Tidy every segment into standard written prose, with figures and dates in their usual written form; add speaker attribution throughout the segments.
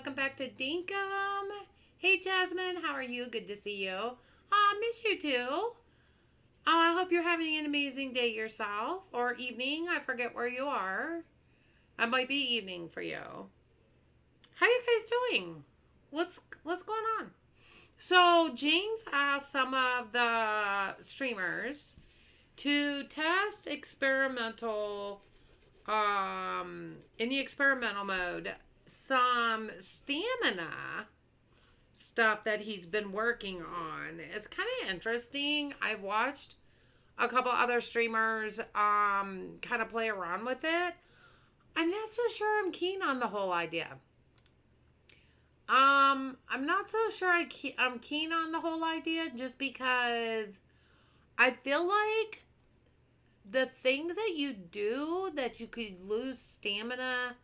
Speaker 1: welcome back to Dinkum. Hey Jasmine, how are you? Good to see you. I miss you too. I hope you're having an amazing day yourself or evening. I forget where you are. It might be evening for you. How you guys doing? What's going on? So James asked some of the streamers to test experimental in the experimental mode some stamina stuff that he's been working on. It's kind of interesting. I've watched a couple other streamers kind of play around with it. I'm not so sure I'm keen on the whole idea. I'm not so sure I'm keen on the whole idea just because I feel like the things that you do that you could lose stamina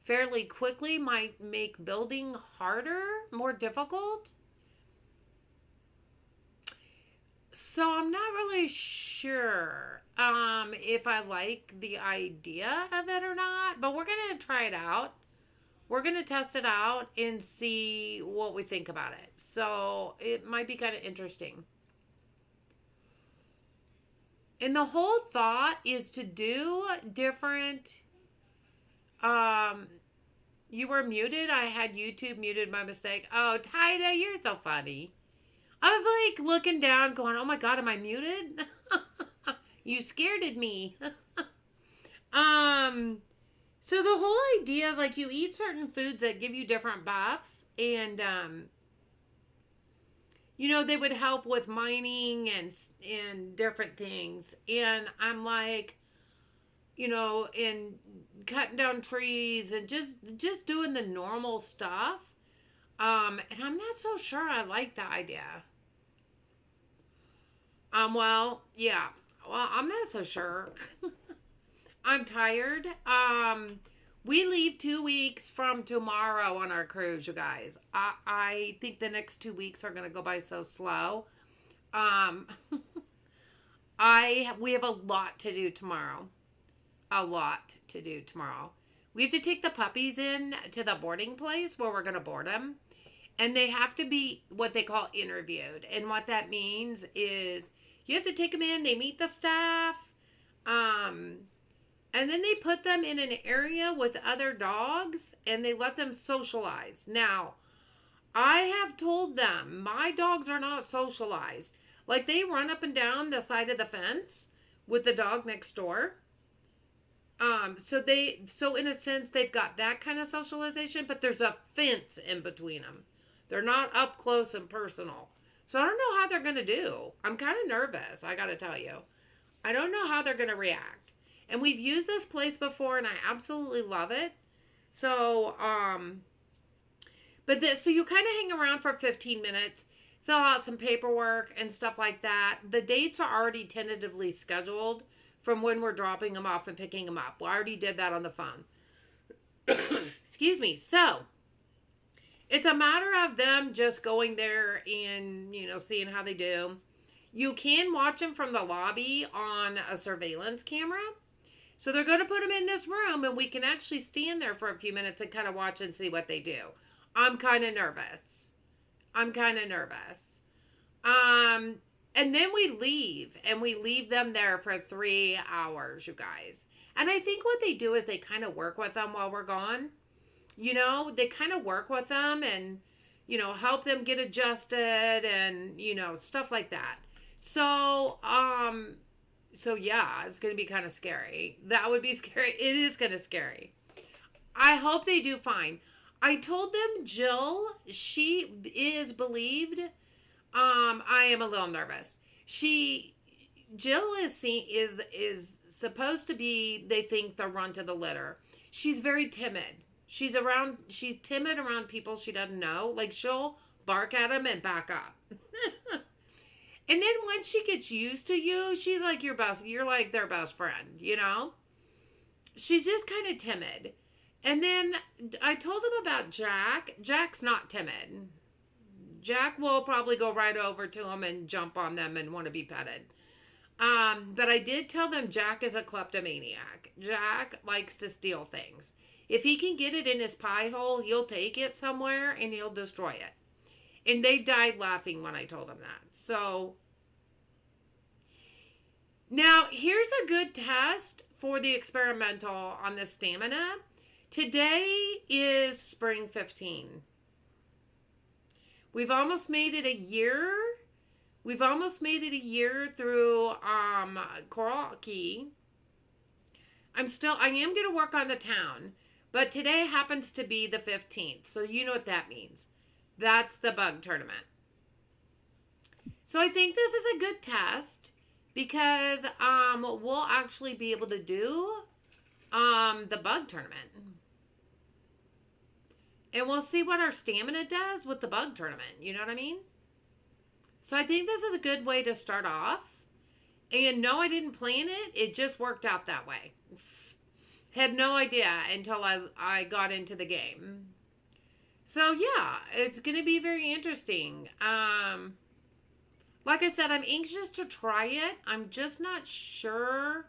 Speaker 1: fairly quickly might make building harder, more difficult. So I'm not really sure if I like the idea of it or not, but we're going to try it out. We're going to test it out and see what we think about it. So it might be kind of interesting. And the whole thought is to do different. You were muted. I had YouTube muted by mistake. Oh, Tida, you're so funny. I was like looking down going, oh my God, am I muted? You scared me. So the whole idea is like you eat certain foods that give you different buffs and, they would help with mining and different things. And I'm like, in cutting down trees and just doing the normal stuff. And I'm not so sure I like the idea. Yeah. Well, I'm not so sure. I'm tired. We leave 2 weeks from tomorrow on our cruise, you guys. I think the next 2 weeks are going to go by so slow. We have a lot to do tomorrow. We have to take the puppies in to the boarding place where we're going to board them. And they have to be what they call interviewed. And what that means is you have to take them in. They meet the staff. And then they put them in an area with other dogs and they let them socialize. Now, I have told them my dogs are not socialized. Like they run up and down the side of the fence with the dog next door. So in a sense, they've got that kind of socialization, but there's a fence in between them. They're not up close and personal. So I don't know how they're going to do. I'm kind of nervous, I got to tell you. I don't know how they're going to react. And we've used this place before and I absolutely love it. So, so you kind of hang around for 15 minutes, fill out some paperwork and stuff like that. The dates are already tentatively scheduled from when we're dropping them off and picking them up. We already did that on the phone. Excuse me. So, it's a matter of them just going there and, seeing how they do. You can watch them from the lobby on a surveillance camera. So they're going to put them in this room and we can actually stand there for a few minutes and kind of watch and see what they do. I'm kind of nervous. And then we leave and we leave them there for 3 hours, you guys. And I think what they do is they kind of work with them while we're gone. They kind of work with them and, help them get adjusted and, stuff like that. So yeah, it's going to be kind of scary. That would be scary. It is kind of scary. I hope they do fine. I told them Jill, she is believed. I am a little nervous. Jill is supposed to be, they think, the runt of the litter. She's very timid. She's timid around people she doesn't know. Like she'll bark at them and back up. And then once she gets used to you, she's like you're like their best friend, She's just kind of timid. And then I told him about Jack. Jack's not timid. Jack will probably go right over to him and jump on them and want to be petted. But I did tell them Jack is a kleptomaniac. Jack likes to steal things. If he can get it in his pie hole, he'll take it somewhere and he'll destroy it. And they died laughing when I told them that. So, now here's a good test for the experimental on the stamina. Today is spring 15. We've almost made it a year. We've almost made it a year through Coral Key. I am going to work on the town. But today happens to be the 15th. So you know what that means. That's the bug tournament. So I think this is a good test because we'll actually be able to do the bug tournament. And we'll see what our stamina does with the bug tournament. You know what I mean? So I think this is a good way to start off. And no, I didn't plan it. It just worked out that way. Had no idea until I got into the game. So yeah, it's going to be very interesting. Like I said, I'm anxious to try it. I'm just not sure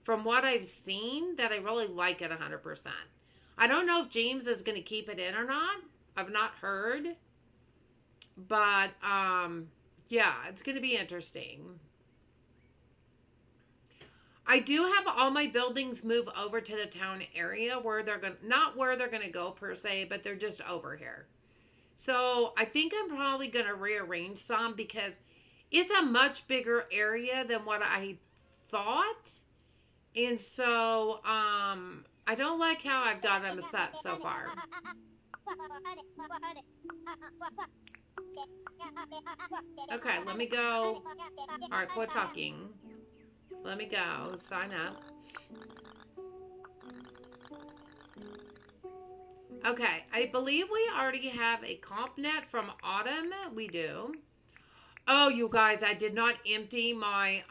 Speaker 1: from what I've seen that I really like it 100%. I don't know if James is going to keep it in or not. I've not heard. But yeah, it's going to be interesting. I do have all my buildings move over to the town area where they're going to, not where they're going to go per se, but they're just over here. So I think I'm probably going to rearrange some because it's a much bigger area than what I thought. And so I don't like how I've got them set so far. Okay, let me go. All right, quit talking. Let me go. Sign up. Okay, I believe we already have a comp net from Autumn. We do. Oh, you guys, I did not empty my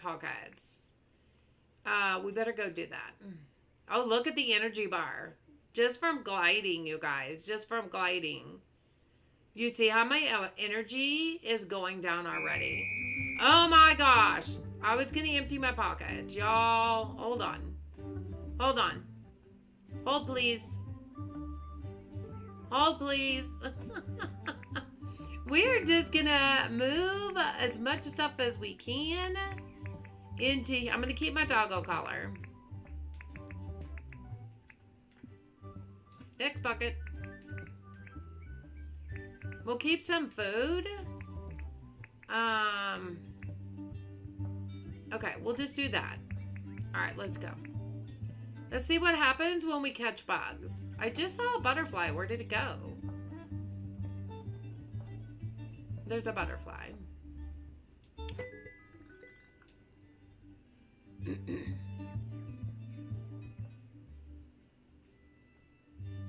Speaker 1: pockets. We better go do that. Oh, look at the energy bar. Just from gliding, you guys. Just from gliding. You see how my energy is going down already? Oh my gosh. I was going to empty my pockets. Y'all, hold on. Hold on. Hold, please. Hold, please. We're just going to move as much stuff as we can into... I'm going to keep my doggo collar. Next bucket. We'll keep some food. Okay, we'll just do that. Alright, let's go. Let's see what happens when we catch bugs. I just saw a butterfly. Where did it go? There's a butterfly.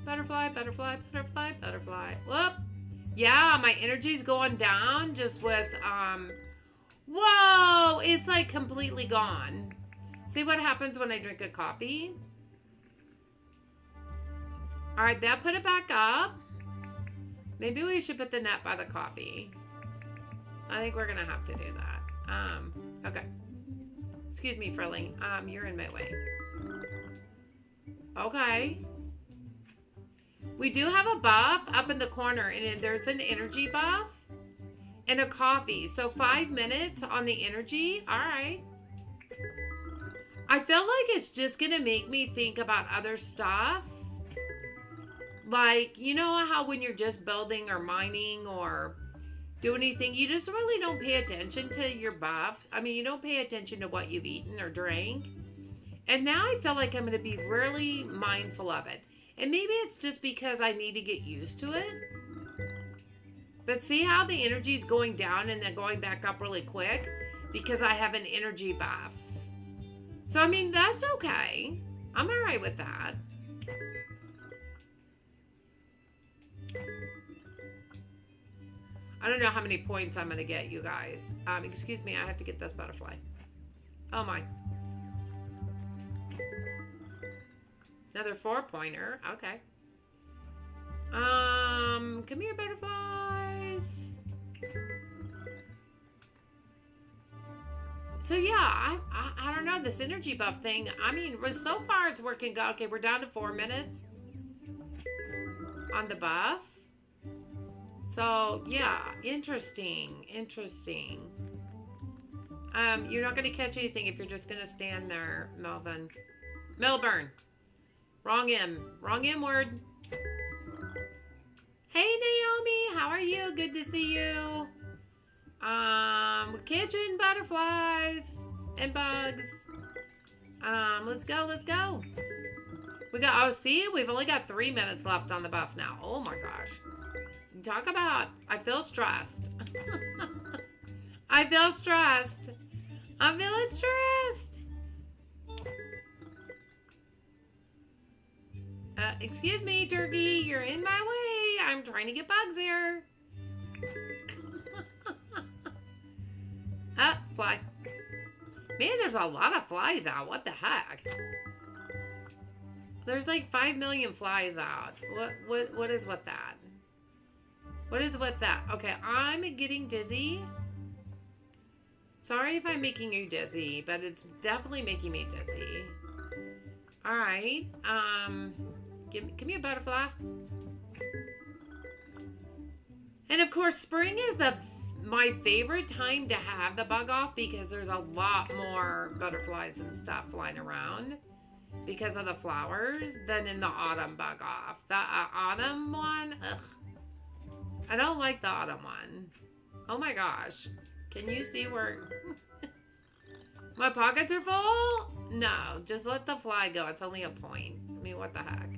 Speaker 1: Butterfly, butterfly, butterfly, butterfly. Whoop. Yeah, my energy's going down just with, whoa, it's like completely gone. See what happens when I drink a coffee? All right, that put it back up. Maybe we should put the net by the coffee. I think we're gonna have to do that. Okay. Excuse me, Frilly. You're in my way. Okay. We do have a buff up in the corner, and there's an energy buff and a coffee. So 5 minutes on the energy. All right. I feel like it's just going to make me think about other stuff. Like, you know how when you're just building or mining or do anything, you just really don't pay attention to your buff. I mean, you don't pay attention to what you've eaten or drank. And now I feel like I'm going to be really mindful of it. And maybe it's just because I need to get used to it. But see how the energy is going down and then going back up really quick? Because I have an energy buff. So, I mean, that's okay. I'm all right with that. I don't know how many points I'm going to get, you guys. Excuse me, I have to get this butterfly. Oh, my. Another 4-pointer. Okay. Come here, butterflies. So yeah, I don't know, this energy buff thing. I mean, so far it's working good. Okay, we're down to 4 minutes on the buff. So yeah, interesting. You're not gonna catch anything if you're just gonna stand there, Melvin. Melbourne. Wrong M word. Hey Naomi, how are you? Good to see you. We're catching butterflies and bugs. Let's go. We got, oh, see, we've only got 3 minutes left on the buff now. Oh my gosh. Talk about, I feel stressed. I feel stressed. I'm feeling stressed. Excuse me, turkey, you're in my way. I'm trying to get bugs here. Fly. Man, there's a lot of flies out. What the heck? There's like 5 million flies out. What is with that? What is with that? Okay, I'm getting dizzy. Sorry if I'm making you dizzy, but it's definitely making me dizzy. All right. Give me a butterfly. And of course, spring is my favorite time to have the bug off because there's a lot more butterflies and stuff flying around because of the flowers than in the autumn bug off. The autumn one, ugh. I don't like the autumn one. Oh my gosh. Can you see where my pockets are full? No, just let the fly go. It's only a point. I mean, what the heck?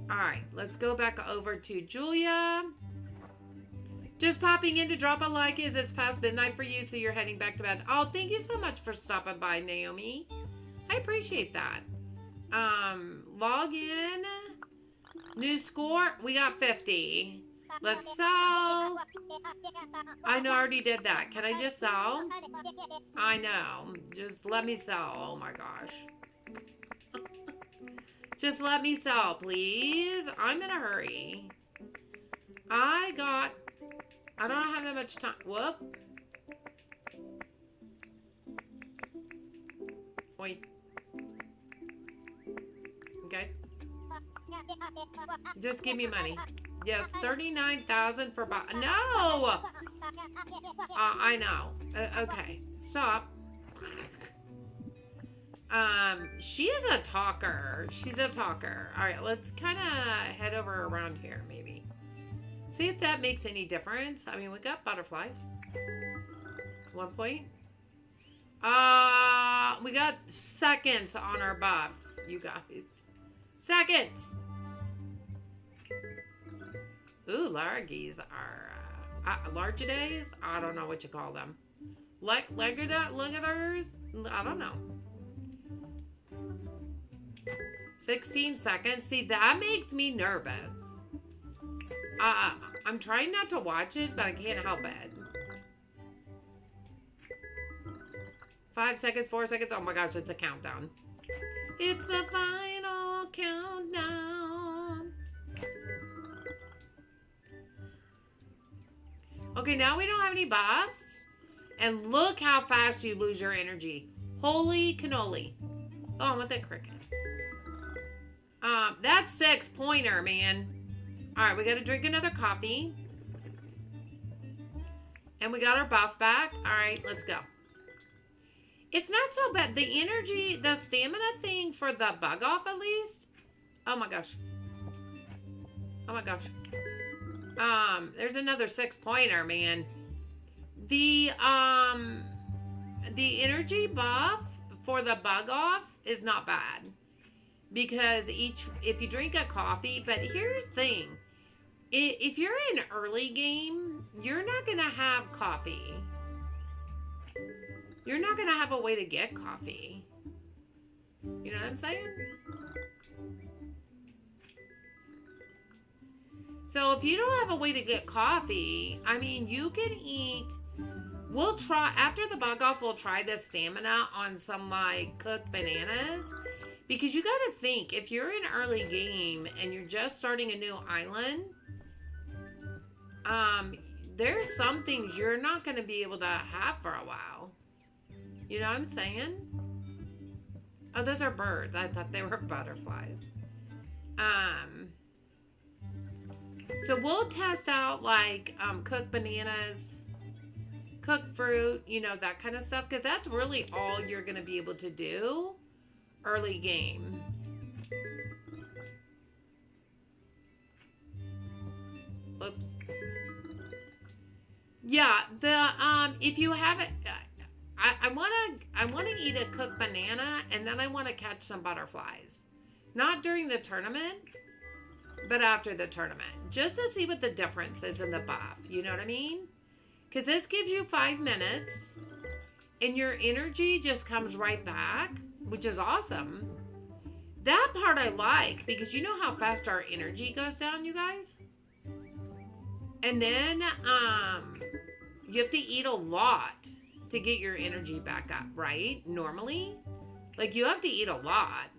Speaker 1: All right, let's go back over to Julia. Just popping in to drop a like as it's past midnight for you, so you're heading back to bed. Oh, thank you so much for stopping by, Naomi. I appreciate that. Log in. New score. We got 50. Let's sell. I know I already did that. Can I just sell? I know. Just let me sell. Oh my gosh. Just let me sell, please. I'm in a hurry. I don't have that much time. Whoop. Wait. Okay. Just give me money. Yes, 39,000 for no! I know. Okay. Stop. She is a talker. She's a talker. All right, let's kind of head over around here, maybe. See if that makes any difference. I mean, we got butterflies. 1 point. We got seconds on our buff, you guys. Seconds. Ooh, largies are, largidays? I don't know what you call them. Legators? I don't know. 16 seconds. See, that makes me nervous. I'm trying not to watch it, but I can't help it. 5 seconds, 4 seconds. Oh my gosh, it's a countdown. It's the final countdown. Okay, now we don't have any buffs. And look how fast you lose your energy. Holy cannoli. Oh, I want that cricket. That's 6 pointer, man. All right, we got to drink another coffee. And we got our buff back. All right, let's go. It's not so bad. The energy, the stamina thing for the bug off at least. Oh my gosh. Oh my gosh. There's another 6 pointer, man. The energy buff for the bug off is not bad. Because if you drink a coffee, but here's the thing. If you're in early game, you're not going to have coffee. You're not going to have a way to get coffee. You know what I'm saying? So if you don't have a way to get coffee, I mean, you can eat. We'll try, after the bug off, we'll try the stamina on some like cooked bananas. Because you got to think, if you're in early game and you're just starting a new island, there's some things you're not going to be able to have for a while. You know what I'm saying? Oh, those are birds. I thought they were butterflies. So we'll test out like cooked bananas, cooked fruit, you know, that kind of stuff, because that's really all you're going to be able to do early game. Oops. Yeah, the if you haven't, I wanna eat a cooked banana, and then I want to catch some butterflies, not during the tournament, but after the tournament, just to see what the difference is in the buff. You know what I mean? Because this gives you 5 minutes, and your energy just comes right back, which is awesome. That part I like, because you know how fast our energy goes down, you guys? And then you have to eat a lot to get your energy back up, right? Normally, like you have to eat a lot.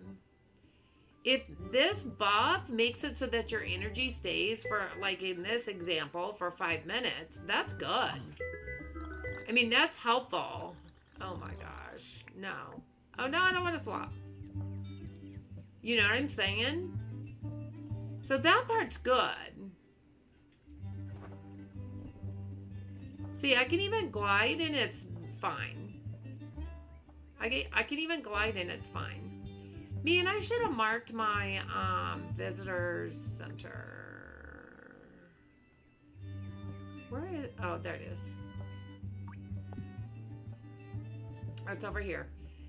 Speaker 1: If this buff makes it so that your energy stays for, like in this example, for 5 minutes, that's good. I mean, that's helpful. Oh my gosh, no. Oh no, I don't want to swap. You know what I'm saying? So that part's good. See, I can even glide and it's fine. I can even glide and it's fine. Man, I should have marked my visitors center. Where is, oh, there it is. Oh, it's over here.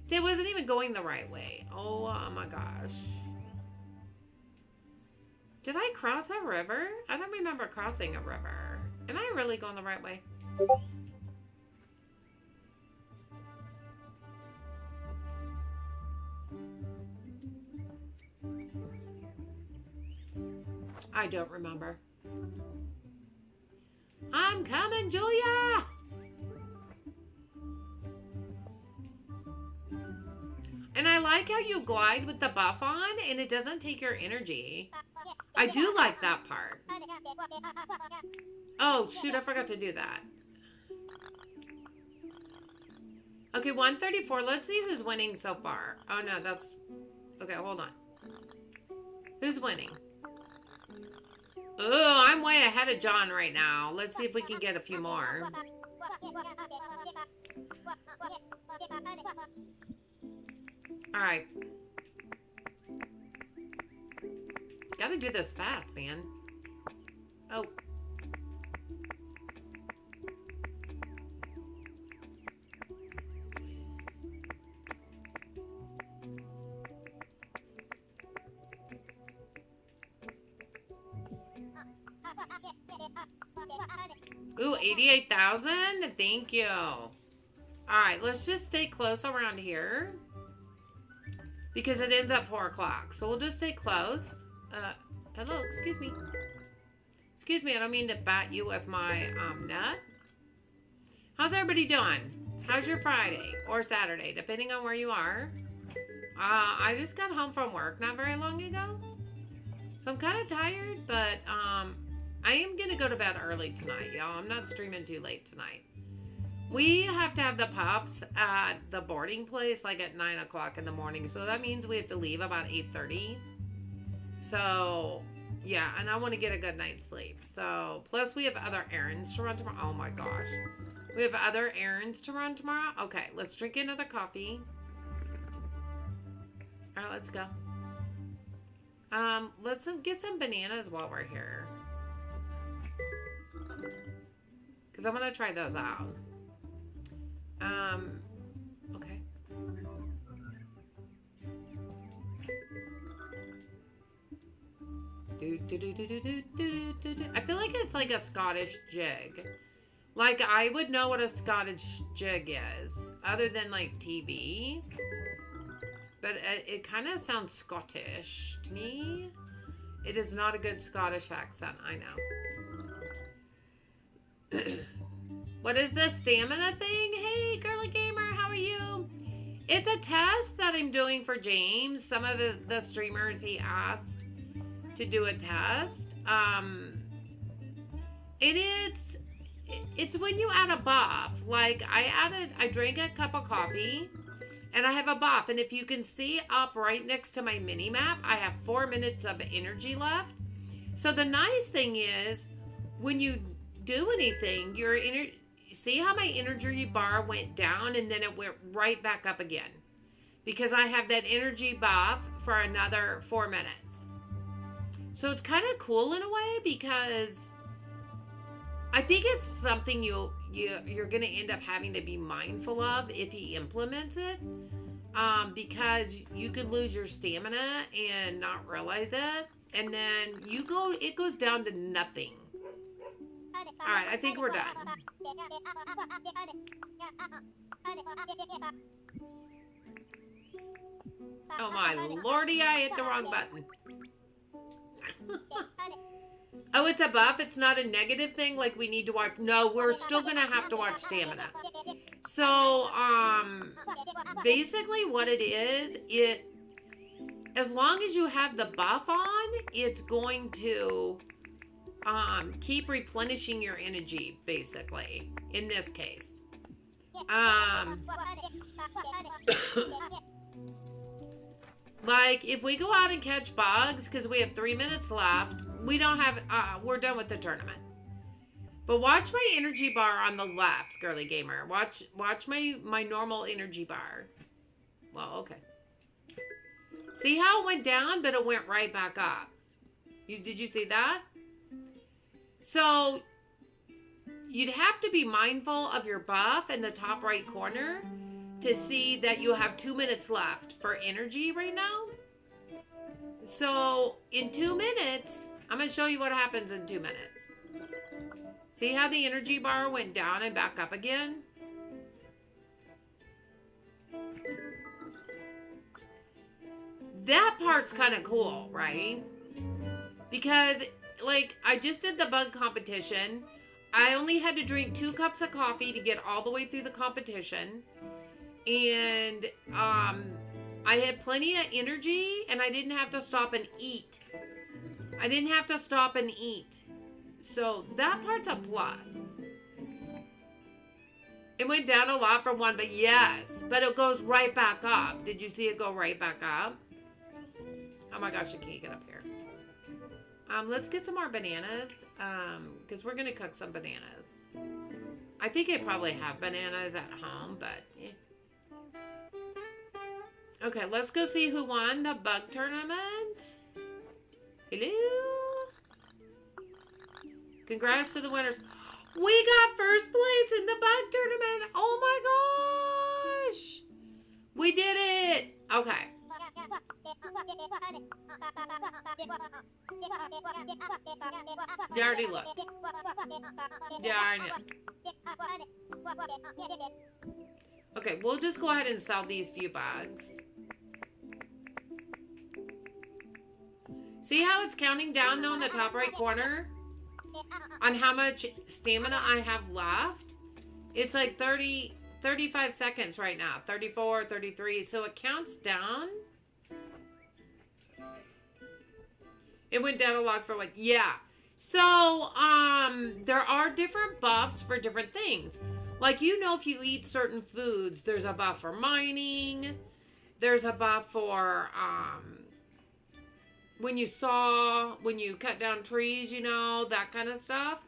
Speaker 1: See, it wasn't even going the right way. Oh my gosh. Did I cross a river? I don't remember crossing a river. Am I really going the right way? I don't remember. I'm coming, Julia! And I like how you glide with the buff on and it doesn't take your energy. I do like that part. Oh, shoot, I forgot to do that. Okay, 134. Let's see who's winning so far. Oh, no, that's... Okay, hold on. Who's winning? Oh, I'm way ahead of John right now. Let's see if we can get a few more. All right. Gotta do this fast, man. Oh. Ooh, 88,000? Thank you. All right, let's just stay close around here. Because it ends at 4 o'clock. So we'll just stay close. Hello, excuse me. Excuse me, I don't mean to bat you with my net. How's everybody doing? How's your Friday or Saturday, depending on where you are? I just got home from work not very long ago. So I'm kind of tired, but I am going to go to bed early tonight, y'all. I'm not streaming too late tonight. We have to have the pups at the boarding place like at 9 o'clock in the morning. So that means we have to leave about 8:30. So, yeah. And I want to get a good night's sleep. So, plus we have other errands to run tomorrow. Oh my gosh. We have other errands to run tomorrow. Okay, let's drink another coffee. All right, let's go. Let's get some bananas while we're here. Because I'm going to try those out. Okay. I feel like it's like a Scottish jig. Like, I would know what a Scottish jig is, other than like TV. But it kind of sounds Scottish to me. It is not a good Scottish accent, I know. What is this stamina thing? Hey, girly gamer, how are you? It's a test that I'm doing for James. Some of the streamers he asked to do a test. And it's when you add a buff. Like I drank a cup of coffee and I have a buff. And if you can see up right next to my mini map, I have 4 minutes of energy left. So the nice thing is when you do anything, see how my energy bar went down and then it went right back up again. Because I have that energy buff for another 4 minutes. So it's kind of cool in a way because I think it's something you're going to end up having to be mindful of if he implements it. Because you could lose your stamina and not realize it. And then it goes down to nothing. All right, I think we're done. Oh my lordy, I hit the wrong button. Oh, it's a buff? It's not a negative thing? Like we need to watch? No, we're still going to have to watch stamina. So, basically what it is, as long as you have the buff on, it's going to keep replenishing your energy, basically, in this case. Like, if we go out and catch bugs, because we have 3 minutes left, we're done with the tournament. But watch my energy bar on the left, Girly Gamer. Watch my normal energy bar. Well, okay. See how it went down, but it went right back up? Did you see that? So, you'd have to be mindful of your buff in the top right corner to see that you have 2 minutes left for energy right now. So, in 2 minutes, I'm going to show you what happens in 2 minutes. See how the energy bar went down and back up again? That part's kind of cool, right? Because, like, I just did the bug competition. I only had to drink 2 cups of coffee to get all the way through the competition. And I had plenty of energy and I didn't have to stop and eat. So that part's a plus. It went down a lot for one, but yes, but it goes right back up. Did you see it go right back up? Oh my gosh, I can't get up here. Let's get some more bananas, because we're going to cook some bananas. I think I probably have bananas at home, but yeah. Okay, let's go see who won the bug tournament. Hello? Congrats to the winners. We got first place in the bug tournament. Oh my gosh. We did it. Okay. They already looked. Yeah, I know. Okay, we'll just go ahead and sell these few bugs. See how it's counting down though in the top right corner? On how much stamina I have left? It's like 35 seconds right now. 34, 33. So it counts down. It went down a lot for what? Yeah. So, there are different buffs for different things. Like, you know, if you eat certain foods, there's a buff for mining. There's a buff for, when you cut down trees, you know, that kind of stuff.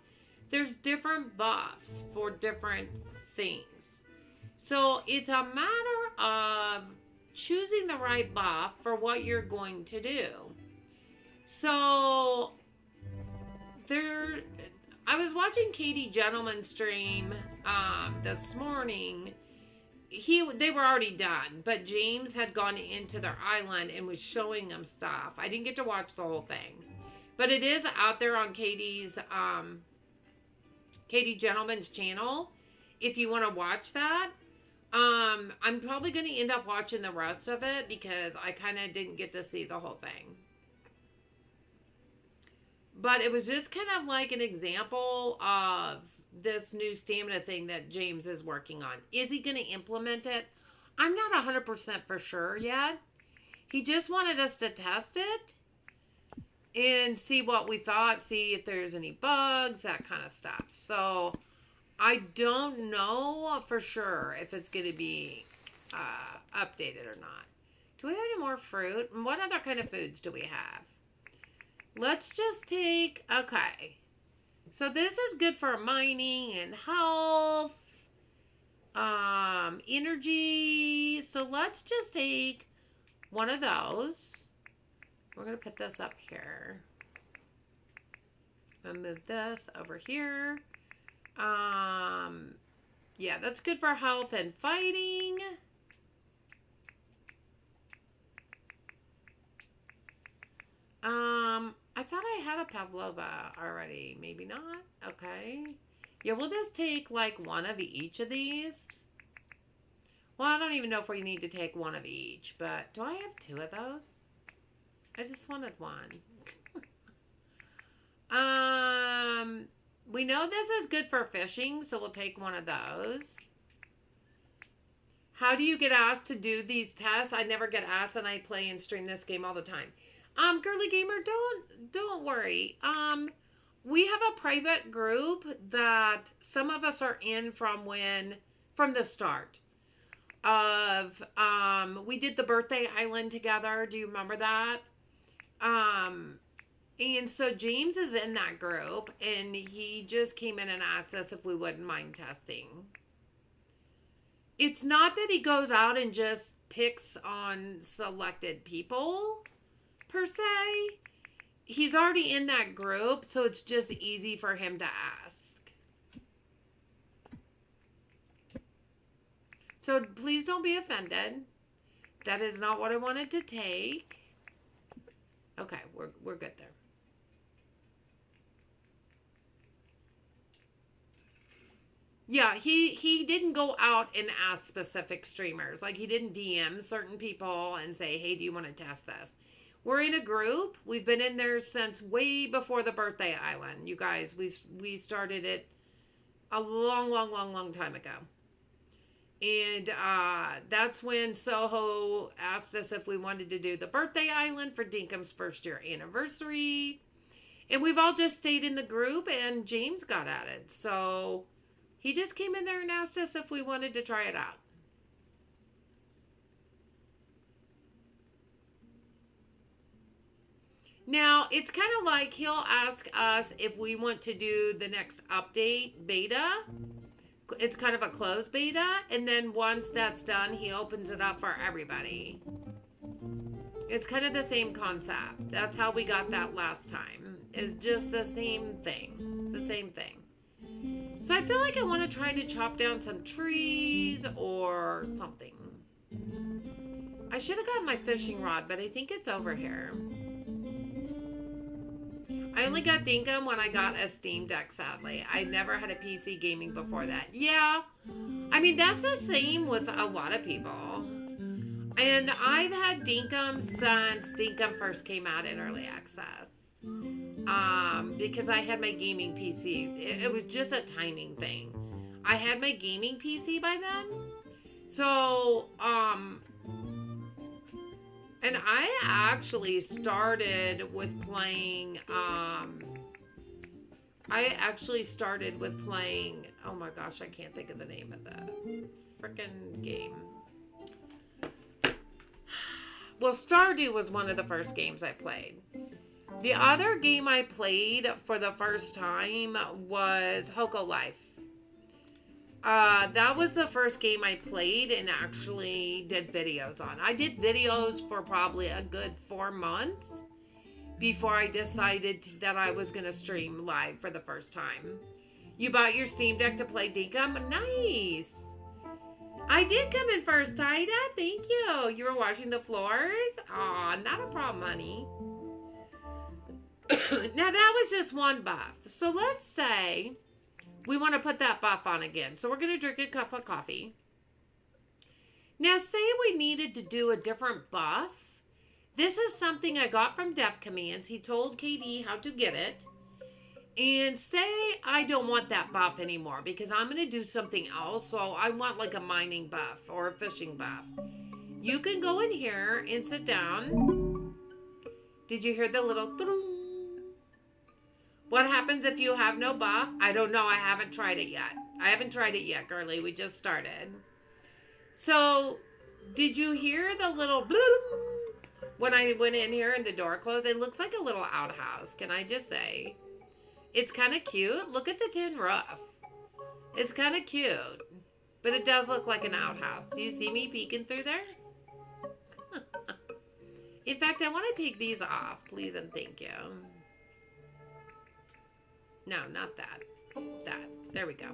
Speaker 1: There's different buffs for different things. So it's a matter of choosing the right buff for what you're going to do. So I was watching Katie Gentleman's stream this morning. They were already done, but James had gone into their island and was showing them stuff. I didn't get to watch the whole thing, but it is out there on Katie Gentleman's channel if you want to watch that. I'm probably going to end up watching the rest of it because I kind of didn't get to see the whole thing. But it was just kind of like an example of this new stamina thing that James is working on. Is he going to implement it? I'm not 100% for sure yet. He just wanted us to test it and see what we thought, see if there's any bugs, that kind of stuff. So I don't know for sure if it's going to be updated or not. Do we have any more fruit? And what other kind of foods do we have? Let's just take, okay. So this is good for mining and health, energy. So let's just take one of those. We're going to put this up here. I'm going to move this over here. Yeah, that's good for health and fighting. I thought I had a pavlova already. Maybe not. Okay. Yeah, we'll just take like one of each of these. Well, I don't even know if we need to take one of each, but do I have two of those? I just wanted one. We know this is good for fishing, so we'll take one of those. How do you get asked to do these tests? I never get asked, and I play and stream this game all the time. Girly Gamer, don't worry. We have a private group that some of us are in from the start of, we did the birthday island together. Do you remember that? And so James is in that group, and he just came in and asked us if we wouldn't mind testing. It's not that he goes out and just picks on selected people, per se. He's already in that group, so it's just easy for him to ask. So please don't be offended. That is not what I wanted to take. Okay, we're good there. Yeah, he didn't go out and ask specific streamers. Like, he didn't DM certain people and say, hey, do you want to test this? We're in a group. We've been in there since way before the birthday island. You guys, we started it a long time ago. And that's when Soho asked us if we wanted to do the birthday island for Dinkum's first year anniversary. And we've all just stayed in the group, and James got at it. So he just came in there and asked us if we wanted to try it out. Now, it's kind of like he'll ask us if we want to do the next update beta. It's kind of a closed beta. And then once that's done, he opens it up for everybody. It's kind of the same concept. That's how we got that last time. It's just the same thing. It's the same thing. So I feel like I want to try to chop down some trees or something. I should have gotten my fishing rod, but I think it's over here. I only got dinkum when I got a Steam Deck, sadly. I never had a PC gaming before that. Yeah, I mean, that's the same with a lot of people. And I've had dinkum since dinkum first came out in early access. Because I had my gaming PC. It was just a timing thing. I had my gaming PC by then. So, and I actually started with playing, oh my gosh, I can't think of the name of the frickin' game. Well, Stardew was one of the first games I played. The other game I played for the first time was Hoko Life. That was the first game I played and actually did videos on. I did videos for probably a good 4 months before I decided that I was going to stream live for the first time. You bought your Steam Deck to play dinkum? Nice! I did come in first, Tida. Thank you. You were washing the floors? Aw, not a problem, honey. Now, that was just one buff. So let's say we want to put that buff on again. So we're going to drink a cup of coffee. Now, say we needed to do a different buff. This is something I got from Def Commands. He told KD how to get it. And say I don't want that buff anymore because I'm going to do something else. So I want like a mining buff or a fishing buff. You can go in here and sit down. Did you hear the little... What happens if you have no buff? I don't know. I haven't tried it yet. I haven't tried it yet, girly. We just started. So, did you hear the little bloom when I went in here and the door closed? It looks like a little outhouse, can I just say? It's kind of cute. Look at the tin roof. It's kind of cute. But it does look like an outhouse. Do you see me peeking through there? In fact, I want to take these off. Please and thank you. No, not that. That. There we go.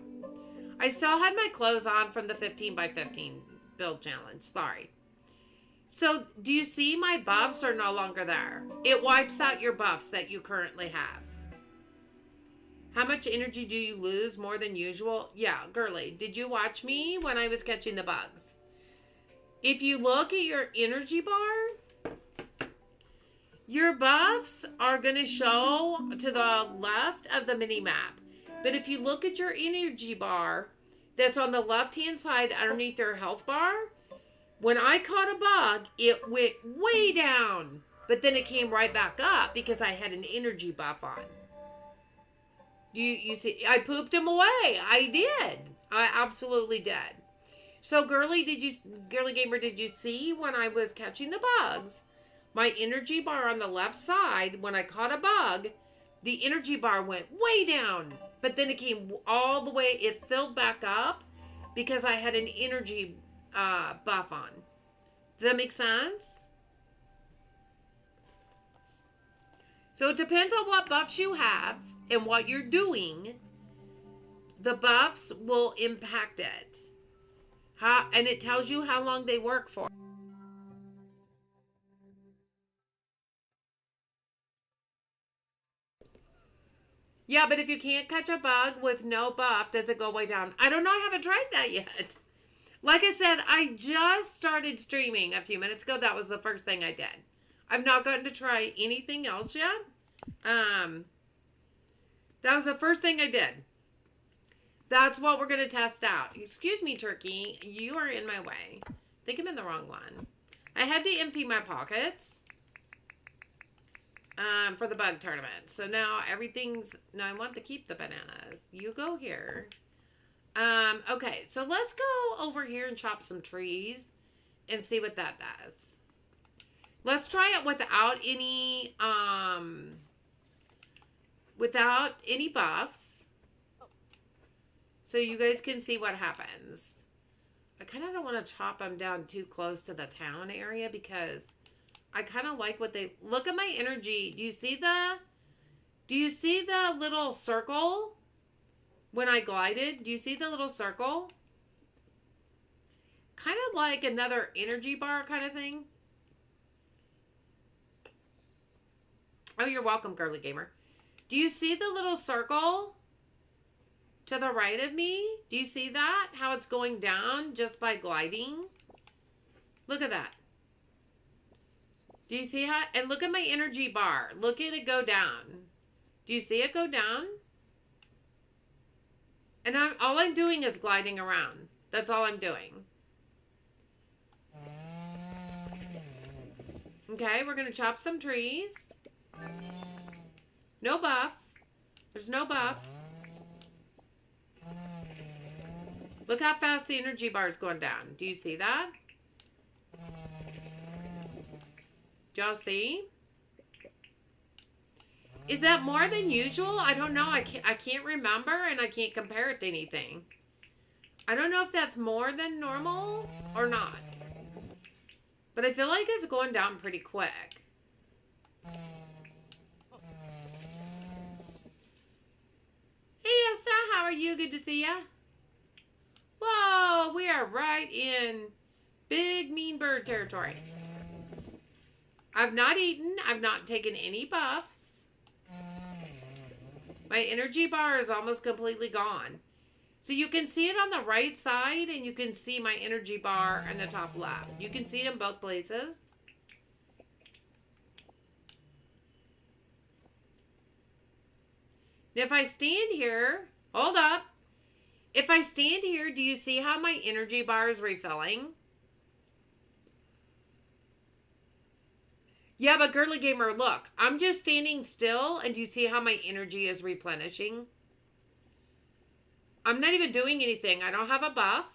Speaker 1: I still had my clothes on from the 15 by 15 build challenge. Sorry. So, do you see my buffs are no longer there? It wipes out your buffs that you currently have. How much energy do you lose more than usual? Yeah, girly. Did you watch me when I was catching the bugs? If you look at your energy bar, your buffs are going to show to the left of the mini map. But if you look at your energy bar that's on the left-hand side underneath your health bar, when I caught a bug, it went way down. But then it came right back up because I had an energy buff on. You see, I pooped him away. I did. I absolutely did. So, girly gamer, did you see when I was catching the bugs? My energy bar on the left side, when I caught a bug, the energy bar went way down. But then it came all the way, it filled back up because I had an energy buff on. Does that make sense? So it depends on what buffs you have and what you're doing. The buffs will impact it. And it tells you how long they work for. Yeah, but if you can't catch a bug with no buff, does it go way down? I don't know. I haven't tried that yet. Like I said, I just started streaming a few minutes ago. That was the first thing I did. I've not gotten to try anything else yet. That was the first thing I did. That's what we're going to test out. Excuse me, turkey. You are in my way. I think I'm in the wrong one. I had to empty my pockets for the bug tournament. So now everything's... Now I want to keep the bananas. You go here. Okay, so let's go over here and chop some trees and see what that does. Let's try it without any buffs. So you guys can see what happens. I kind of don't want to chop them down too close to the town area because I kind of like what they... Look at my energy. Do you see the little circle when I glided? Do you see the little circle? Kind of like another energy bar kind of thing. Oh, you're welcome, girly gamer. Do you see the little circle to the right of me? Do you see that? How it's going down just by gliding? Look at that. Do you see how? And look at my energy bar. Look at it go down. Do you see it go down? And all I'm doing is gliding around. That's all I'm doing. Okay, we're going to chop some trees. No buff. There's no buff. Look how fast the energy bar is going down. Do you see that? Do y'all see? Is that more than usual? I don't know. I can't remember and I can't compare it to anything. I don't know if that's more than normal or not. But I feel like it's going down pretty quick. Hey, Esther, how are you? Good to see ya. Whoa, we are right in big mean bird territory. I've not eaten. I've not taken any buffs. My energy bar is almost completely gone. So you can see it on the right side and you can see my energy bar in the top left. You can see it in both places. If I stand here, hold up. If I stand here, do you see how my energy bar is refilling? Yeah, but girly gamer, look. I'm just standing still, and do you see how my energy is replenishing? I'm not even doing anything. I don't have a buff.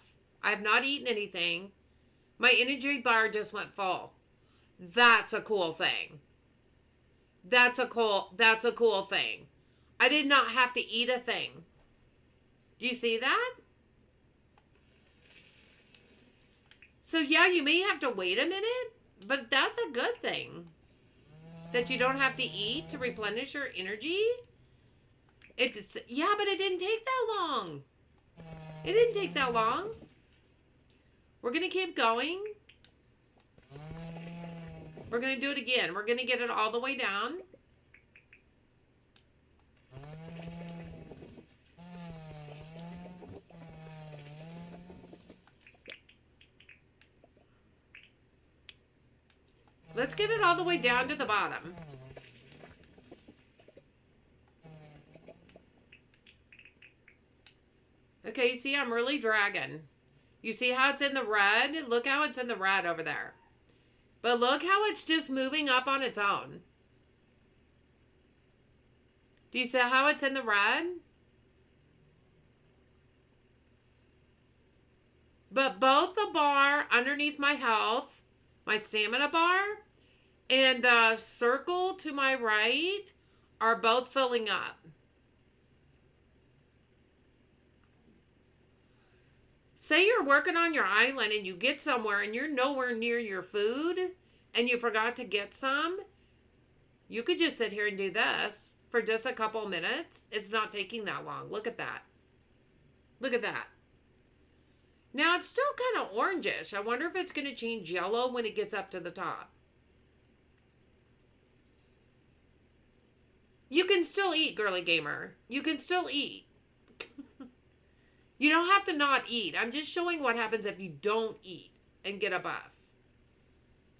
Speaker 1: I have not eaten anything. My energy bar just went full. That's a cool thing. That's a cool thing. I did not have to eat a thing. Do you see that? So yeah, you may have to wait a minute, but that's a good thing. That you don't have to eat to replenish your energy. Yeah, but it didn't take that long. It didn't take that long. We're going to keep going. We're going to do it again. We're going to get it all the way down. Let's get it all the way down to the bottom. Okay, you see I'm really dragging. You see how it's in the red? Look how it's in the red over there. But look how it's just moving up on its own. Do you see how it's in the red? But both the bar underneath my health, my stamina bar, and the circle to my right are both filling up. Say you're working on your island and you get somewhere and you're nowhere near your food and you forgot to get some. You could just sit here and do this for just a couple minutes. It's not taking that long. Look at that. Look at that. Now it's still kind of orangish. I wonder if it's going to change yellow when it gets up to the top. You can still eat, girly gamer. You can still eat. You don't have to not eat. I'm just showing what happens if you don't eat and get a buff.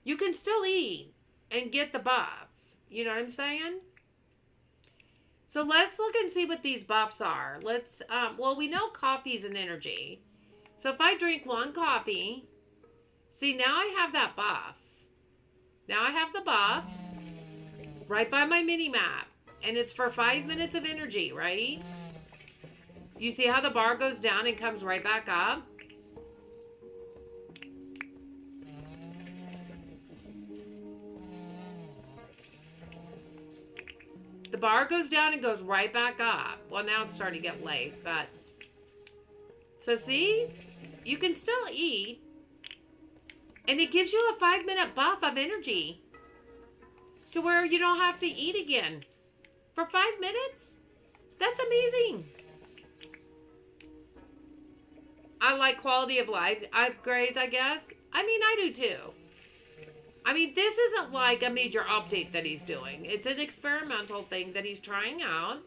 Speaker 1: You can still eat and get the buff. You know what I'm saying? So let's look and see what these buffs are. Let's, well, we know coffee's an energy. So if I drink one coffee, see, now I have that buff. Now I have the buff right by my mini map. And it's for 5 minutes of energy, right? You see how the bar goes down and comes right back up? The bar goes down and goes right back up. Well, now it's starting to get late, but... So see? You can still eat. And it gives you a 5-minute buff of energy. To where you don't have to eat again. For 5 minutes? That's amazing. I like quality of life upgrades, I guess. I mean, I do too. I mean, this isn't like a major update that he's doing. It's an experimental thing that he's trying out.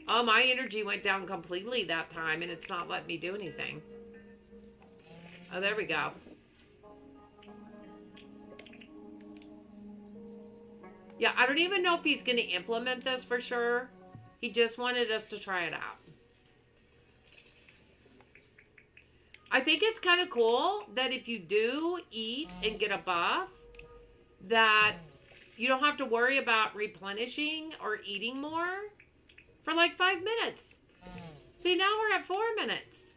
Speaker 1: Oh, my energy went down completely that time, and it's not letting me do anything. Oh, there we go. Yeah, I don't even know if he's going to implement this for sure. He just wanted us to try it out. I think it's kind of cool that if you do eat and get a buff, that you don't have to worry about replenishing or eating more for like 5 minutes. See, now we're at 4 minutes.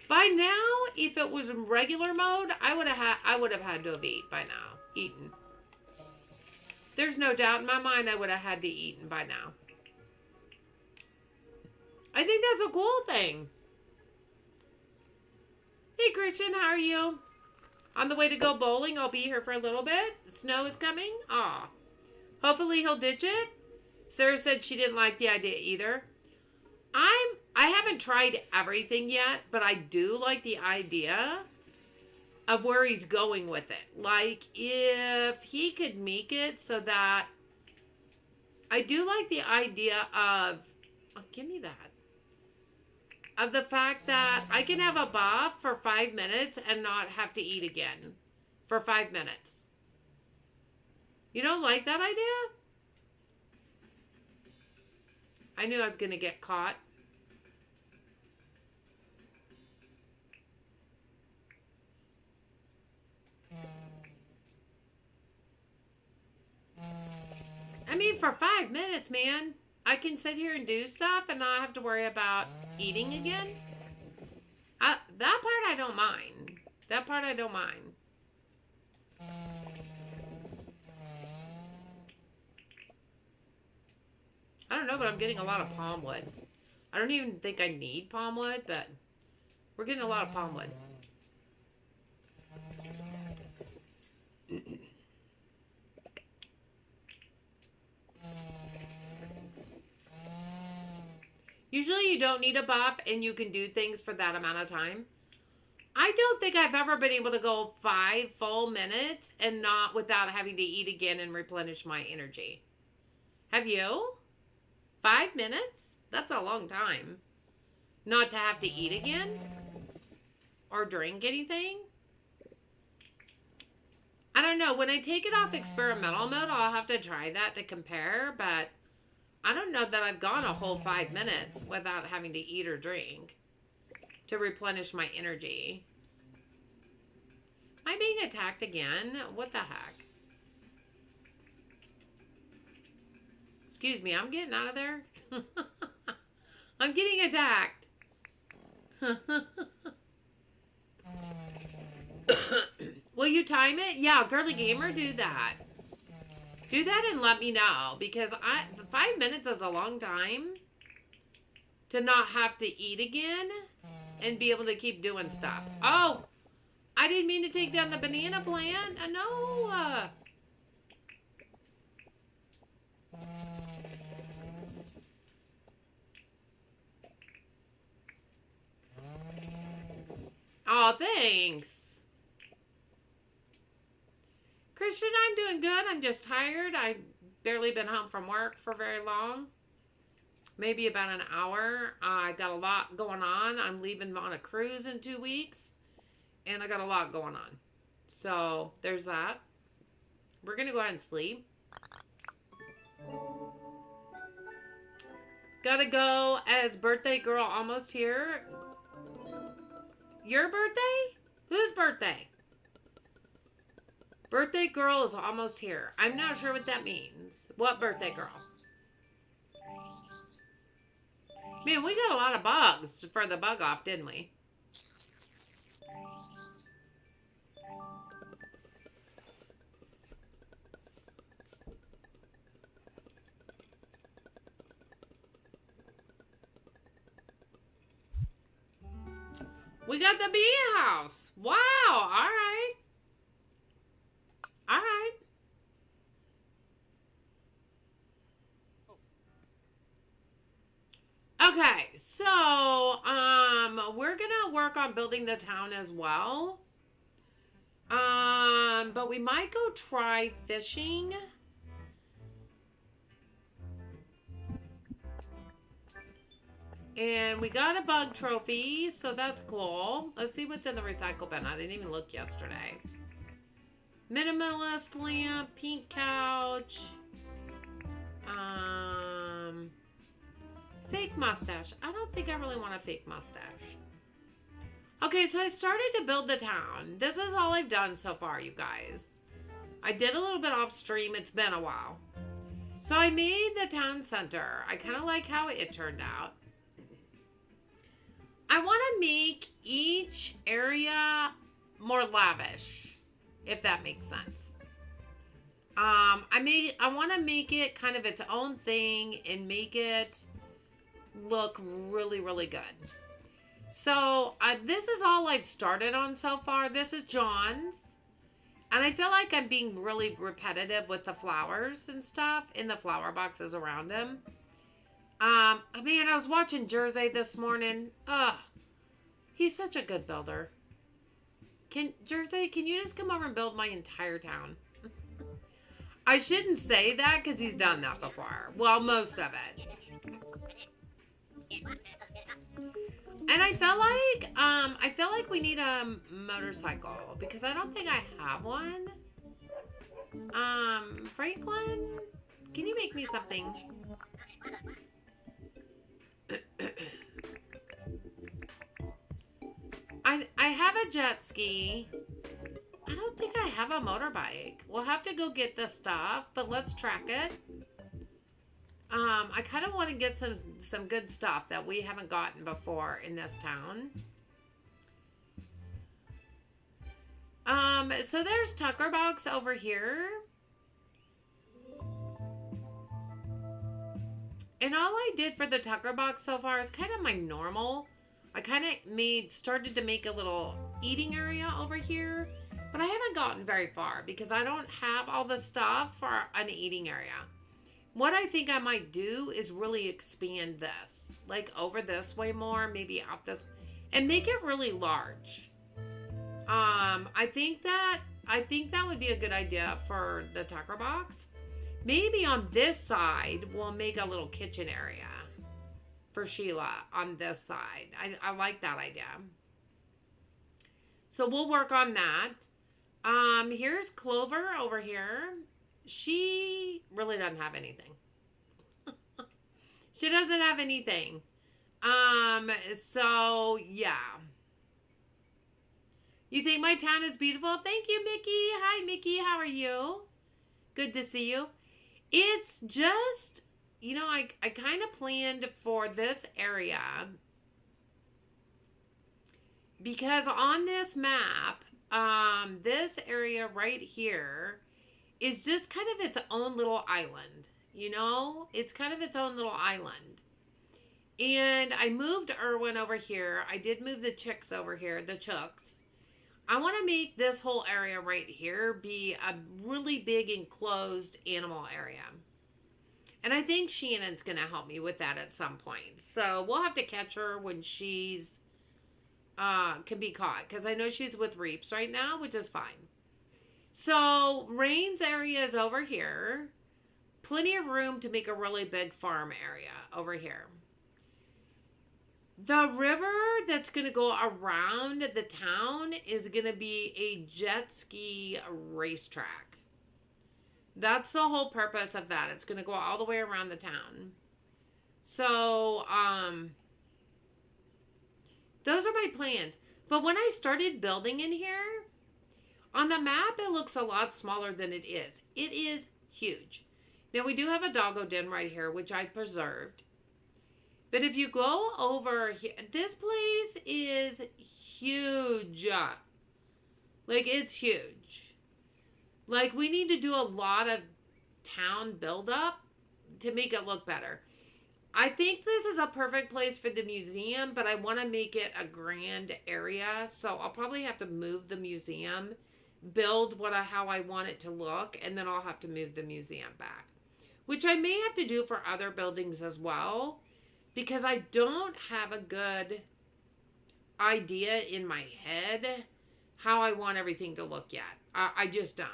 Speaker 1: By now, if it was in regular mode, I would have had to have eaten. There's no doubt in my mind I would have had to eaten by now. I think that's a cool thing. Hey, Christian, how are you? On the way to go bowling. I'll be here for a little bit. The snow is coming. Aw. Hopefully he'll ditch it. Sarah said she didn't like the idea either. I haven't tried everything yet, but I do like the idea of where he's going with it. Like, if he could make it so that... I do like the idea of... Oh, give me that. Of the fact that I can have a buff for 5 minutes and not have to eat again. For 5 minutes. You don't like that idea? I knew I was going to get caught. I mean, for 5 minutes, man. I can sit here and do stuff and not have to worry about eating again. That part I don't mind. That part I don't mind. I don't know, but I'm getting a lot of palm wood. I don't even think I need palm wood, but we're getting a lot of palm wood. Usually you don't need a buff and you can do things for that amount of time. I don't think I've ever been able to go 5 full minutes and not without having to eat again and replenish my energy. Have you? 5 minutes? That's a long time. Not to have to eat again? Or drink anything? I don't know. When I take it off experimental mode, I'll have to try that to compare, but I don't know that I've gone a whole 5 minutes without having to eat or drink to replenish my energy. Am I being attacked again? What the heck? Excuse me, I'm getting out of there. I'm getting attacked. Will you time it? Yeah, Girly Gamer, do that. Do that and let me know, because 5 minutes is a long time to not have to eat again and be able to keep doing stuff. Oh, I didn't mean to take down the banana plant. No. Oh, thanks. Christian, I'm doing good. I'm just tired. I've barely been home from work for very long. Maybe about an hour. I got a lot going on. I'm leaving on a cruise in 2 weeks. And I got a lot going on. So, there's that. We're going to go ahead and sleep. Gotta go as birthday girl almost here. Your birthday? Whose birthday? Birthday girl is almost here. I'm not sure what that means. What birthday girl? Man, we got a lot of bugs for the bug off, didn't we? We got the bee house. Wow. All right. All right. Okay, so we're gonna work on building the town as well. But we might go try fishing. And we got a bug trophy, so that's cool. Let's see what's in the recycle bin. I didn't even look yesterday. Minimalist lamp, pink couch. Fake mustache. I don't think I really want a fake mustache. Okay, so I started to build the town. This is all I've done so far, you guys. I did a little bit off stream. It's been a while. So I made the town center. I kind of like how it turned out. I want to make each area more lavish, if that makes sense. I want to make it kind of its own thing and make it look really, really good. So this is all I've started on so far. This is John's. And I feel like I'm being really repetitive with the flowers and stuff in the flower boxes around him. Man, I was watching Jersey this morning. He's such a good builder. Jersey, can you just come over and build my entire town? I shouldn't say that because he's done that before. Well, most of it. And I felt like we need a motorcycle because I don't think I have one. Franklin, can you make me something? I have a jet ski. I don't think I have a motorbike. We'll have to go get the stuff, but let's track it. I kind of want to get some good stuff that we haven't gotten before in this town. So there's Tucker Box over here. And all I did for the Tucker Box so far is kind of my normal. I kind of started to make a little eating area over here. But I haven't gotten very far because I don't have all the stuff for an eating area. What I think I might do is really expand this. Like over this way more, maybe out this. And make it really large. I think that would be a good idea for the Tucker Box. Maybe on this side, we'll make a little kitchen area for Sheila on this side. I like that idea. So we'll work on that. Here's Clover over here. She really doesn't have anything. She doesn't have anything. So yeah. You think my town is beautiful? Thank you, Mickey. Hi, Mickey. How are you? Good to see you. It's just, I kind of planned for this area because on this map, this area right here is just kind of its own little island. It's kind of its own little island. And I moved Irwin over here. I did move the chicks over here, the chooks. I want to make this whole area right here be a really big enclosed animal area. And I think Shannon's going to help me with that at some point. So we'll have to catch her when she's can be caught. Because I know she's with Reaps right now, which is fine. So Rain's area is over here. Plenty of room to make a really big farm area over here. The river that's going to go around the town is going to be a jet ski racetrack. That's the whole purpose of that. It's going to go all the way around the town. So, those are my plans. But when I started building in here, on the map, it looks a lot smaller than it is. It is huge. Now, we do have a doggo den right here, which I preserved. But if you go over here, this place is huge. Like, it's huge. Like, we need to do a lot of town buildup to make it look better. I think this is a perfect place for the museum, but I want to make it a grand area. So I'll probably have to move the museum, build how I want it to look, and then I'll have to move the museum back. Which I may have to do for other buildings as well. Because I don't have a good idea in my head how I want everything to look yet. I just don't.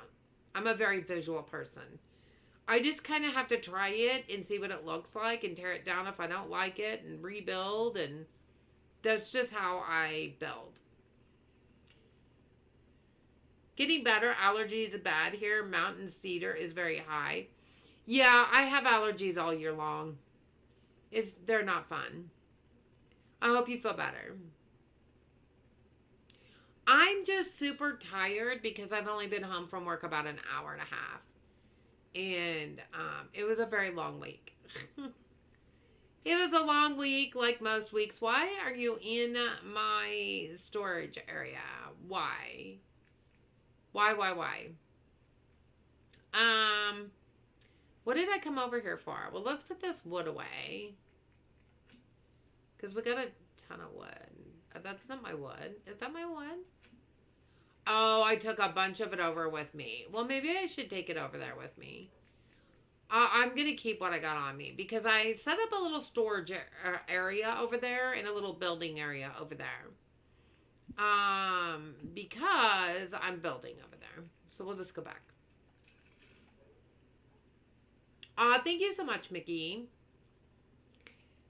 Speaker 1: I'm a very visual person. I just kind of have to try it and see what it looks like and tear it down if I don't like it and rebuild. And that's just how I build. Getting better. Allergies are bad here. Mountain cedar is very high. Yeah, I have allergies all year long. They're not fun. I hope you feel better. I'm just super tired because I've only been home from work about an hour and a half. And it was a very long week. It was a long week like most weeks. Why are you in my storage area? Why? Why? What did I come over here for? Well, let's put this wood away. Because we got a ton of wood. That's not my wood. Is that my wood? Oh, I took a bunch of it over with me. Well, maybe I should take it over there with me. I'm going to keep what I got on me. Because I set up a little storage area over there. And a little building area over there. Because I'm building over there. So we'll just go back. Thank you so much, Mickey.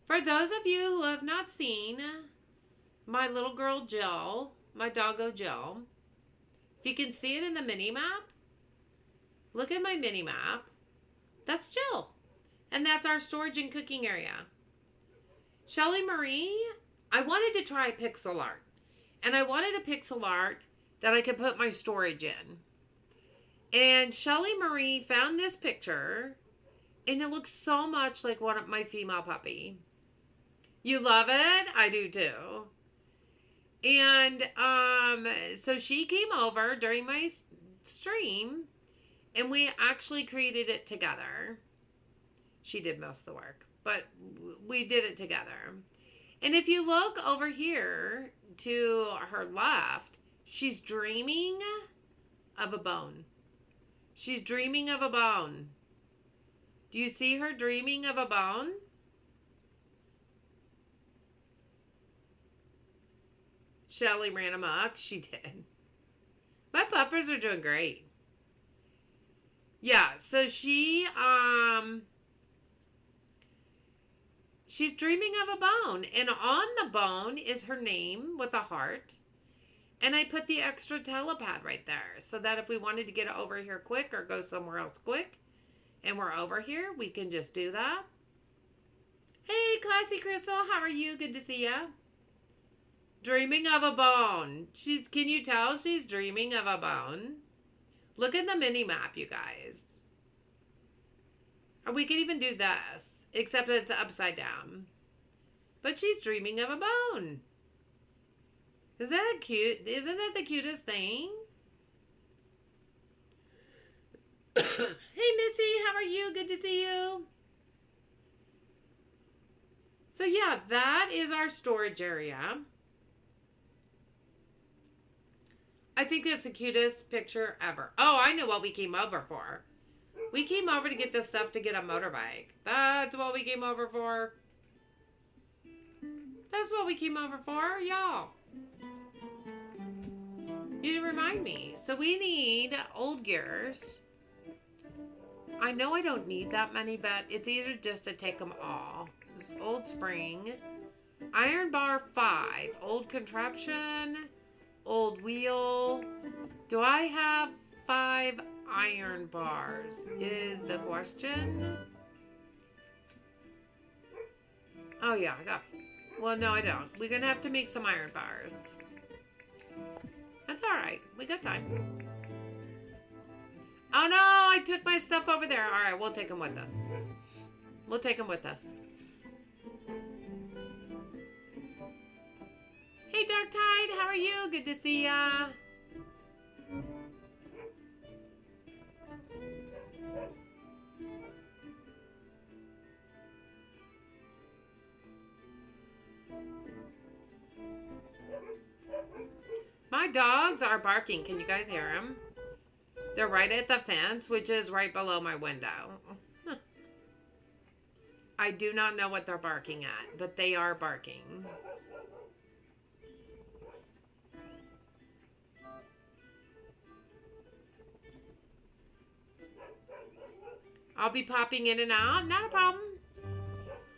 Speaker 1: For those of you who have not seen my little girl Jill, my doggo Jill, if you can see it in the mini map, look at my mini map. That's Jill. And that's our storage and cooking area. Shelly Marie, I wanted to try pixel art. And I wanted a pixel art that I could put my storage in. And Shelly Marie found this picture. And it looks so much like one of my female puppy. You love it? I do too. And so she came over during my stream, and we actually created it together. She did most of the work, but we did it together. And if you look over here to her left, she's dreaming of a bone. She's dreaming of a bone. Do you see her dreaming of a bone? Shelly ran amok. She did. My puppers are doing great. Yeah, so she's dreaming of a bone. And on the bone is her name with a heart. And I put the extra telepad right there so that if we wanted to get over here quick or go somewhere else quick and we're over here, we can just do that. Hey, Classy Crystal, how are you? Good to see ya. Dreaming of a bone. Can you tell she's dreaming of a bone? Look at the mini map, you guys. Or we can even do this, except it's upside down. But she's dreaming of a bone. Isn't that cute? Isn't that the cutest thing? Hey, Missy, how are you? Good to see you. So yeah, that is our storage area. I think that's the cutest picture ever. Oh, I know what we came over for. We came over to get this stuff to get a motorbike. That's what we came over for. That's what we came over for, y'all. You didn't remind me. So we need old gears. I know I don't need that many, but it's easier just to take them all. This is old spring. Iron bar 5. Old contraption. Old wheel. Do I have 5 iron bars? Is the question. Oh yeah, I got. Well, no, I don't. We're gonna have to make some iron bars. That's all right. We got time. Oh no, I took my stuff over there. All right, we'll take them with us. We'll take them with us. Hey, Dark Tide, how are you? Good to see ya. My dogs are barking. Can you guys hear them? They're right at the fence, which is right below my window. I do not know what they're barking at, but they are barking. I'll be popping in and out. Not a problem.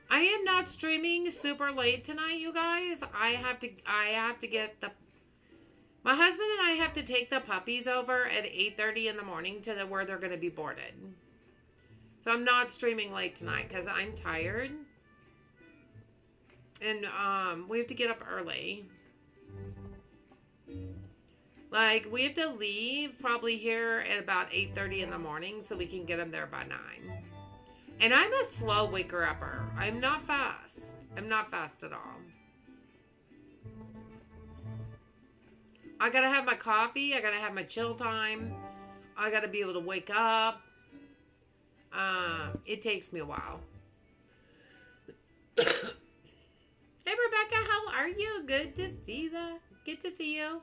Speaker 1: I am not streaming super late tonight, you guys. I have to get the... My husband and I have to take the puppies over at 8:30 in the morning to where they're going to be boarded. So I'm not streaming late tonight because I'm tired. And we have to get up early. Like, we have to leave probably here at about 8:30 in the morning so we can get them there by 9. And I'm a slow waker-upper. I'm not fast. I'm not fast at all. I gotta have my coffee. I gotta have my chill time. I gotta be able to wake up. It takes me a while. Hey, Rebecca, how are you? Good to see that. Good to see you.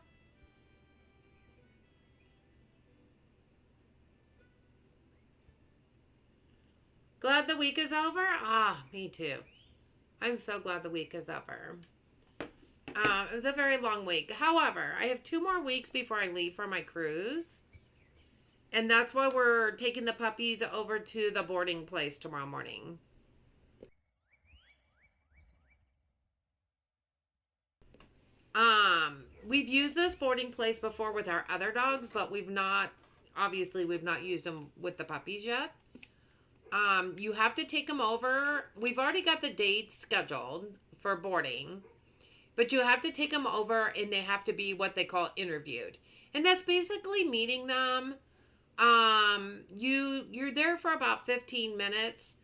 Speaker 1: Glad the week is over? Ah, me too. I'm so glad the week is over. It was a very long week. However, I have 2 more weeks before I leave for my cruise. And that's why we're taking the puppies over to the boarding place tomorrow morning. We've used this boarding place before with our other dogs, but we've not used them with the puppies yet. You have to take them over. We've already got the dates scheduled for boarding. But you have to take them over and they have to be what they call interviewed. And that's basically meeting them You're there for about 15 minutes,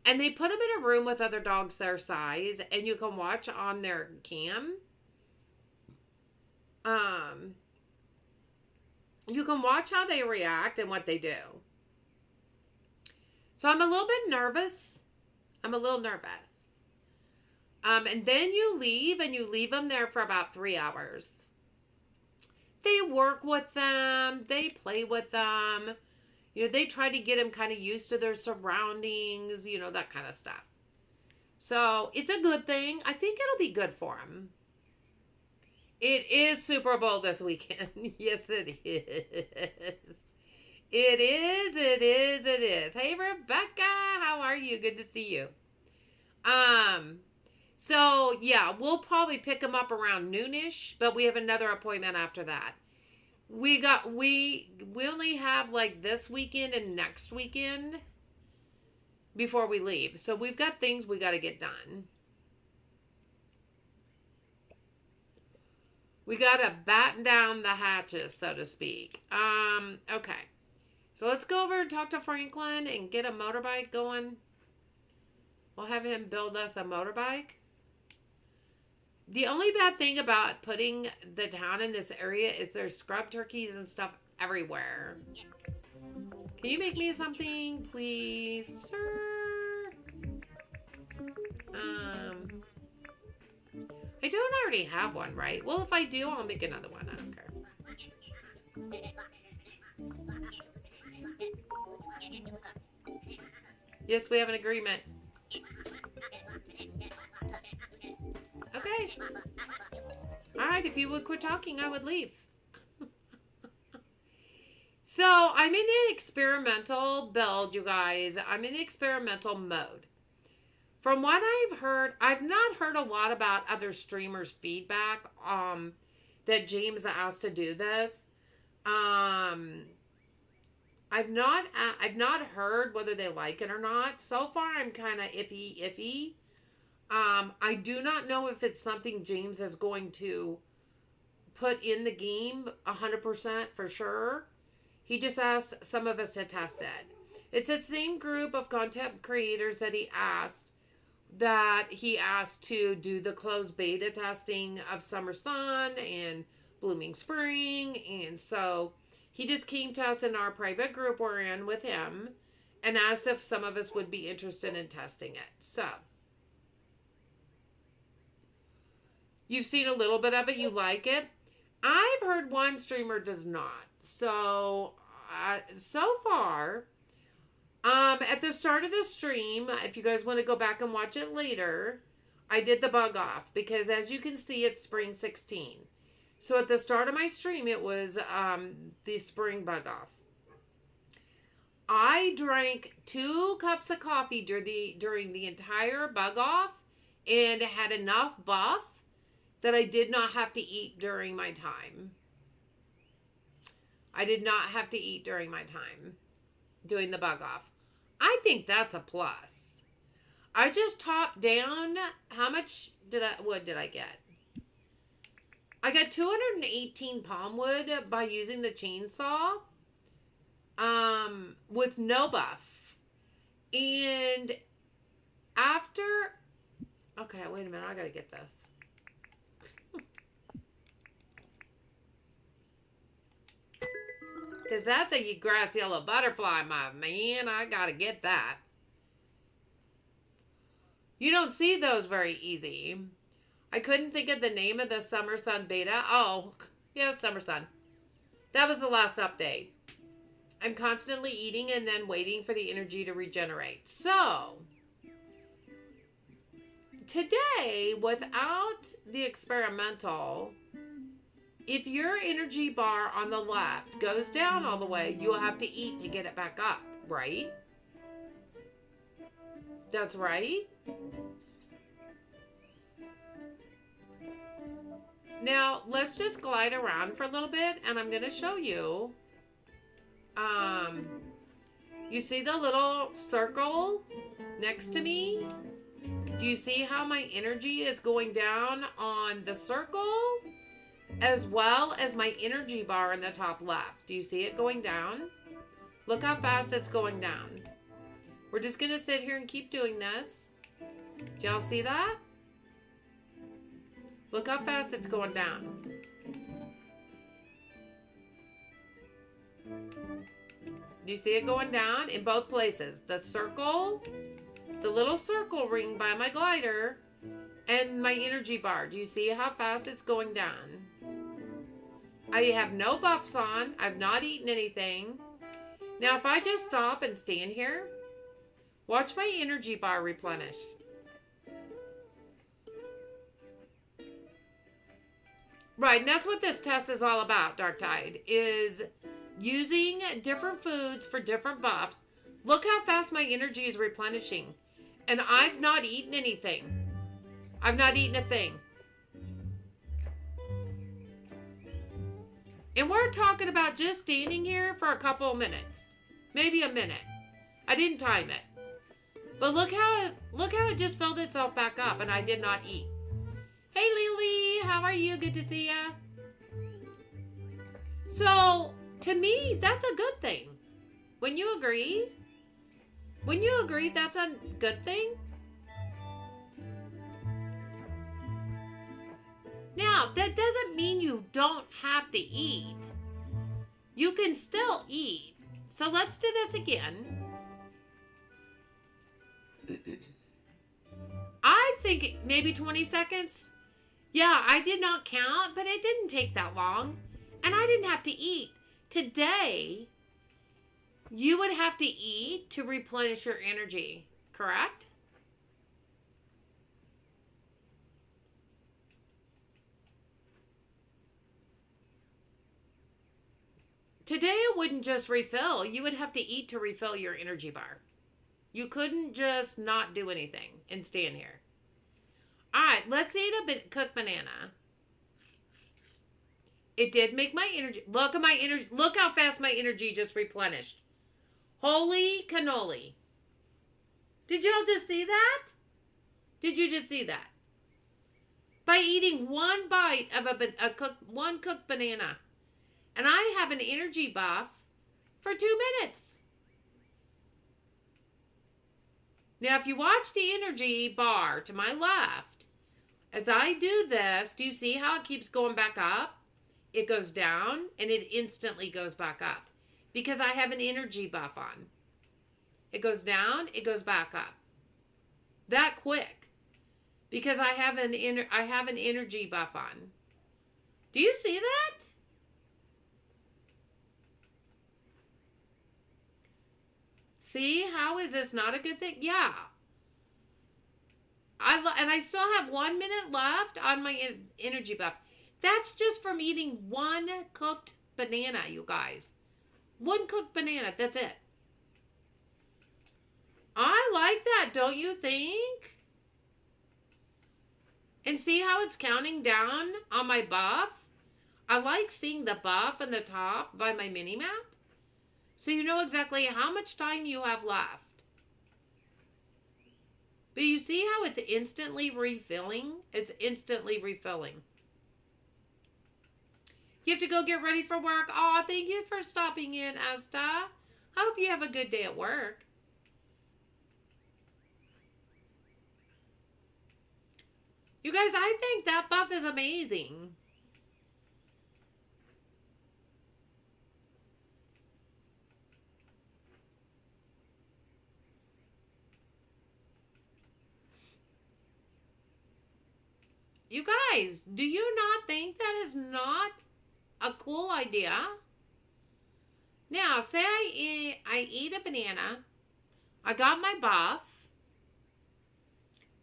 Speaker 1: and they put them in a room with other dogs their size, and you can watch on their cam. You can watch how they react and what they do. So I'm a little bit nervous. I'm a little nervous. And then you leave, and you leave them there for about 3 hours. They work with them. They play with them. You know, they try to get them kind of used to their surroundings, you know, that kind of stuff. So it's a good thing. I think it'll be good for them. It is Super Bowl this weekend. Yes, it is. It is, it is, it is. Hey, Rebecca, how are you? Good to see you. So, yeah, we'll probably pick them up around noonish, but we have another appointment after that. We only have, like, this weekend and next weekend before we leave. So, we've got things we got to get done. We got to batten down the hatches, so to speak. Okay. So let's go over and talk to Franklin and get a motorbike going. We'll have him build us a motorbike. The only bad thing about putting the town in this area is there's scrub turkeys and stuff everywhere. Can you make me something, please, sir? I don't already have one, right? Well, if I do, I'll make another one. I don't care. Yes, we have an agreement. Okay. Alright, if you would quit talking, I would leave. So, I'm in the experimental build, you guys. I'm in the experimental mode. From what I've heard, I've not heard a lot about other streamers' feedback that James asked to do this. I've not heard whether they like it or not. So far, I'm kind of iffy. I do not know if it's something James is going to put in the game 100% for sure. He just asked some of us to test it. It's the same group of content creators that he asked to do the closed beta testing of Summer Sun and Blooming Spring. And so he just came to us in our private group we're in with him and asked if some of us would be interested in testing it. So you've seen a little bit of it. You like it. I've heard one streamer does not. So, so far, at the start of the stream, if you guys want to go back and watch it later, I did the bug off because as you can see, it's spring 16. So at the start of my stream, it was the spring bug off. I drank 2 cups of coffee during the entire bug off and had enough buff that I did not have to eat during my time. I did not have to eat during my time doing the bug off. I think that's a plus. I just topped down. How much wood did I get? I got 218 palm wood by using the chainsaw with no buff. And after... Okay, wait a minute. I gotta get this. Because that's a grass yellow butterfly, my man. I gotta get that. You don't see those very easy. I couldn't think of the name of the Summer Sun beta. Oh, yeah, Summer Sun. That was the last update. I'm constantly eating and then waiting for the energy to regenerate. So, today, without the experimental... If your energy bar on the left goes down all the way, you'll have to eat to get it back up, right? That's right. Now, let's just glide around for a little bit, and I'm going to show you. You see the little circle next to me? Do you see how my energy is going down on the circle? As well as my energy bar in the top left. Do you see it going down? Look how fast it's going down. We're just going to sit here and keep doing this. Do y'all see that? Look how fast it's going down. Do you see it going down in both places? The circle, the little circle ring by my glider, and my energy bar. Do you see how fast it's going down? I have no buffs on. I've not eaten anything. Now, if I just stop and stand here, watch my energy bar replenish. Right, and that's what this test is all about, Dark Tide, is using different foods for different buffs. Look how fast my energy is replenishing. And I've not eaten anything. I've not eaten a thing. And we're talking about just standing here for a couple of minutes. Maybe a minute. I didn't time it. But look how it just filled itself back up and I did not eat. Hey Lily, how are you? Good to see ya. So, to me, that's a good thing. Wouldn't you agree? Wouldn't you agree that's a good thing? Now, that doesn't mean you don't have to eat. You can still eat. So let's do this again. I think maybe 20 seconds. Yeah, I did not count, but it didn't take that long. And I didn't have to eat. Today, you would have to eat to replenish your energy, correct? Today it wouldn't just refill. You would have to eat to refill your energy bar. You couldn't just not do anything and stand here. All right, let's eat a cooked banana. It did make my energy. Look at my energy. Look how fast my energy just replenished. Holy cannoli. Did y'all just see that? Did you just see that? By eating one bite of one cooked banana. And I have an energy buff for 2 minutes. Now, if you watch the energy bar to my left, as I do this, do you see how it keeps going back up? It goes down and it instantly goes back up because I have an energy buff on. It goes down, it goes back up. That quick because I have an energy buff on. Do you see that? See, how is this not a good thing? Yeah. And I still have 1 minute left on my energy buff. That's just from eating one cooked banana, you guys. One cooked banana, that's it. I like that, don't you think? And see how it's counting down on my buff? I like seeing the buff on the top by my mini map. So you know exactly how much time you have left. But you see how it's instantly refilling? It's instantly refilling. You have to go get ready for work. Oh, thank you for stopping in, Asta. I hope you have a good day at work. You guys, I think that buff is amazing. You guys, do you not think that is not a cool idea? Now, say I eat a banana. I got my buff.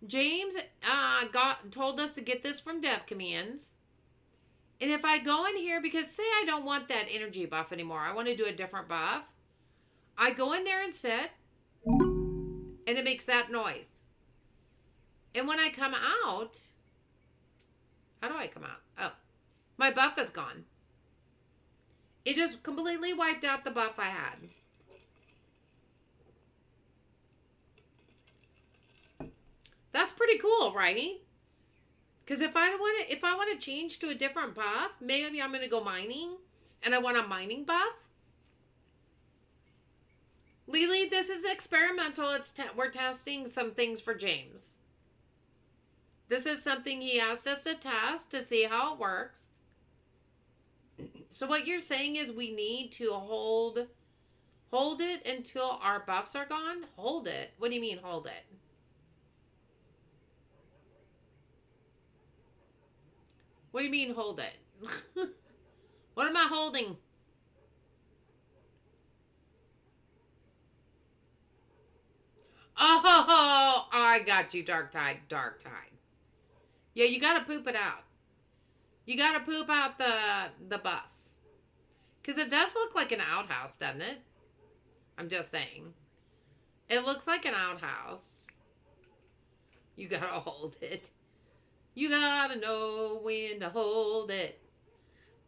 Speaker 1: James told us to get this from Dev Commands. And if I go in here, because say I don't want that energy buff anymore. I want to do a different buff. I go in there and sit. And it makes that noise. And when I come out... How do I come out? Oh, my buff is gone. It just completely wiped out the buff I had. That's pretty cool, right? Because if I want to change to a different buff, maybe I'm going to go mining, and I want a mining buff. Lily, this is experimental. We're testing some things for James. This is something he asked us to test to see how it works. So what you're saying is we need to hold it until our buffs are gone? Hold it? What do you mean hold it? What do you mean hold it? What am I holding? Oh, I got you, Dark Tide. Dark Tide. Yeah, you gotta poop it out. You gotta poop out the buff. Because it does look like an outhouse, doesn't it? I'm just saying. It looks like an outhouse. You gotta hold it. You gotta know when to hold it.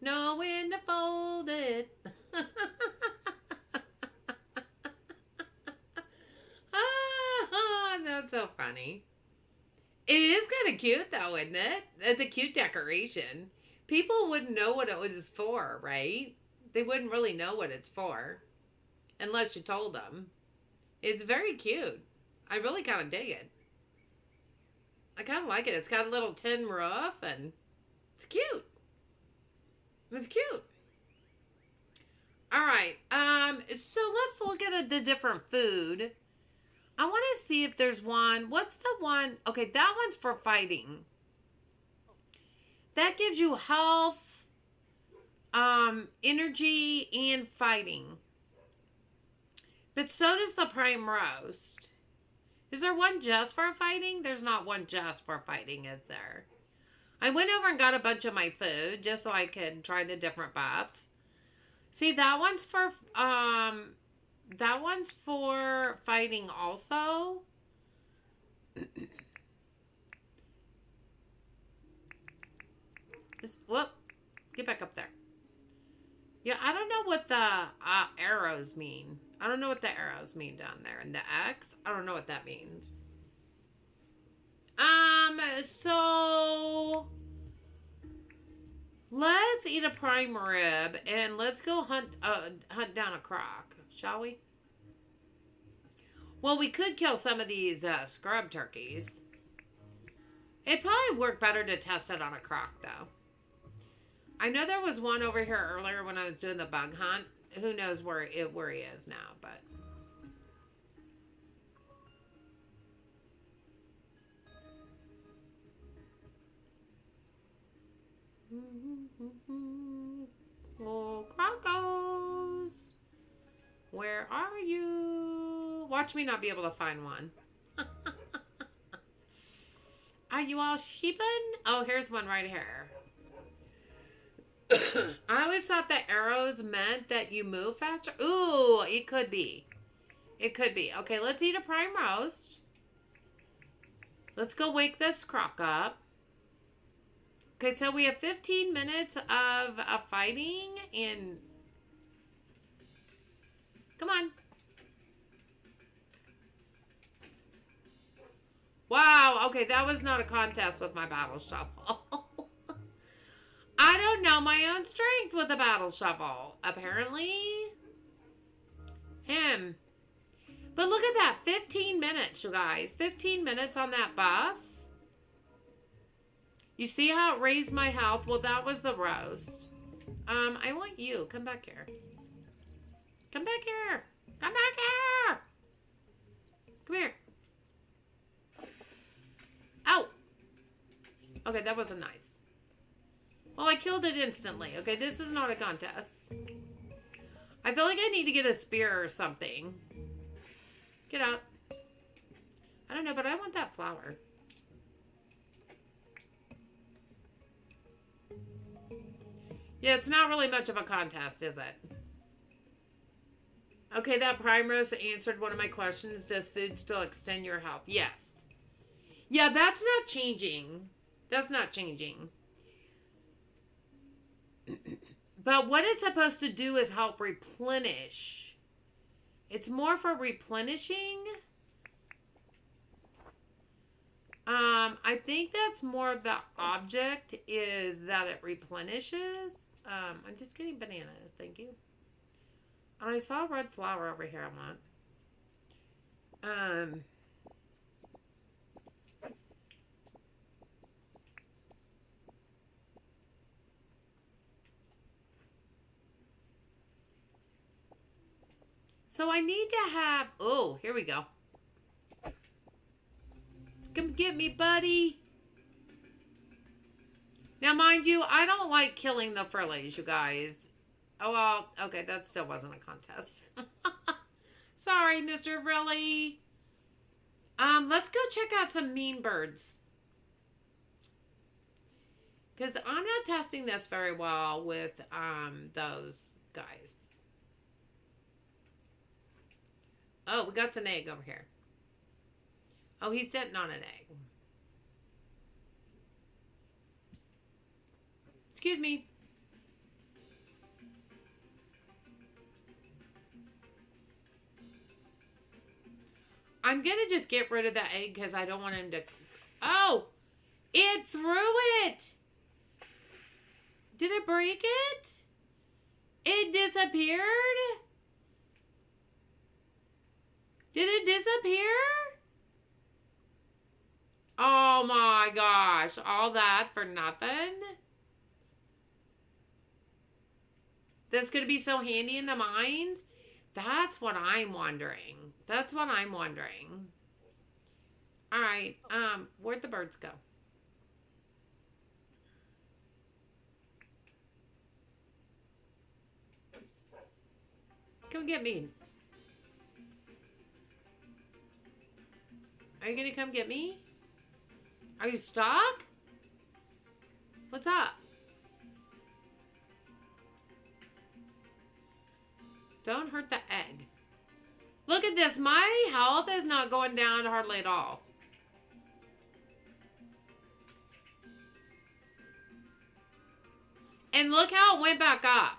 Speaker 1: Know when to fold it. Ah, that's so funny. It is kind of cute, though, isn't it? It's a cute decoration. People wouldn't know what it was for, right? They wouldn't really know what it's for unless you told them. It's very cute. I really kind of dig it. I kind of like it. It's got a little tin roof and it's cute. It's cute. All right. So let's look at the different food. I want to see if there's one. What's the one? Okay, that one's for fighting. That gives you health, energy, and fighting. But so does the prime roast. Is there one just for fighting? There's not one just for fighting, is there? I went over and got a bunch of my food just so I could try the different buffs. See, that one's for fighting also. Whoop. Get back up there. Yeah, I don't know what the arrows mean. I don't know what the arrows mean down there. And the X, I don't know what that means. So let's eat a prime rib and let's go hunt down a croc, shall we? Well, we could kill some of these scrub turkeys. It'd probably work better to test it on a croc, though. I know there was one over here earlier when I was doing the bug hunt. Who knows where he is now, but... Oh, crocos! Where are you? Watch me not be able to find one. Are you all sheepin'? Oh, here's one right here. I always thought that arrows meant that you move faster. Ooh, it could be. It could be. Okay, let's eat a prime roast. Let's go wake this croc up. Okay, so we have 15 minutes of fighting and... Come on. Wow, okay, that was not a contest with my battle shovel. I don't know my own strength with a battle shovel. Apparently, him. But look at that, 15 minutes, you guys. 15 minutes on that buff. You see how it raised my health? Well, that was the roast. I want you. Come back here. Come back here. Come back here. Come here. Ow. Okay, that wasn't nice. Well, I killed it instantly. Okay, this is not a contest. I feel like I need to get a spear or something. Get out. I don't know, but I want that flower. Yeah, it's not really much of a contest, is it? Okay, that prime roast answered one of my questions. Does food still extend your health? Yes. Yeah, that's not changing. That's not changing. But what it's supposed to do is help replenish. It's more for replenishing. I think that's more the object is that it replenishes. I'm just getting bananas. Thank you. And I saw a red flower over here. I want. Um, so I need to have, oh, here we go. Come get me, buddy. Now, mind you, I don't like killing the frillies, you guys. Oh, well, okay, that still wasn't a contest. Sorry, Mr. Frilly. Let's go check out some mean birds. Because I'm not testing this very well with, those guys. Oh, we got an egg over here. Oh, he's sitting on an egg. Excuse me. I'm going to just get rid of that egg because I don't want him to... Oh! It threw it! Did it break it? It disappeared? Did it disappear? Oh my gosh. All that for nothing? That's going to be so handy in the mines? That's what I'm wondering. That's what I'm wondering. All right. Where'd the birds go? Come get me. Are you going to come get me? Are you stuck? What's up? Don't hurt the egg. Look at this. My health is not going down hardly at all. And look how it went back up.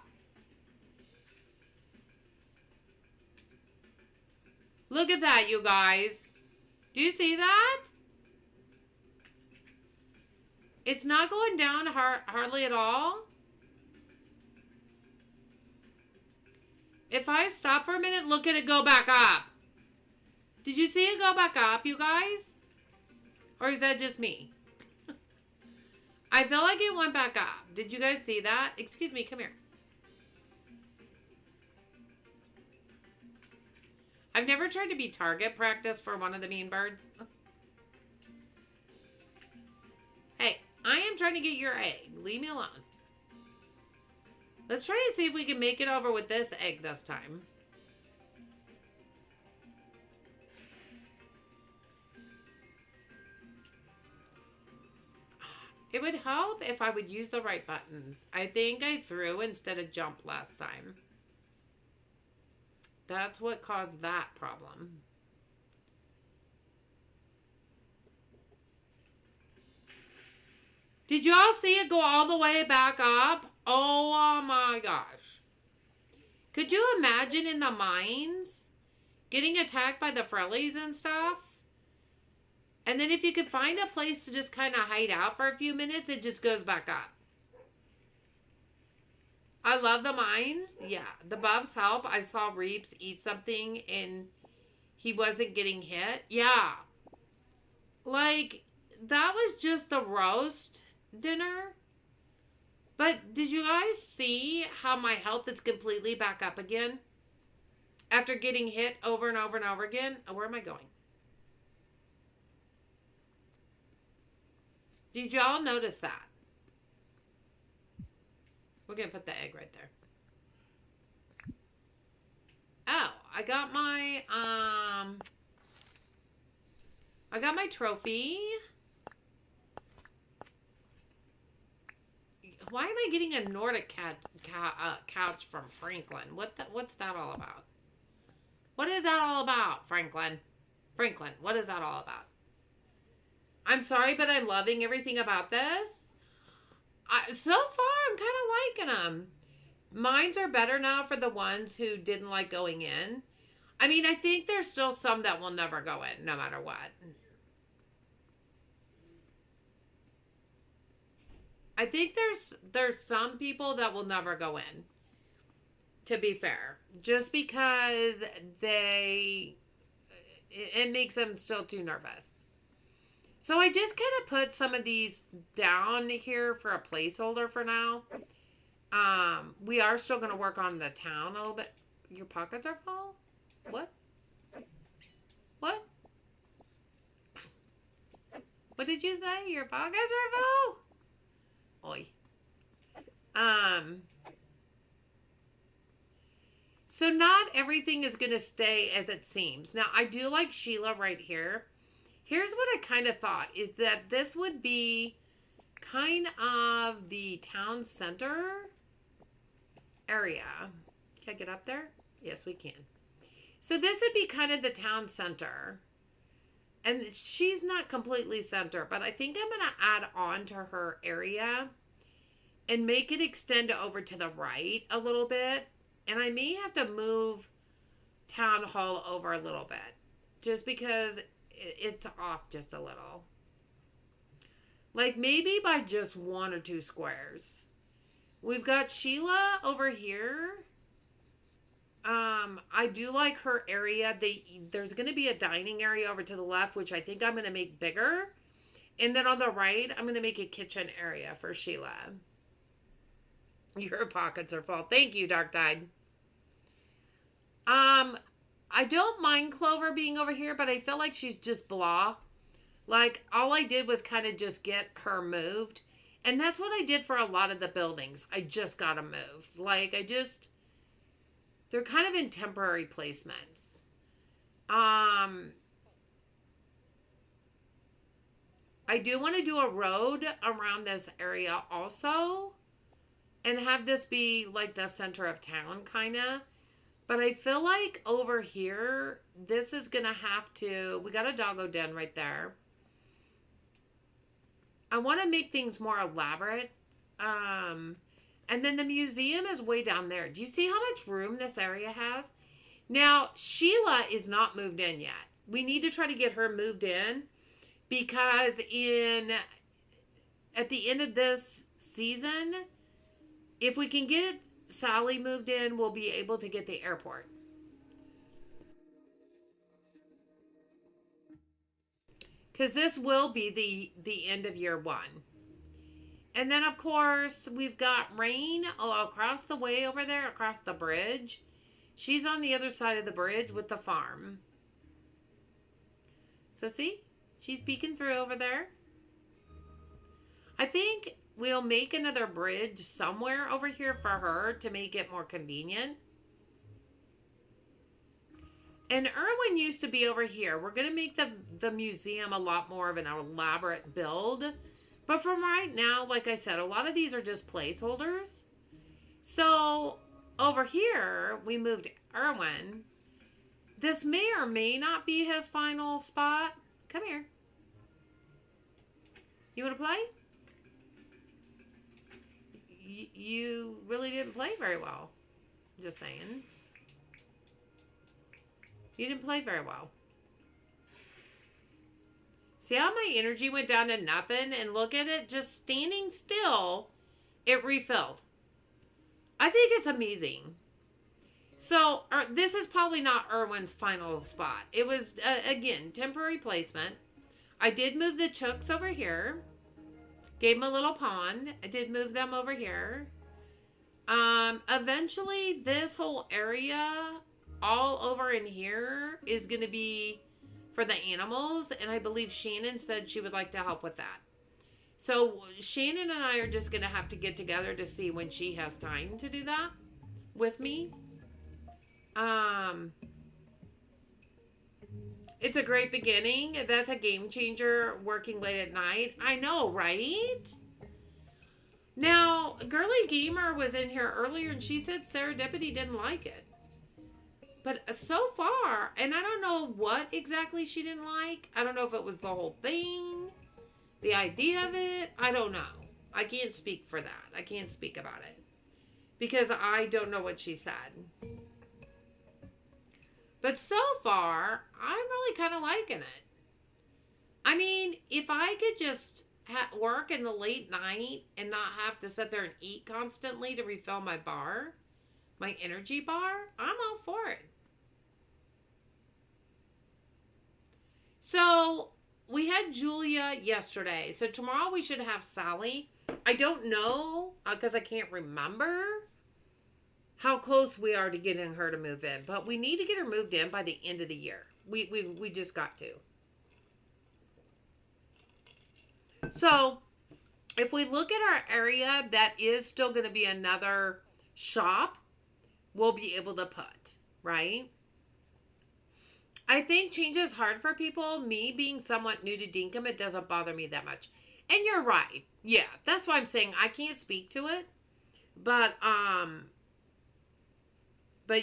Speaker 1: Look at that, you guys. Do you see that? It's not going down hardly at all. If I stop for a minute, look at it go back up. Did you see it go back up, you guys? Or is that just me? I feel like it went back up. Did you guys see that? Excuse me, come here. I've never tried to be target practice for one of the mean birds. Hey, I am trying to get your egg. Leave me alone. Let's try to see if we can make it over with this egg this time. It would help if I would use the right buttons. I think I threw instead of jump last time. That's what caused that problem. Did you all see it go all the way back up? Oh my gosh. Could you imagine in the mines getting attacked by the frillies and stuff? And then if you could find a place to just kind of hide out for a few minutes, it just goes back up. I love the mines. Yeah, the buffs help. I saw Reaps eat something and he wasn't getting hit. Yeah. Like, that was just the roast dinner. But did you guys see how my health is completely back up again? After getting hit over and over and over again? Oh, where am I going? Did y'all notice that? We're going to put the egg right there. Oh, I got my trophy. Why am I getting a Nordic couch from Franklin? What's that all about? What is that all about, Franklin? Franklin, what is that all about? I'm sorry, but I'm loving everything about this. So far, I'm kind of liking them. Mines are better now for the ones who didn't like going in. I mean, I think there's still some that will never go in, no matter what. I think there's some people that will never go in, to be fair. Just because it makes them still too nervous. So I just kind of put some of these down here for a placeholder for now. We are still going to work on the town a little bit. Your pockets are full? What? What? What did you say? Your pockets are full? Oi. So not everything is going to stay as it seems. Now, I do like Sheila right here. Here's what I kind of thought, is that this would be kind of the town center area. Can I get up there? Yes, we can. So this would be kind of the town center. And she's not completely center, but I think I'm going to add on to her area and make it extend over to the right a little bit. And I may have to move Town Hall over a little bit, just because it's off just a little. Like maybe by just 1 or 2 squares. We've got Sheila over here. I do like her area. There's going to be a dining area over to the left, which I think I'm going to make bigger. And then on the right, I'm going to make a kitchen area for Sheila. Your pockets are full. Thank you, Dark Tide. I don't mind Clover being over here, but I feel like she's just blah. Like, all I did was kind of just get her moved. And that's what I did for a lot of the buildings. I just got them moved. Like, they're kind of in temporary placements. I do want to do a road around this area also. And have this be like the center of town, kind of. But I feel like over here, this is going to have to... We got a doggo den right there. I want to make things more elaborate. And then the museum is way down there. Do you see how much room this area has? Now, Sheila is not moved in yet. We need to try to get her moved in. Because at the end of this season... If we can get Sally moved in, we'll be able to get the airport. Because this will be the end of year 1. And then, of course, we've got Rain across the way over there, across the bridge. She's on the other side of the bridge with the farm. So, see? She's peeking through over there. I think... We'll make another bridge somewhere over here for her to make it more convenient. And Erwin used to be over here. We're going to make the museum a lot more of an elaborate build. But from right now, like I said, a lot of these are just placeholders. So over here, we moved Erwin. This may or may not be his final spot. Come here. You want to play? You really didn't play very well. Just saying. You didn't play very well. See how my energy went down to nothing? And look at it, just standing still, it refilled. I think it's amazing. So, this is probably not Erwin's final spot. It was, again, temporary placement. I did move the chooks over here. Gave him a little pond. I did move them over here. Eventually, this whole area, all over in here, is going to be for the animals. And I believe Shannon said she would like to help with that. So, Shannon and I are just going to have to get together to see when she has time to do that with me. It's a great beginning. That's a game changer, working late at night. I know, right? Now, Girly Gamer was in here earlier and she said Serendipity didn't like it. But so far, and I don't know what exactly she didn't like. I don't know if it was the whole thing, the idea of it. I don't know. I can't speak for that. I can't speak about it. Because I don't know what she said. But so far, I'm really kind of liking it. I mean, if I could just work in the late night and not have to sit there and eat constantly to refill my bar, my energy bar, I'm all for it. So we had Julia yesterday. So tomorrow we should have Sally. I don't know because I can't remember how close we are to getting her to move in, but we need to get her moved in by the end of the year. We just got to. So if we look at our area, that is still going to be another shop we'll be able to put, right? I think change is hard for people. Me being somewhat new to dinkum, it doesn't bother me that much. And you're right. Yeah, that's why I'm saying I can't speak to it. But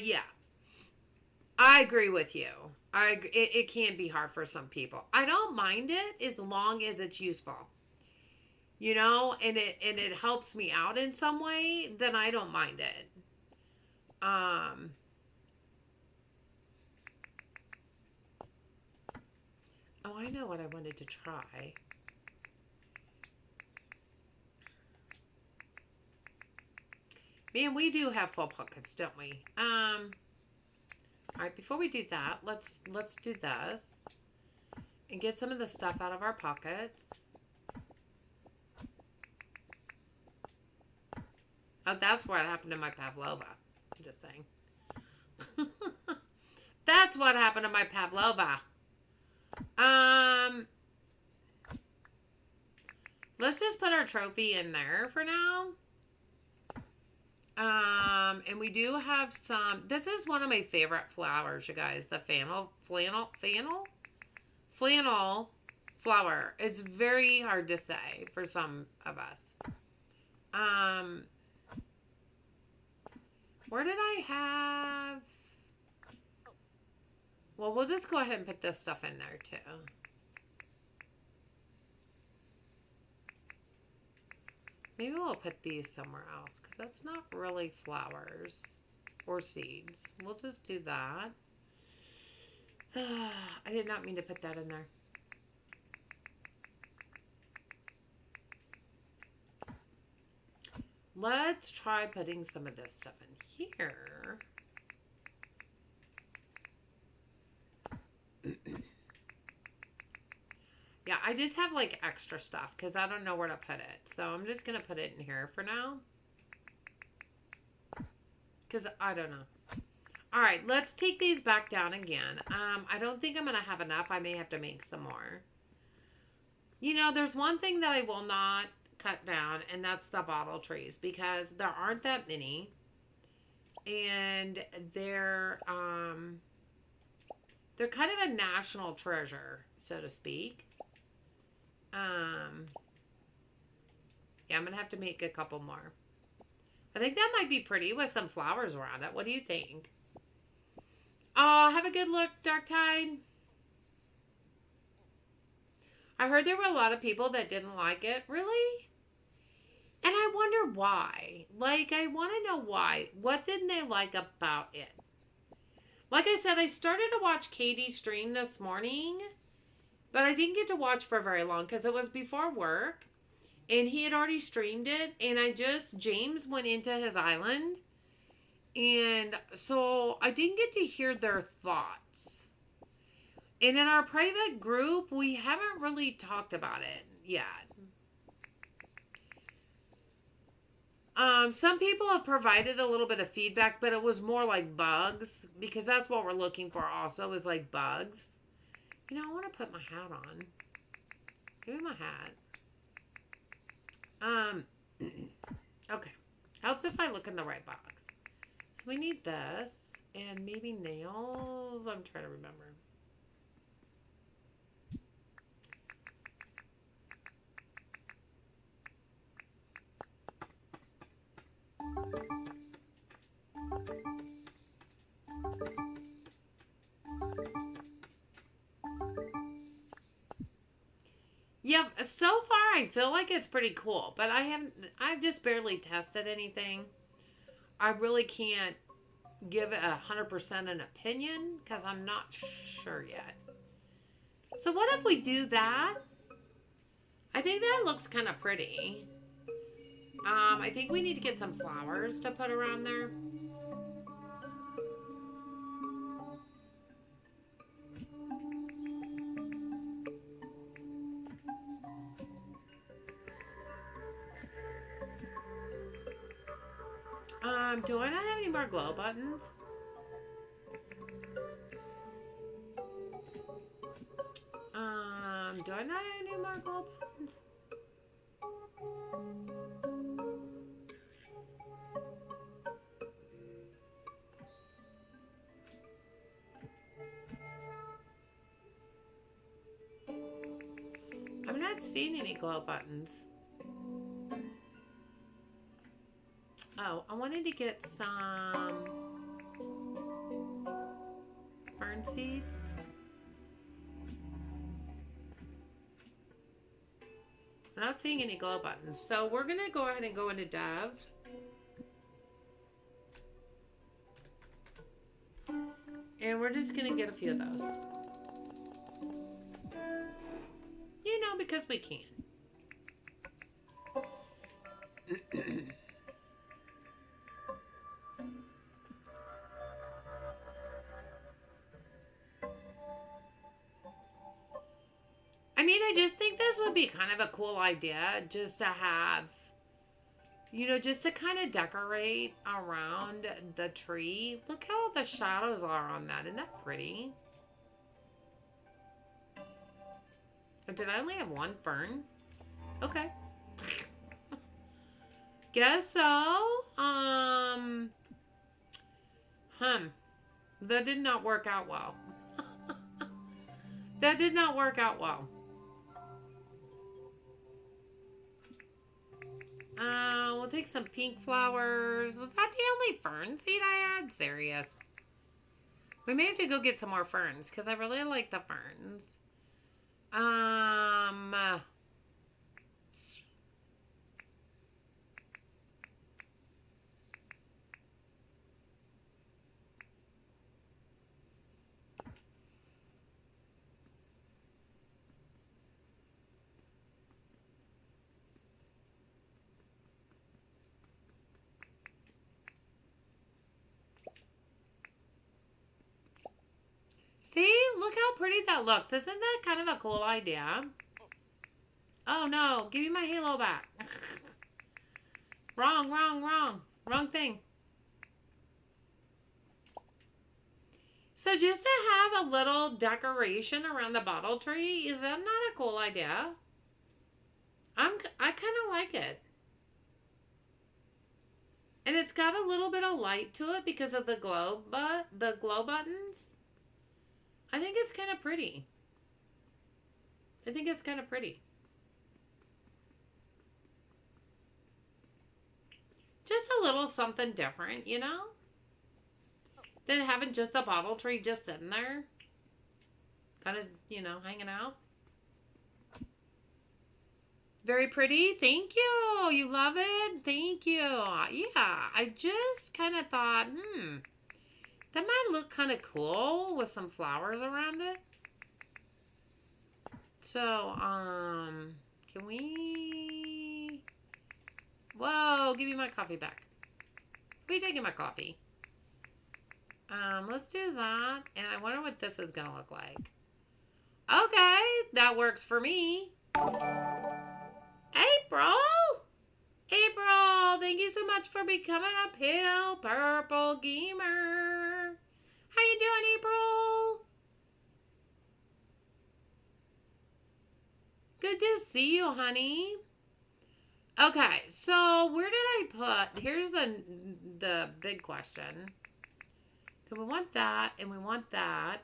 Speaker 1: yeah, I agree with you. It can be hard for some people. I don't mind it as long as it's useful. You know, and it helps me out in some way, then I don't mind it. Oh, I know what I wanted to try. Man, we do have full pockets, don't we? All right, before we do that, let's do this and get some of the stuff out of our pockets. Oh, that's what happened to my pavlova. I'm just saying. That's what happened to my pavlova. Let's just put our trophy in there for now. And we do have some, this is one of my favorite flowers, you guys, the flannel flower. It's very hard to say for some of us. Where did I have, well, we'll just go ahead and put this stuff in there too. Maybe we'll put these somewhere else because that's not really flowers or seeds. We'll just do that. I did not mean to put that in there. Let's try putting some of this stuff in here. Yeah, I just have like extra stuff because I don't know where to put it. So I'm just going to put it in here for now. Because I don't know. All right, let's take these back down again. I don't think I'm going to have enough. I may have to make some more. You know, there's one thing that I will not cut down, and that's the bottle trees because there aren't that many. And they're kind of a national treasure, so to speak. Yeah, I'm going to have to make a couple more. I think that might be pretty with some flowers around it. What do you think? Oh, have a good look, Dark Tide. I heard there were a lot of people that didn't like it. Really? And I wonder why. Like, I want to know why. What didn't they like about it? Like I said, I started to watch Katie stream this morning, but I didn't get to watch for very long because it was before work. And he had already streamed it. And James went into his island. And so I didn't get to hear their thoughts. And in our private group, we haven't really talked about it yet. Some people have provided a little bit of feedback, but it was more like bugs. Because that's what we're looking for also is like bugs. You know, I want to put my hat on. Give me my hat. Okay. Helps if I look in the right box. So we need this and maybe nails. I'm trying to remember. Yeah, so far I feel like it's pretty cool, but I've just barely tested anything. I really can't give it 100% an opinion because I'm not sure yet. So what if we do that? I think that looks kind of pretty. I think we need to get some flowers to put around there. Do I not have any more glow buttons? Do I not have any more glow buttons? I'm not seeing any glow buttons. Oh, I wanted to get some fern seeds. I'm not seeing any glow buttons. So we're going to go ahead and go into Dev. And we're just going to get a few of those. You know, because we can. I mean, I just think this would be kind of a cool idea just to have, you know, just to kind of decorate around the tree. Look how the shadows are on that. Isn't that pretty? Or did I only have one fern? Okay. Guess so. That did not work out well. That did not work out well. We'll take some pink flowers. Was that the only fern seed I had? Serious. We may have to go get some more ferns because I really like the ferns. See? Look how pretty that looks. Isn't that kind of a cool idea? Oh no, give me my halo back. Wrong, wrong, wrong. Wrong thing. So just to have a little decoration around the bottle tree, is that not a cool idea? I kind of like it. And it's got a little bit of light to it because of the glow buttons. I think it's kind of pretty. I think it's kind of pretty. Just a little something different, you know? Than having just the bottle tree just sitting there. Kind of, you know, hanging out. Very pretty. Thank you. You love it? Thank you. Yeah, I just kind of thought, that might look kind of cool with some flowers around it. So, can we... Whoa, give me my coffee back. Who are you taking my coffee? Let's do that. And I wonder what this is going to look like. Okay, that works for me. April? April, thank you so much for becoming a Pale Purple Gamer. How you doing, April? Good to see you, honey. Okay, so where did I put... Here's the big question. So we want that, and we want that.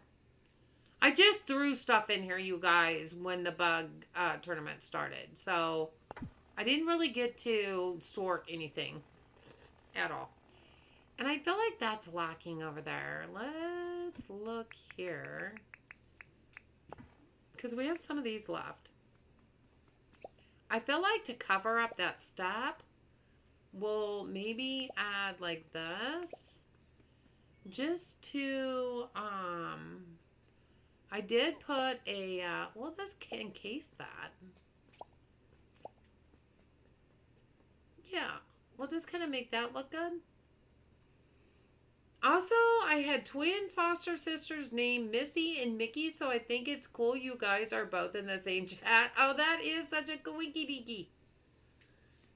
Speaker 1: I just threw stuff in here, you guys, when the bug tournament started. So I didn't really get to sort anything at all. And I feel like that's lacking over there. Let's look here. Because we have some of these left. I feel like to cover up that step, we'll maybe add like this. Just to, I did put a, well, this can encase that. Yeah, we'll just kind of make that look good. Also, I had twin foster sisters named Missy and Mickey, so I think it's cool you guys are both in the same chat. Oh, that is such a coinky dinky.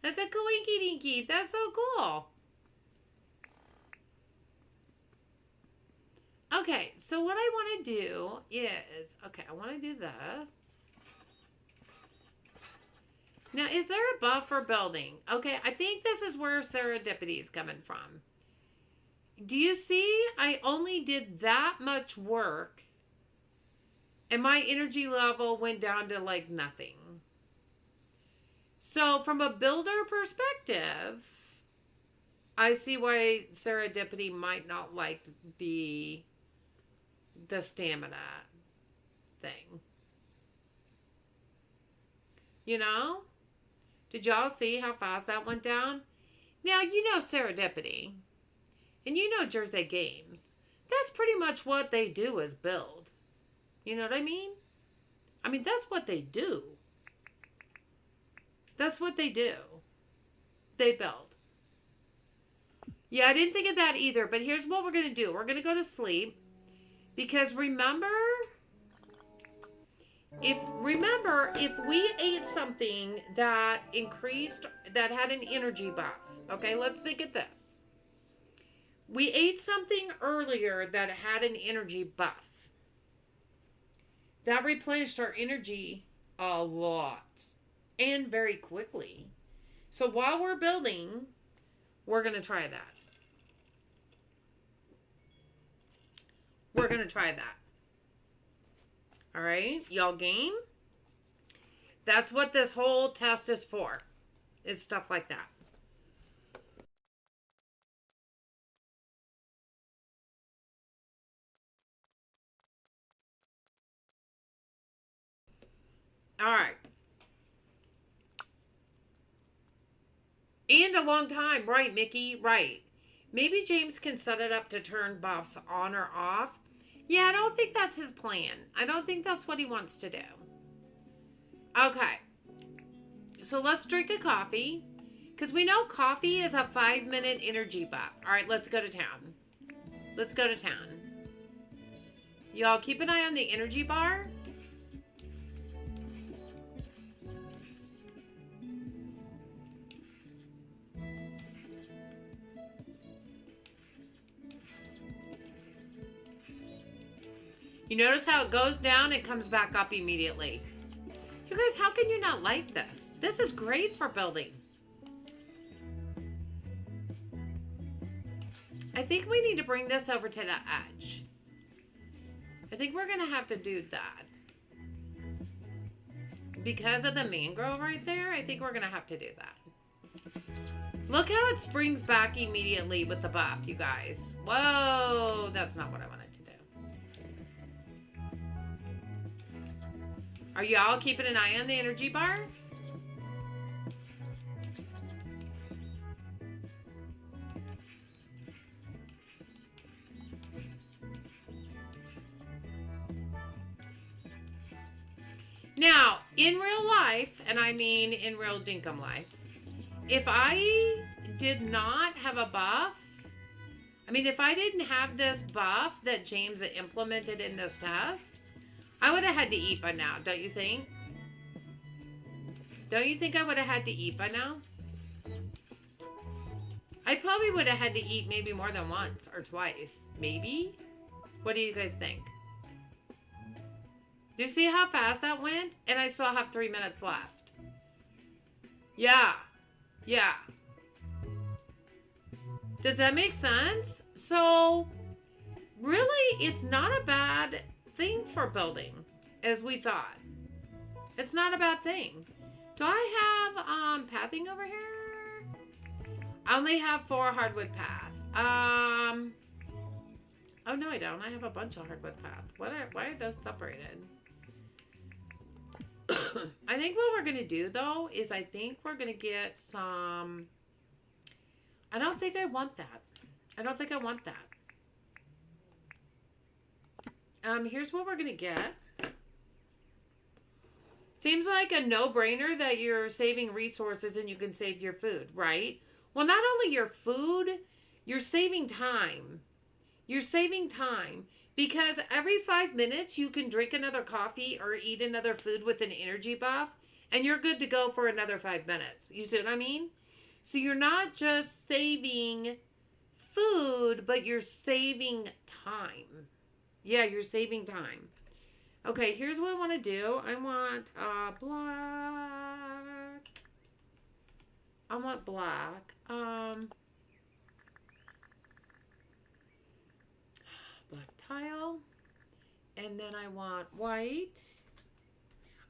Speaker 1: That's a coinky dinky. That's so cool. Okay, so what I want to do is, okay, I want to do this. Now, is there a buff for building? Okay, I think this is where serendipity is coming from. Do you see? I only did that much work and my energy level went down to like nothing. So from a builder perspective, I see why serendipity might not like the stamina thing. You know? Did y'all see how fast that went down? Now, you know serendipity. And you know Jersey Games. That's pretty much what they do is build. You know what I mean? I mean, that's what they do. That's what they do. They build. Yeah, I didn't think of that either. But here's what we're going to do. We're going to go to sleep. Because remember, if we ate something that increased, that had an energy buff. Okay, let's think of this. We ate something earlier that had an energy buff. That replenished our energy a lot. And very quickly. So while we're building, we're going to try that. We're going to try that. All right, y'all game? That's what this whole test is for. It's stuff like that. All right. And a long time. Right, Mickey? Right. Maybe James can set it up to turn buffs on or off. Yeah, I don't think that's his plan. I don't think that's what he wants to do. Okay. So let's drink a coffee. Because we know coffee is a 5-minute energy buff. All right, let's go to town. Let's go to town. Y'all keep an eye on the energy bar. You notice how it goes down and comes back up immediately. You guys, how can you not like this? This is great for building. I think we need to bring this over to the edge. I think we're going to have to do that. Because of the mangrove right there, I think we're going to have to do that. Look how it springs back immediately with the buff, you guys. Whoa, that's not what I wanted to do. Are y'all keeping an eye on the energy bar? Now, in real life, and I mean in real dinkum life, if I did not have a buff, I mean, if I didn't have this buff that James implemented in this test, I would have had to eat by now, don't you think? Don't you think I would have had to eat by now? I probably would have had to eat maybe more than once or twice. Maybe? What do you guys think? Do you see how fast that went? And I still have 3 minutes left. Yeah. Yeah. Does that make sense? So, really, it's not a bad thing for building, as we thought. It's not a bad thing. Do I have pathing over here? I only have 4 hardwood path. Oh no, I don't. I have a bunch of hardwood path. Why are those separated? I think what we're gonna do though is I think we're gonna get some. I don't think I want that. I don't think I want that. Here's what we're gonna get. Seems like a no-brainer that you're saving resources and you can save your food, right? Well, not only your food, you're saving time. You're saving time because every 5 minutes you can drink another coffee or eat another food with an energy buff and you're good to go for another 5 minutes. You see what I mean? So you're not just saving food, but you're saving time. Yeah, you're saving time. Okay, here's what I want to do. I want black. I want black. Black tile. And then I want white.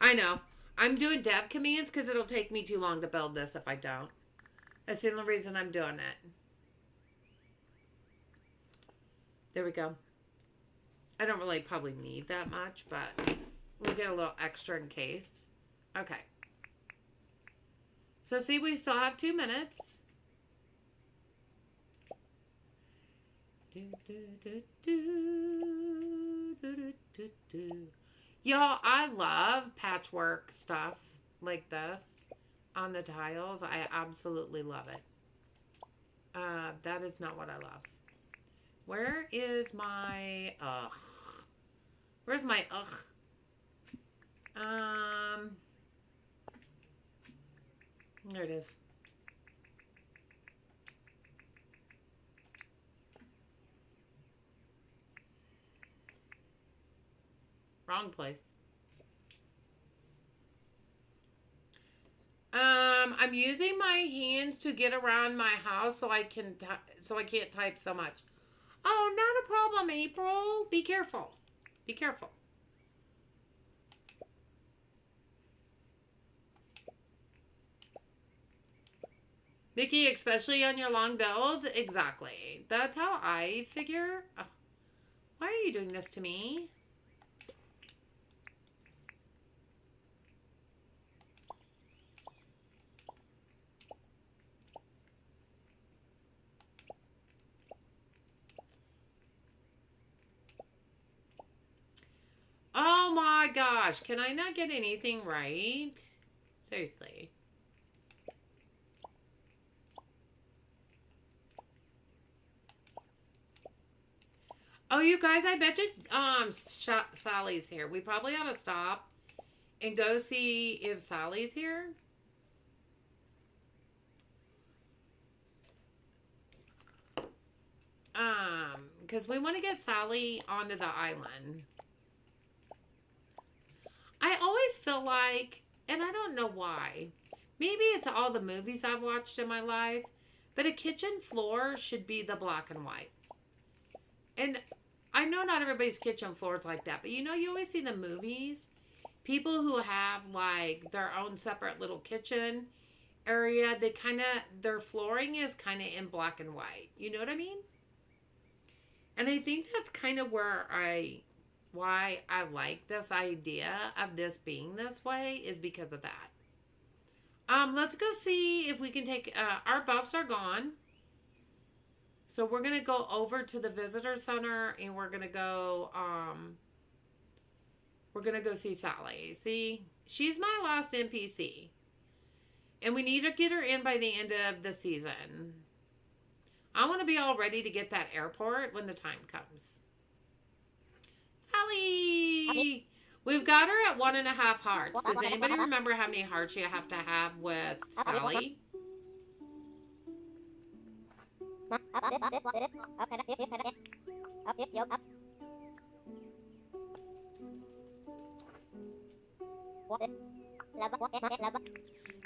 Speaker 1: I know. I'm doing dev commands because it'll take me too long to build this if I don't. That's the only reason I'm doing it. There we go. I don't really probably need that much, but we'll get a little extra in case. Okay. So see, we still have 2 minutes. Y'all, I love patchwork stuff like this on the tiles. I absolutely love it. That is not what I love. Where is my ugh? Where's my ugh? There it is. Wrong place. I'm using my hands to get around my house so I can't type so much. Oh, not a problem, April. Be careful. Be careful. Mickey, especially on your long builds? Exactly. That's how I figure. Oh, why are you doing this to me? Oh my gosh. Can I not get anything right? Seriously. Oh, you guys, I bet you Sally's here. We probably ought to stop and go see if Sally's here. Because we want to get Sally onto the island. I always feel like, and I don't know why, maybe it's all the movies I've watched in my life, but a kitchen floor should be the black and white. And I know not everybody's kitchen floor is like that, but you know, you always see the movies, people who have like their own separate little kitchen area, they kind of, their flooring is kind of in black and white. You know what I mean? And I think that's kind of why I like this idea of this being this way is because of that. Let's go see if we can take, our buffs are gone. So we're going to go over to the visitor center and we're going to go see Sally. See, she's my last NPC. And we need to get her in by the end of the season. I want to be all ready to get that airport when the time comes. Sally! We've got her at 1.5 hearts. Does anybody remember how many hearts you have to have with Sally?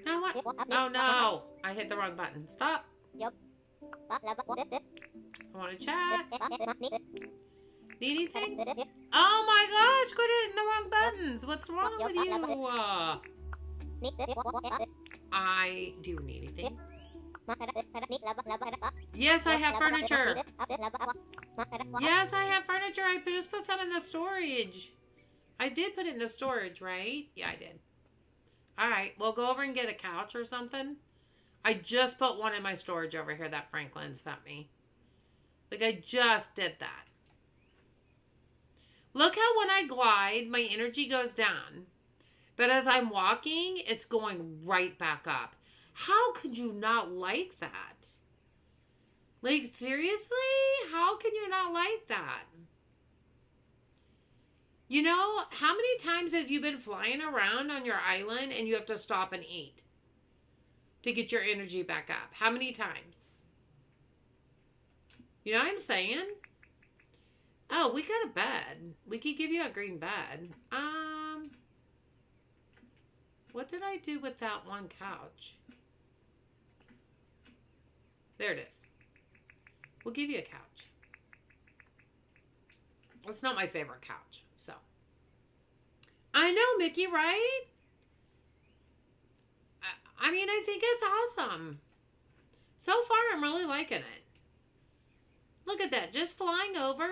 Speaker 1: No, what? Oh no! I hit the wrong button. Stop! I want to chat. Need anything? Oh my gosh! Quit hitting the wrong buttons! What's wrong with you? I do need anything. Yes, I have furniture. Yes, I have furniture. I just put some in the storage. I did put it in the storage, right? Yeah, I did. Alright, we'll go over and get a couch or something. I just put one in my storage over here that Franklin sent me. Like, I just did that. Look how when I glide, my energy goes down. But as I'm walking, it's going right back up. How could you not like that? Like, seriously? How can you not like that? You know, how many times have you been flying around on your island and you have to stop and eat to get your energy back up? How many times? You know what I'm saying? Oh, we got a bed. We could give you a green bed. What did I do with that one couch? There it is. We'll give you a couch. It's not my favorite couch, so. I know, Mickey, right? I mean, I think it's awesome. So far, I'm really liking it. Look at that. Just flying over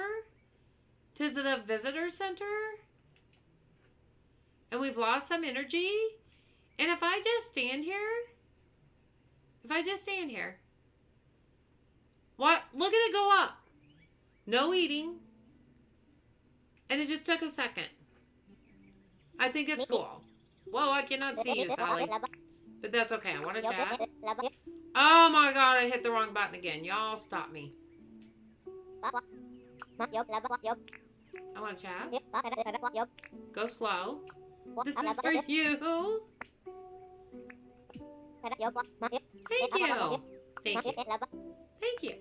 Speaker 1: to the visitor center. And we've lost some energy. And if I just stand here. What? Look at it go up. No eating. And it just took a second. I think it's cool. Whoa, I cannot see you, Sally. But that's okay. I want to chat. Oh my god, I hit the wrong button again. Y'all stop me. I want to chat. Go slow. This is for you. Thank you. Thank you. Thank you.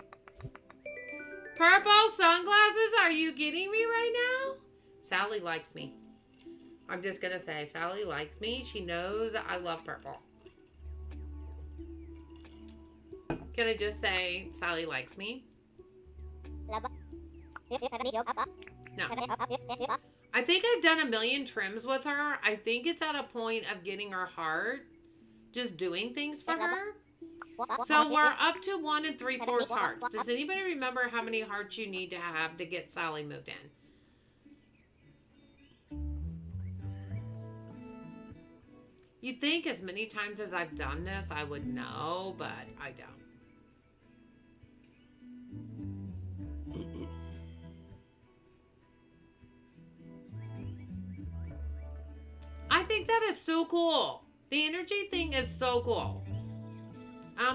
Speaker 1: Purple sunglasses? Are you kidding me right now? Sally likes me. I'm just going to say, Sally likes me. She knows I love purple. Can I just say, Sally likes me? No. I think I've done a million trims with her. I think it's at a point of getting her heart. Just doing things for her. So we're up to 1 3/4 hearts. Does anybody remember how many hearts you need to have to get Sally moved in? You'd think as many times as I've done this, I would know, but I don't. I think that is so cool. The energy thing is so cool.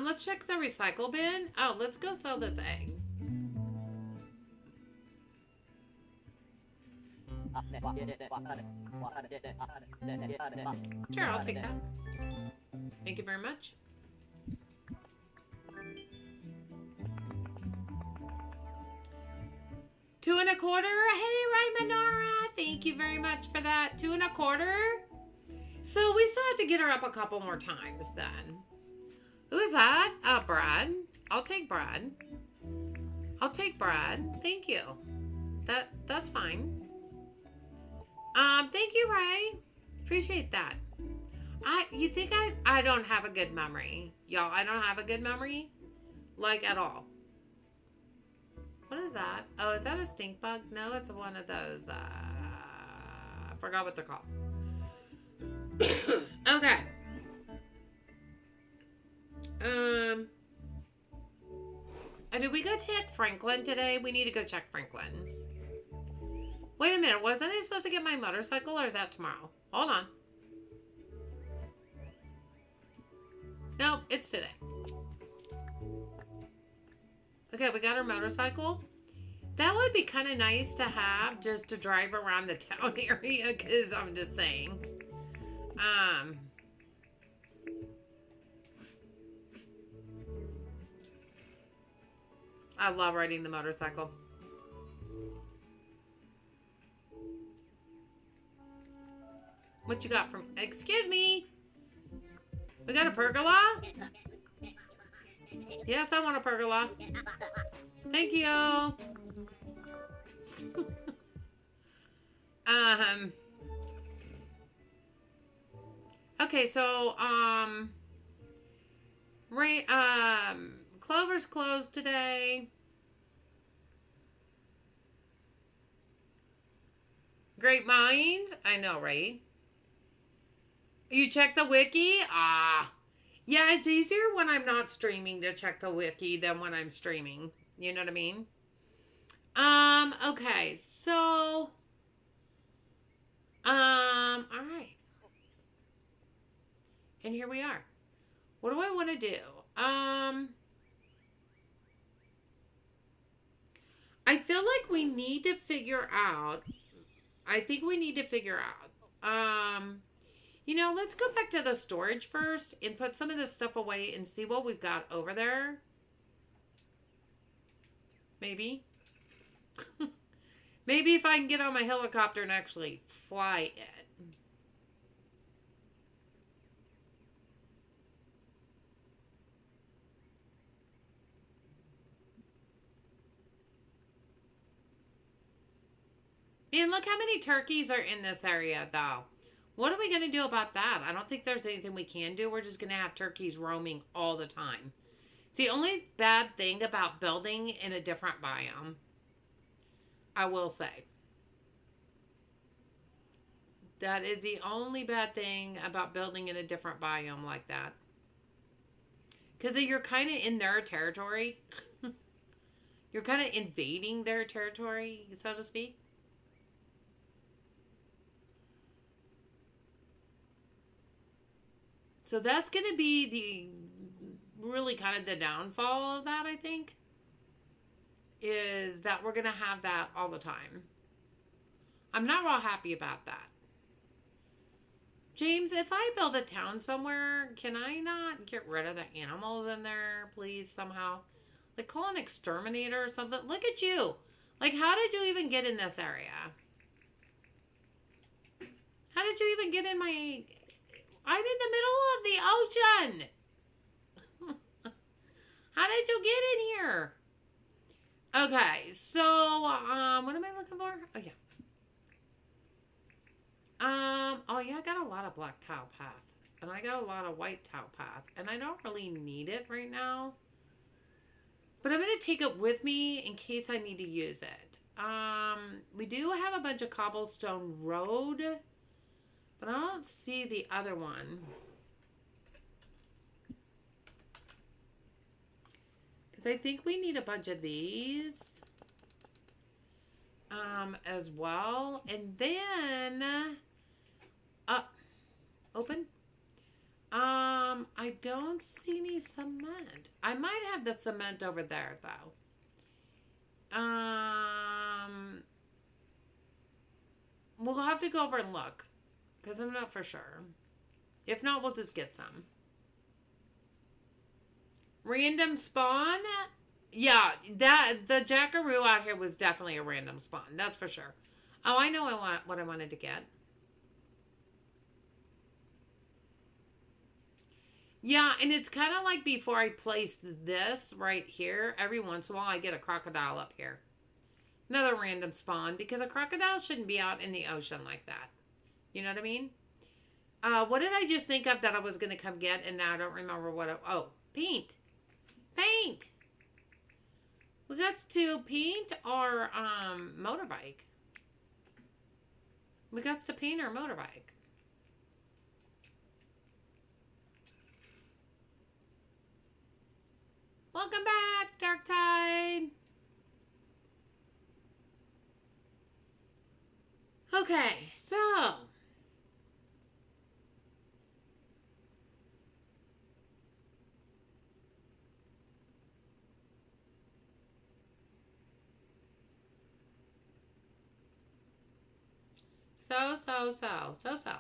Speaker 1: Let's check the recycle bin. Oh, let's go sell this egg. Sure, I'll take that. Thank you very much. $2 1/4. Hey, Raymanara. Thank you very much for that. $2 1/4. So we still have to get her up a couple more times then. Who is that? Brad. I'll take Brad. I'll take Brad. Thank you. That's fine. Thank you, Ray. Appreciate that. You think I don't have a good memory. Y'all, I don't have a good memory. Like, at all. What is that? Oh, is that a stink bug? No, it's one of those, I forgot what they're called. Okay. Did we go check Franklin today? We need to go check Franklin. Wait a minute. Wasn't I supposed to get my motorcycle, or is that tomorrow? Hold on. Nope, it's today. Okay, we got our motorcycle. That would be kind of nice to have just to drive around the town area, because I'm just saying. I love riding the motorcycle. What you got from... Excuse me. We got a pergola? Yes, I want a pergola. Thank you. Okay, so, Clover's closed today. Great minds? I know, right? You check the wiki? Yeah, it's easier when I'm not streaming to check the wiki than when I'm streaming. You know what I mean? Okay, so, all right. And here we are. What do I want to do? I feel like we need to figure out, you know, let's go back to the storage first and put some of this stuff away and see what we've got over there. Maybe. Maybe if I can get on my helicopter and actually fly it. Man, look how many turkeys are in this area, though. What are we going to do about that? I don't think there's anything we can do. We're just going to have turkeys roaming all the time. It's the only bad thing about building in a different biome, I will say. That is the only bad thing about building in a different biome like that. Because you're kind of in their territory. You're kind of invading their territory, so to speak. So that's going to be the really kind of the downfall of that, I think, is that we're going to have that all the time. I'm not real happy about that. James, if I build a town somewhere, can I not get rid of the animals in there, please, somehow? Like, call an exterminator or something? Look at you. Like, how did you even get in this area? How did you even get in my... I'm in the middle of the ocean. How did you get in here? Okay, so, what am I looking for? Oh, yeah. Oh, yeah, I got a lot of black tile path. And I got a lot of white tile path. And I don't really need it right now. But I'm going to take it with me in case I need to use it. We do have a bunch of cobblestone road. But I don't see the other one. Because I think we need a bunch of these. As well. And then... open. I don't see any cement. I might have the cement over there, though. We'll have to go over and look. Because I'm not for sure. If not, we'll just get some. Random spawn? Yeah, the jackaroo out here was definitely a random spawn. That's for sure. Oh, I know what I wanted to get. Yeah, and it's kind of like before I place this right here, every once in a while I get a crocodile up here. Another random spawn, because a crocodile shouldn't be out in the ocean like that. You know what I mean? What did I just think of that I was going to come get, and now I don't remember what it... Oh, paint. Paint! We got to paint our motorbike. We got to paint our motorbike. Welcome back, Dark Tide. Okay, so... So.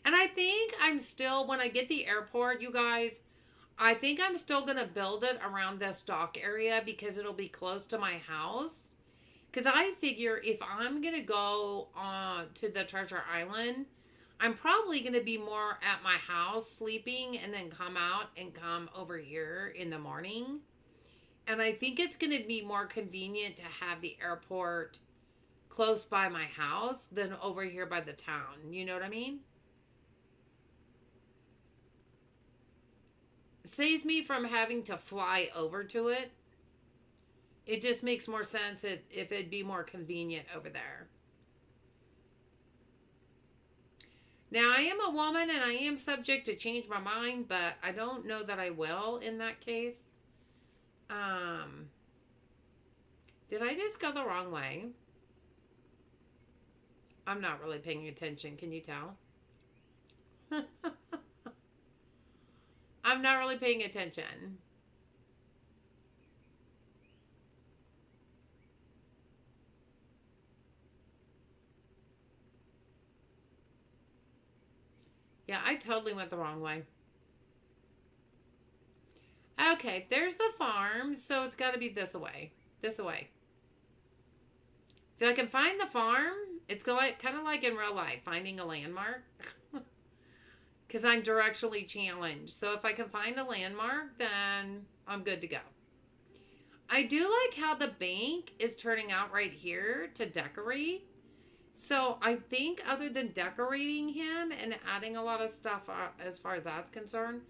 Speaker 1: And I think I'm still, when I get the airport, you guys, I think I'm still going to build it around this dock area because it'll be close to my house. Because I figure if I'm going to go to the treasure island, I'm probably going to be more at my house sleeping and then come out and come over here in the morning. And I think it's going to be more convenient to have the airport close by my house than over here by the town. You know what I mean? It saves me from having to fly over to it. It just makes more sense if it'd be more convenient over there. Now, I am a woman and I am subject to change my mind, but I don't know that I will in that case. Did I just go the wrong way? I'm not really paying attention. Can you tell? I'm not really paying attention. Yeah, I totally went the wrong way. Okay, there's the farm, so it's got to be this way. This way. If I can find the farm, it's like kind of like in real life, finding a landmark. Because I'm directionally challenged. So if I can find a landmark, then I'm good to go. I do like how the bank is turning out right here to decorate. So I think other than decorating him and adding a lot of stuff as far as that's concerned,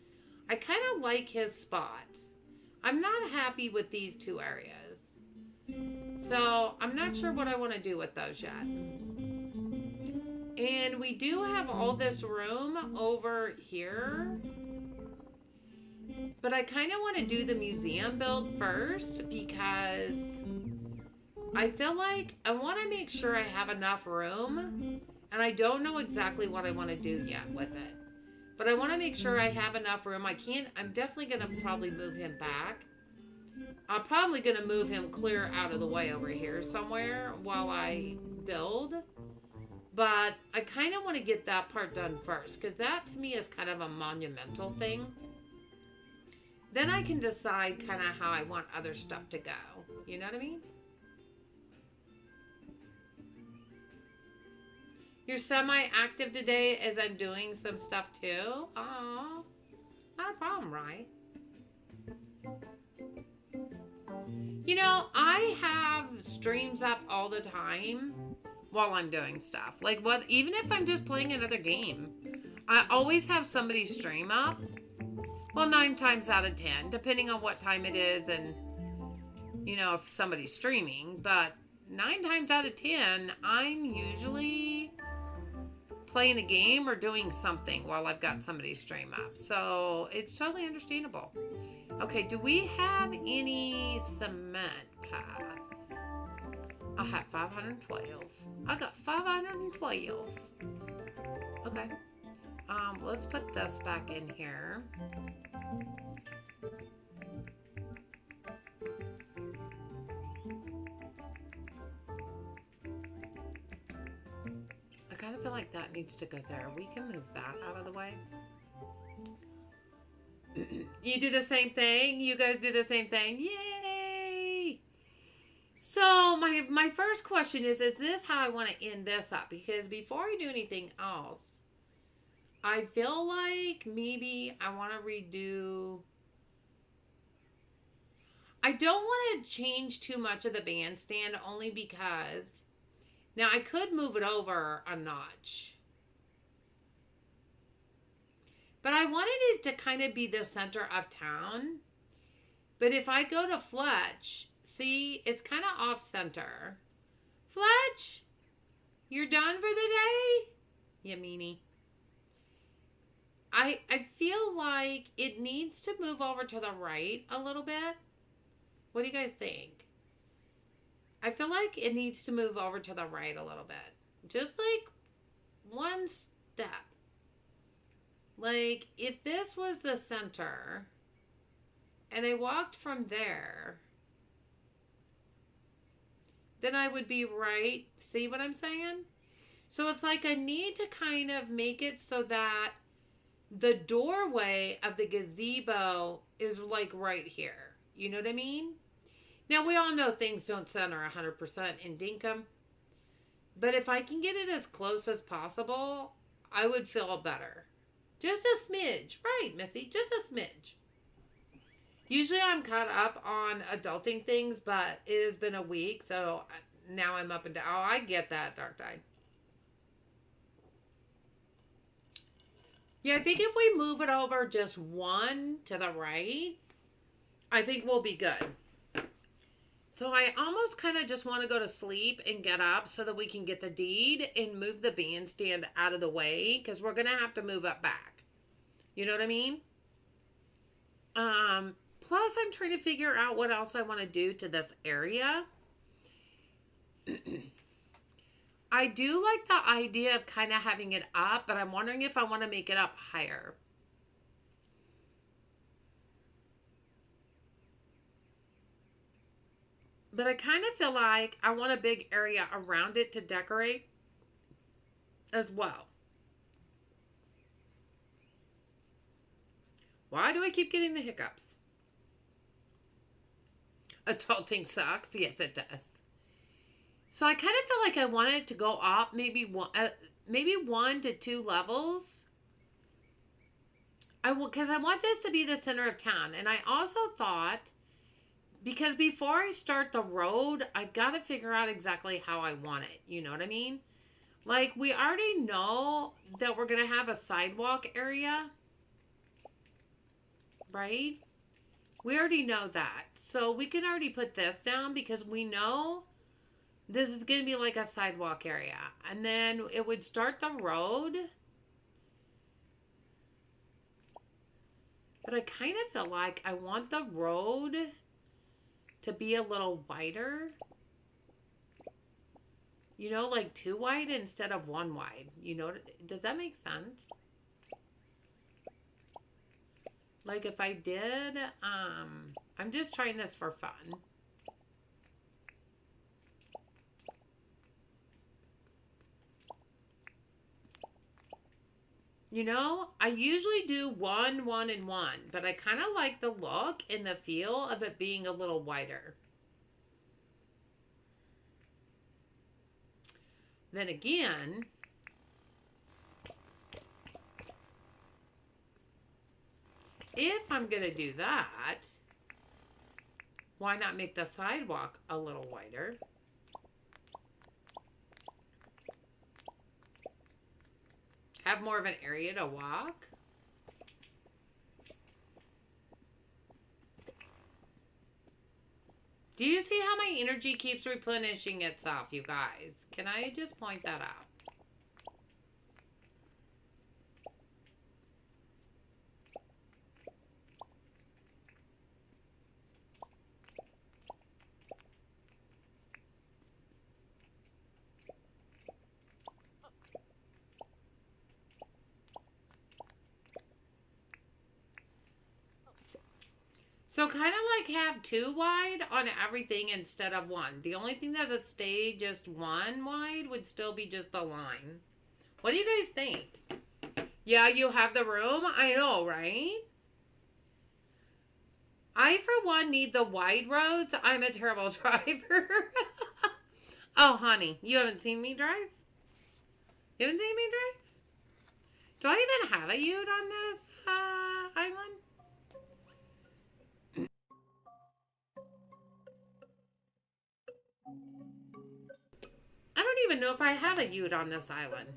Speaker 1: I kind of like his spot. I'm not happy with these two areas. So I'm not sure what I want to do with those yet. And we do have all this room over here. But I kind of want to do the museum build first because I feel like I want to make sure I have enough room. And I don't know exactly what I want to do yet with it. But I want to make sure I have enough room. I'm definitely going to probably move him back. I'm probably going to move him clear out of the way over here somewhere while I build. But I kind of want to get that part done first because that to me is kind of a monumental thing. Then I can decide kind of how I want other stuff to go. You know what I mean? You're semi-active today as I'm doing some stuff too? Aw, not a problem, right? You know, I have streams up all the time while I'm doing stuff. Like, even if I'm just playing another game, I always have somebody stream up. Well, 9 times out of 10, depending on what time it is and, you know, if somebody's streaming. But 9 times out of 10, I'm usually playing a game or doing something while I've got somebody stream up. So it's totally understandable. Okay, do we have any cement path? I have 512. I got 512. Okay. Let's put this back in here. I kind of feel like that needs to go there. We can move that out of the way. You do the same thing? You guys do the same thing? Yay! So my first question is this how I want to end this up? Because before I do anything else, I feel like maybe I want to redo... I don't want to change too much of the bandstand only because... Now, I could move it over a notch. But I wanted it to kind of be the center of town. But if I go to Fletch, see, it's kind of off center. Fletch, you're done for the day? Yeah, meanie. I feel like it needs to move over to the right a little bit. What do you guys think? I feel like it needs to move over to the right a little bit. Just like one step. Like, if this was the center, and I walked from there, then I would be right. See what I'm saying? So it's like I need to kind of make it so that the doorway of the gazebo is like right here. You know what I mean? Now, we all know things don't center 100% in dinkum. But if I can get it as close as possible, I would feel better. Just a smidge. Right, Missy. Just a smidge. Usually I'm caught up on adulting things, but it has been a week, so now I'm up and down. Oh, I get that, Dark Tide. Yeah, I think if we move it over just one to the right, I think we'll be good. So I almost kind of just want to go to sleep and get up so that we can get the deed and move the bandstand out of the way because we're going to have to move up back. You know what I mean? Plus, I'm trying to figure out what else I want to do to this area. I do like the idea of kind of having it up, but I'm wondering if I want to make it up higher. But I kind of feel like I want a big area around it to decorate as well. Why do I keep getting the hiccups? Adulting sucks. Yes, it does. So I kind of feel like I want it to go up maybe 1 to 2 levels. Because I want this to be the center of town. And I also thought, because before I start the road, I've got to figure out exactly how I want it. You know what I mean? Like, we already know that we're going to have a sidewalk area. Right? We already know that. So we can already put this down because we know this is going to be like a sidewalk area. And then it would start the road. But I kind of feel like I want the road to be a little wider. You know, like 2 wide instead of 1 wide. You know, does that make sense? Like if I did, I'm just trying this for fun. You know, I usually do 1, 1, and 1, but I kind of like the look and the feel of it being a little wider. Then again, if I'm going to do that, why not make the sidewalk a little wider? Have more of an area to walk. Do you see how my energy keeps replenishing itself, you guys? Can I just point that out? So kind of like have 2 wide on everything instead of 1. The only thing that would stay just 1 wide would still be just the line. What do you guys think? Yeah, you have the room? I know, right? I, for one, need the wide roads. I'm a terrible driver. Oh, honey, you haven't seen me drive? You haven't seen me drive? Do I even have a ute on this island? I don't even know if I have a ute on this island.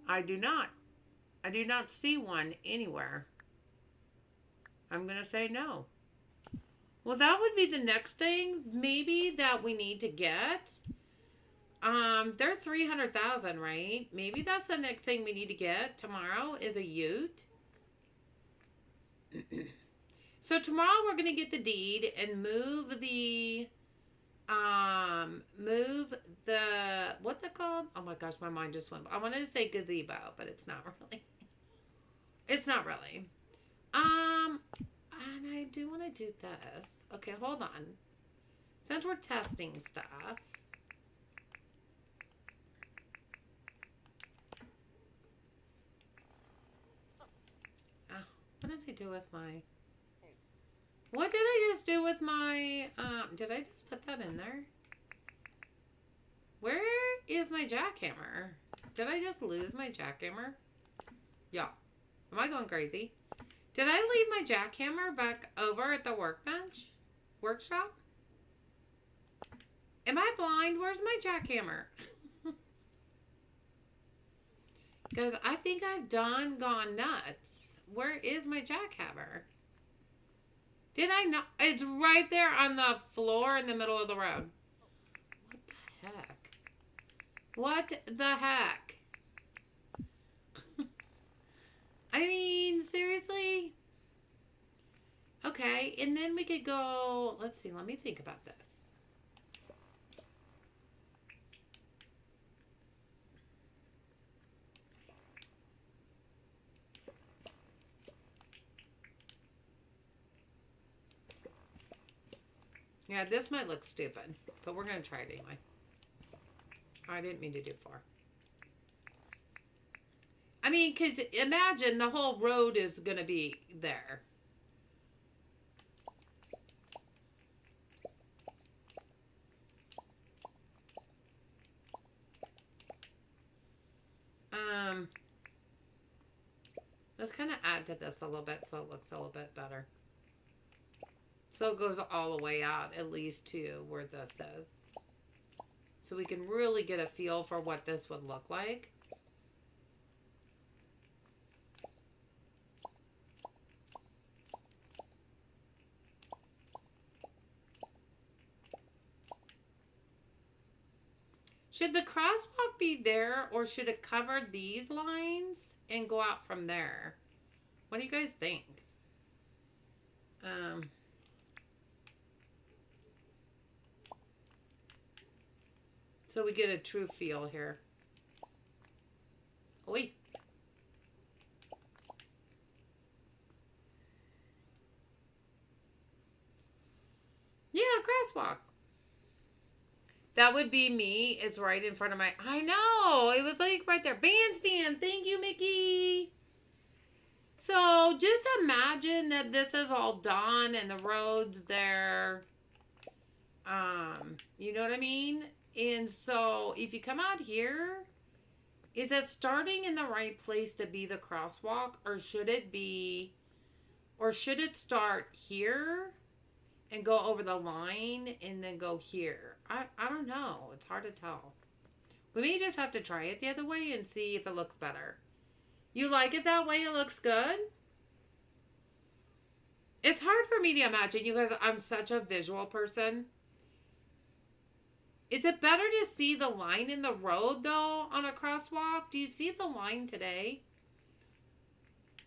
Speaker 1: I do not. I do not see one anywhere. I'm going to say no. Well, that would be the next thing maybe that we need to get. They're 300,000, right? Maybe that's the next thing we need to get tomorrow is a ute. So tomorrow we're going to get the deed and move the what's it called? Oh my gosh, my mind just went. I wanted to say gazebo, but it's not really. It's not really. And I do want to do this. Okay, hold on. Since we're testing stuff. What did I do with my... What did I just do with my... did I just put that in there? Where is my jackhammer? Did I just lose my jackhammer? Yeah. Am I going crazy? Did I leave my jackhammer back over at the workshop? Am I blind? Where's my jackhammer? Because I think I've gone nuts. Where is my jackhammer? Did I not? It's right there on the floor in the middle of the road. What the heck? What the heck? I mean, seriously? Okay, and then we could go, let's see, let me think about this. Yeah, this might look stupid, but we're going to try it anyway. I didn't mean to do 4. I mean, because imagine the whole road is going to be there. Let's kind of add to this a little bit so it looks a little bit better. So it goes all the way out, at least to where this is. So we can really get a feel for what this would look like. Should the crosswalk be there, or should it cover these lines and go out from there? What do you guys think? So we get a true feel here. Oi. Yeah, crosswalk. That would be me. It's right in front of my... I know. It was like right there. Bandstand. Thank you, Mickey. So just imagine that this is all done and the road's there. You know what I mean? And so if you come out here, is it starting in the right place to be the crosswalk? Or should it be... Or should it start here and go over the line and then go here? I don't know. It's hard to tell. We may just have to try it the other way and see if it looks better. You like it that way? It looks good? It's hard for me to imagine, you guys. I'm such a visual person. Is it better to see the line in the road, though, on a crosswalk? Do you see the line today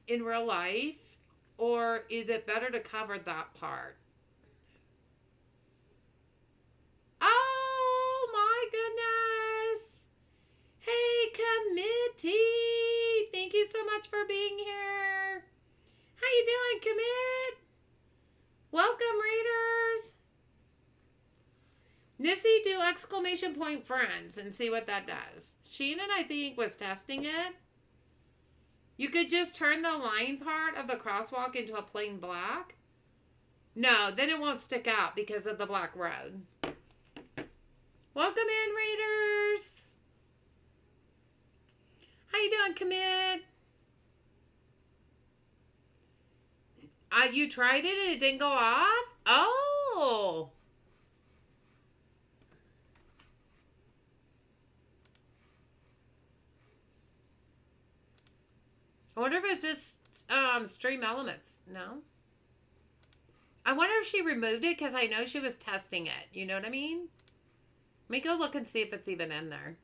Speaker 1: in real life? Or is it better to cover that part? Oh, my goodness. Hey, committee. Thank you so much for being here. How you doing, commit? Welcome, readers. Nissy, do exclamation point friends and see what that does. Shannon, I think, was testing it. You could just turn the line part of the crosswalk into a plain black. No, then it won't stick out because of the black road. Welcome in, readers. How you doing, commit? You tried it and it didn't go off? Oh. I wonder if it's just Stream Elements. No? I wonder if she removed it because I know she was testing it. You know what I mean? Let me go look and see if it's even in there.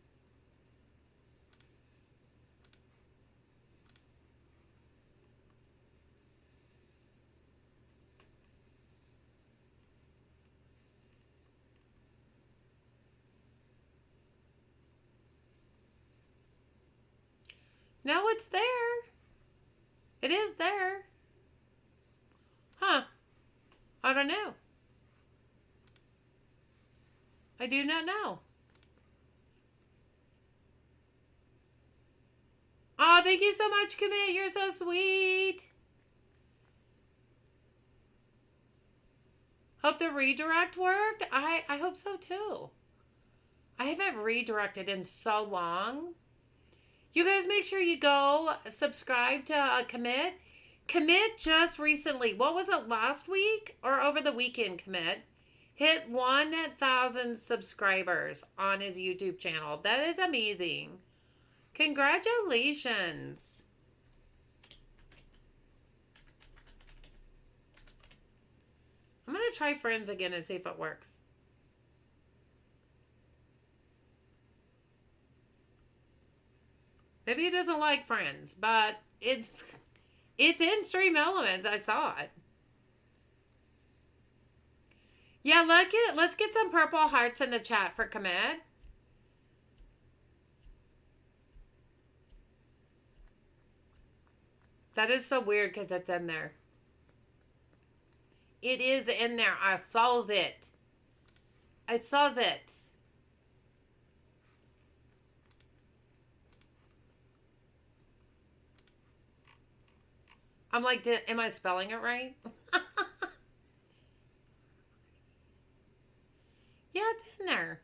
Speaker 1: No, it's there. It is there. Huh. I don't know. I do not know. Oh, thank you so much, Commit. You're so sweet. Hope the redirect worked. I hope so too. I haven't redirected in so long. You guys make sure you go subscribe to Commit. Commit just recently, what was it, last week or over the weekend, Commit? Hit 1,000 subscribers on his YouTube channel. That is amazing. Congratulations. I'm going to try friends again and see if it works. Maybe it doesn't like friends, but it's in Stream Elements. I saw it. Yeah, let's get some purple hearts in the chat for Commit. That is so weird because it's in there. It is in there. I saw it. I saw it. I'm like, am I spelling it right? Yeah, it's in there.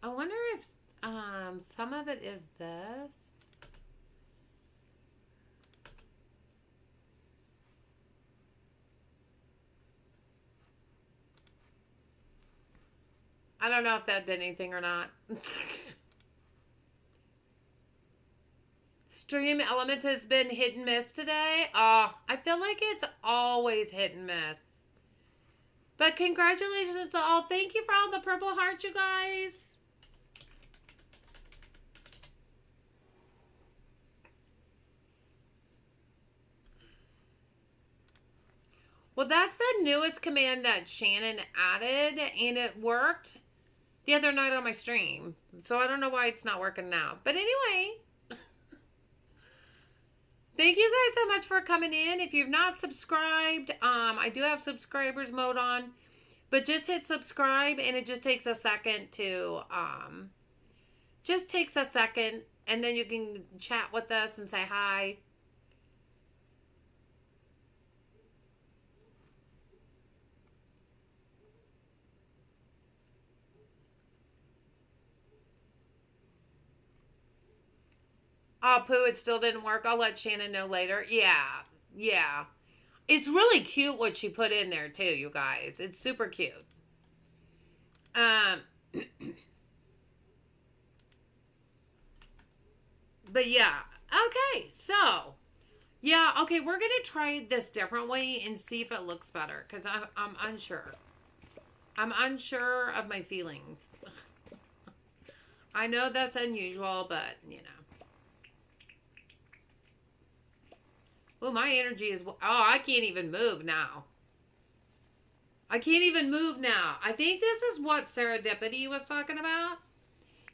Speaker 1: I wonder if some of it is this. I don't know if that did anything or not. Stream Elements has been hit and miss today. I feel like it's always hit and miss. But congratulations to all. Thank you for all the purple hearts, you guys. Well, that's the newest command that Shannon added, and it worked the other night on my stream. So I don't know why it's not working now. But anyway, thank you guys so much for coming in. If you've not subscribed, I do have subscribers mode on, but just hit subscribe, and it just takes a second to, and then you can chat with us and say hi. Oh, poo, it still didn't work. I'll let Shannon know later. Yeah. It's really cute what she put in there, too, you guys. It's super cute. But yeah. Okay, so. Yeah, okay, we're going to try this different way and see if it looks better. Because I'm unsure. I'm unsure of my feelings. I know that's unusual, but, you know. Oh, my energy is... Oh, I can't even move now. I can't even move now. I think this is what serendipity was talking about.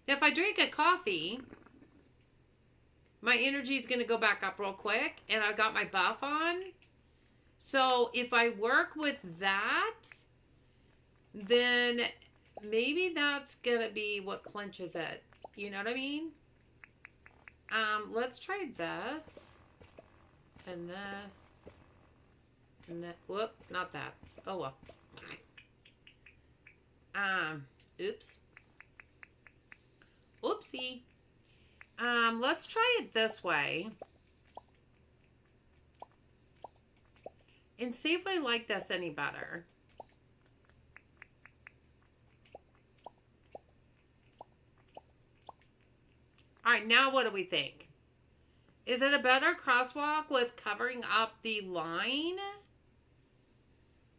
Speaker 1: If I drink a coffee, my energy is going to go back up real quick. And I got my buff on. So if I work with that, then maybe that's going to be what clinches it. You know what I mean? Let's try this. And this. And that. Whoop, not that. Oh well. Oops. Oopsie. Let's try it this way. And see if I like this any better. Alright, now what do we think? Is it a better crosswalk with covering up the line?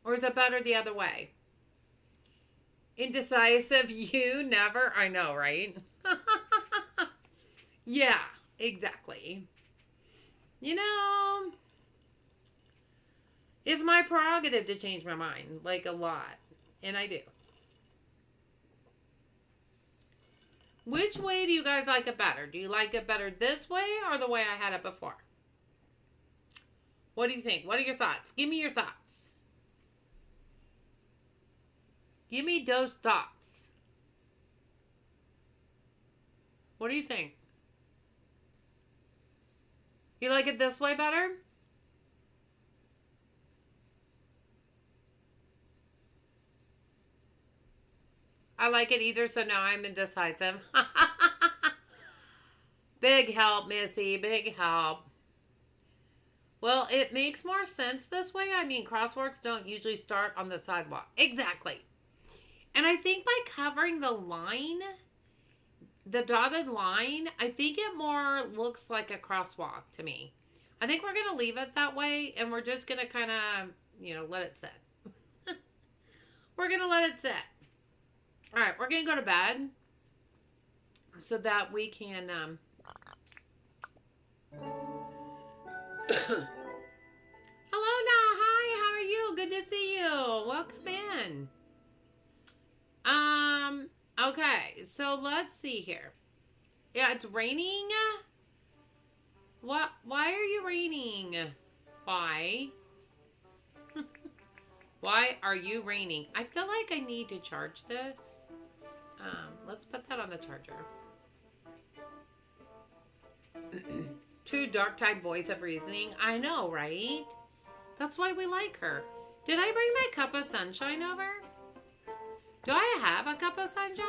Speaker 1: Or is it better the other way? Indecisive, you never. I know, right? Yeah, exactly. You know, it's my prerogative to change my mind, like a lot. And I do. Which way do you guys like it better? Do you like it better this way or the way I had it before? What do you think? What are your thoughts? Give me your thoughts. Give me those thoughts. What do you think? You like it this way better? I like it either, so now I'm indecisive. Big help, Missy. Big help. Well, it makes more sense this way. I mean, crosswalks don't usually start on the sidewalk. Exactly. And I think by covering the line, the dotted line, I think it more looks like a crosswalk to me. I think we're going to leave it that way, and we're just going to kind of, you know, let it sit. We're going to let it sit. All right, we're going to go to bed so that we can... Hello, now. Hi, how are you? Good to see you. Welcome in. Okay, so let's see here. Yeah, it's raining. What? Why are you raining? Why? Why are you raining? I feel like I need to charge this. Let's put that on the charger. True dark tide voice of reasoning. I know, right? That's why we like her. Did I bring my cup of sunshine over? Do I have a cup of sunshine?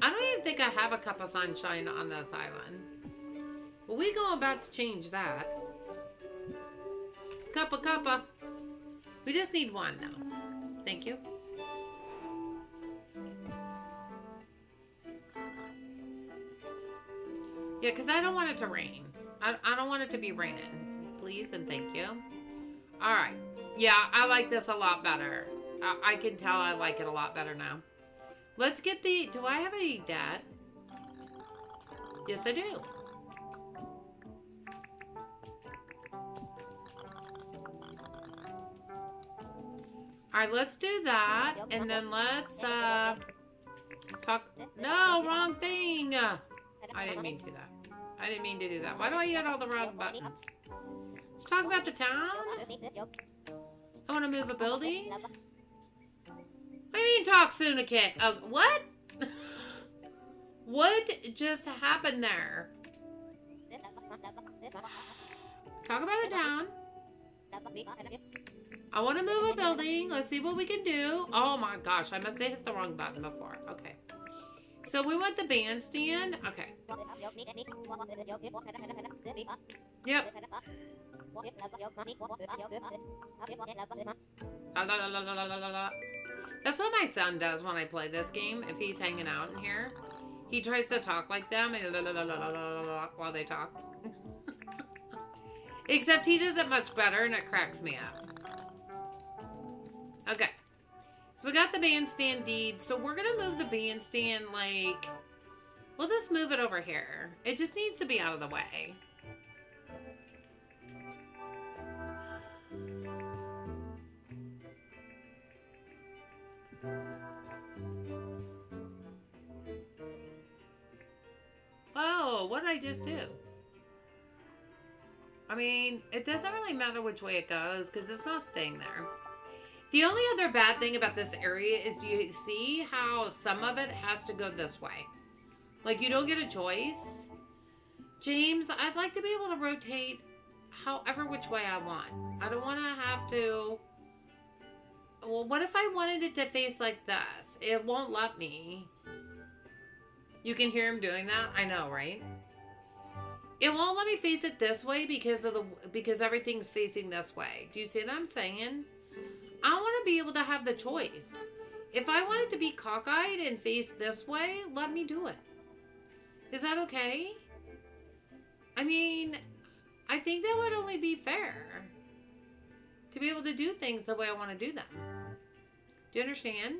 Speaker 1: I don't even think I have a cup of sunshine on this island. Well, we go about to change that. Cuppa. We just need one now. Thank you. Yeah, because I don't want it to rain. I don't want it to be raining. Please and thank you. Alright. Yeah, I like this a lot better. I can tell I like it a lot better now. Let's get the... Do I have a dad? Yes, I do. Alright, let's do that. And then let's talk... No, wrong thing. I didn't mean to do that. I didn't mean to do that. Why do I hit all the wrong buttons? Let's talk about the town. I want to move a building. What do you mean talk soon, a kid? What? What just happened there? Talk about the town. I want to move a building. Let's see what we can do. Oh my gosh, I must have hit the wrong button before. Okay. So we want the bandstand. Okay. Yep. That's what my son does when I play this game. If he's hanging out in here, he tries to talk like them while they talk. Except he does it much better and it cracks me up. Okay. So we got the bandstand deed. So we're going to move the bandstand like... We'll just move it over here. It just needs to be out of the way. Oh, what did I just do? I mean, it doesn't really matter which way it goes because it's not staying there. The only other bad thing about this area is you see how some of it has to go this way. Like, you don't get a choice. James, I'd like to be able to rotate however which way I want. I don't want to have to... Well, what if I wanted it to face like this? It won't let me. You can hear him doing that? I know, right? It won't let me face it this way because everything's facing this way. Do you see what I'm saying? I want to be able to have the choice. If I want it to be cockeyed and face this way, let me do it. Is that okay? I mean, I think that would only be fair. To be able to do things the way I want to do them. Do you understand?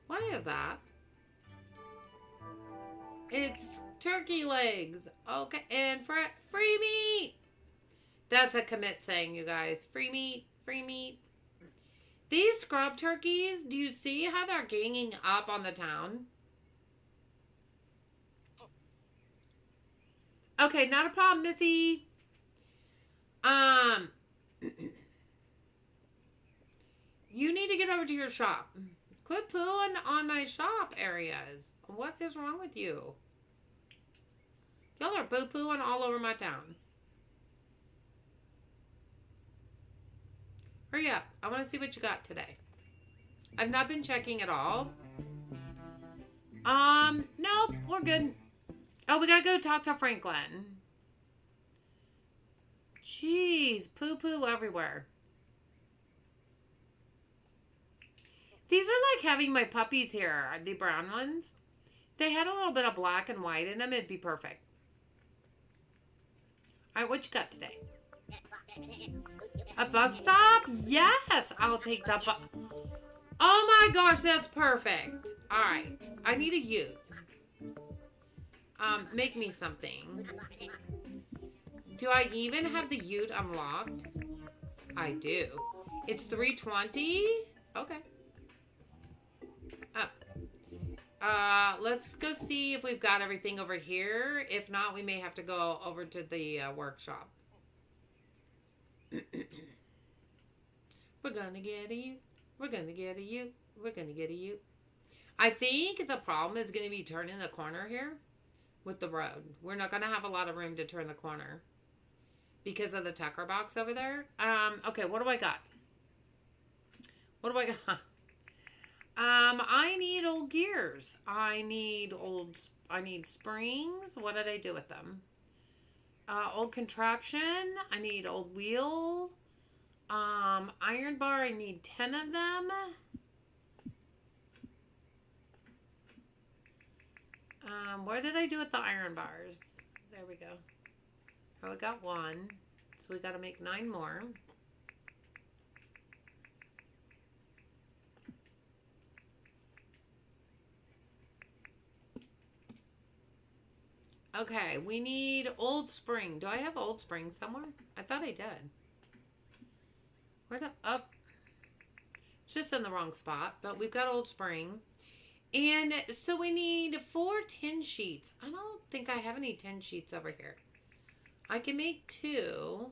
Speaker 1: What is that? It's turkey legs. Okay, and for free meat. That's a commit saying, you guys. Free meat, free meat. These scrub turkeys, do you see how they're ganging up on the town? Okay, not a problem, Missy. You need to get over to your shop. Quit pooing on my shop areas. What is wrong with you? Y'all are poo-pooing all over my town. Hurry up. I want to see what you got today. I've not been checking at all. Nope, we're good. Oh, we gotta go talk to Franklin. Jeez, poo-poo everywhere. These are like having my puppies here, the brown ones. They had a little bit of black and white in them, it'd be perfect. Alright, what you got today? A bus stop? Yes, I'll take the bus. Oh my gosh, that's perfect. Alright, I need a ute. Make me something. Do I even have the ute unlocked? I do. It's 320? Okay. Let's go see if we've got everything over here. If not, we may have to go over to the workshop. We're gonna get a you. We're gonna get a you. We're gonna get a you. I think the problem is going to be turning the corner here with the road. We're not going to have a lot of room to turn the corner because of the Tucker box over there. Okay, what do I got? What do I got? I need old gears. I need springs. What did I do with them? Old contraption. I need old wheel. Iron bar. I need 10 of them. What did I do with the iron bars? There we go. Oh, we got 1. So we got to make 9 more. Okay, we need old spring. Do I have old spring somewhere? I thought I did. Where the up? It's just in the wrong spot, but we've got old spring. And so we need 4 tin sheets. I don't think I have any tin sheets over here. I can make 2.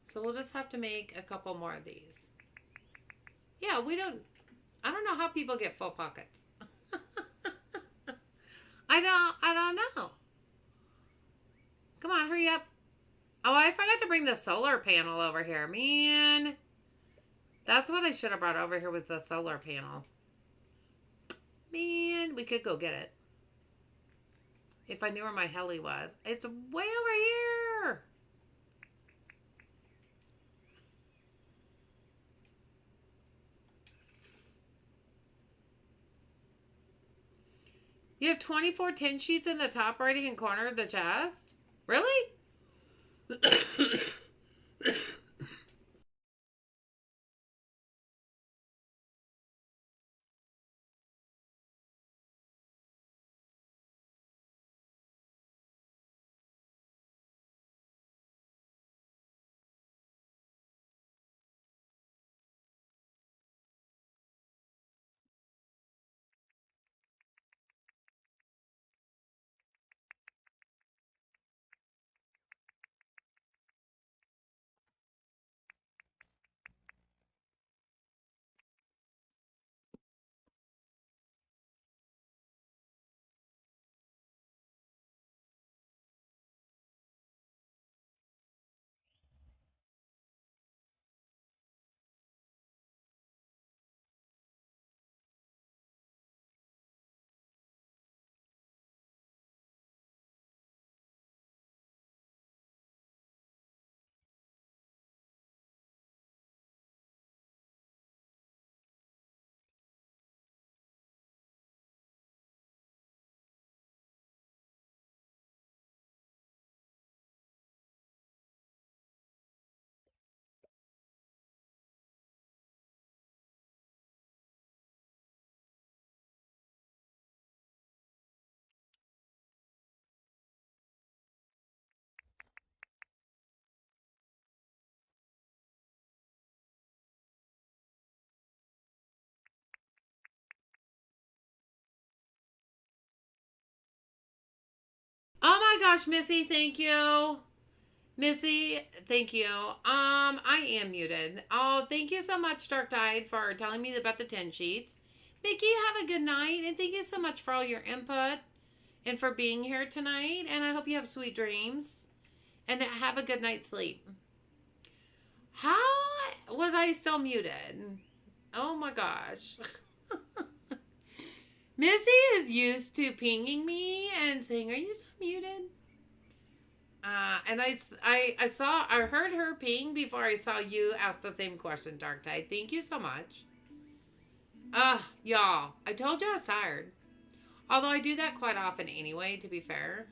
Speaker 1: So we'll just have to make a couple more of these. Yeah, I don't know how people get full pockets. I don't know. Come on, hurry up. Oh, I forgot to bring the solar panel over here. Man. That's what I should have brought over here, was the solar panel. Man, we could go get it. If I knew where my heli was. It's way over here. You have 24 tin sheets in the top right-hand corner of the chest? Really? Oh my gosh, Missy, thank you. Missy, thank you. I am muted. Oh, thank you so much, Dark Tide, for telling me about the 10 sheets. Mickey, have a good night, and thank you so much for all your input and for being here tonight. And I hope you have sweet dreams and have a good night's sleep. How was I still muted? Oh my gosh. Missy is used to pinging me and saying, "Are you still muted?" And I heard her ping before I saw you ask the same question, Dark Tide. Thank you so much. Y'all, I told you I was tired. Although I do that quite often anyway, to be fair.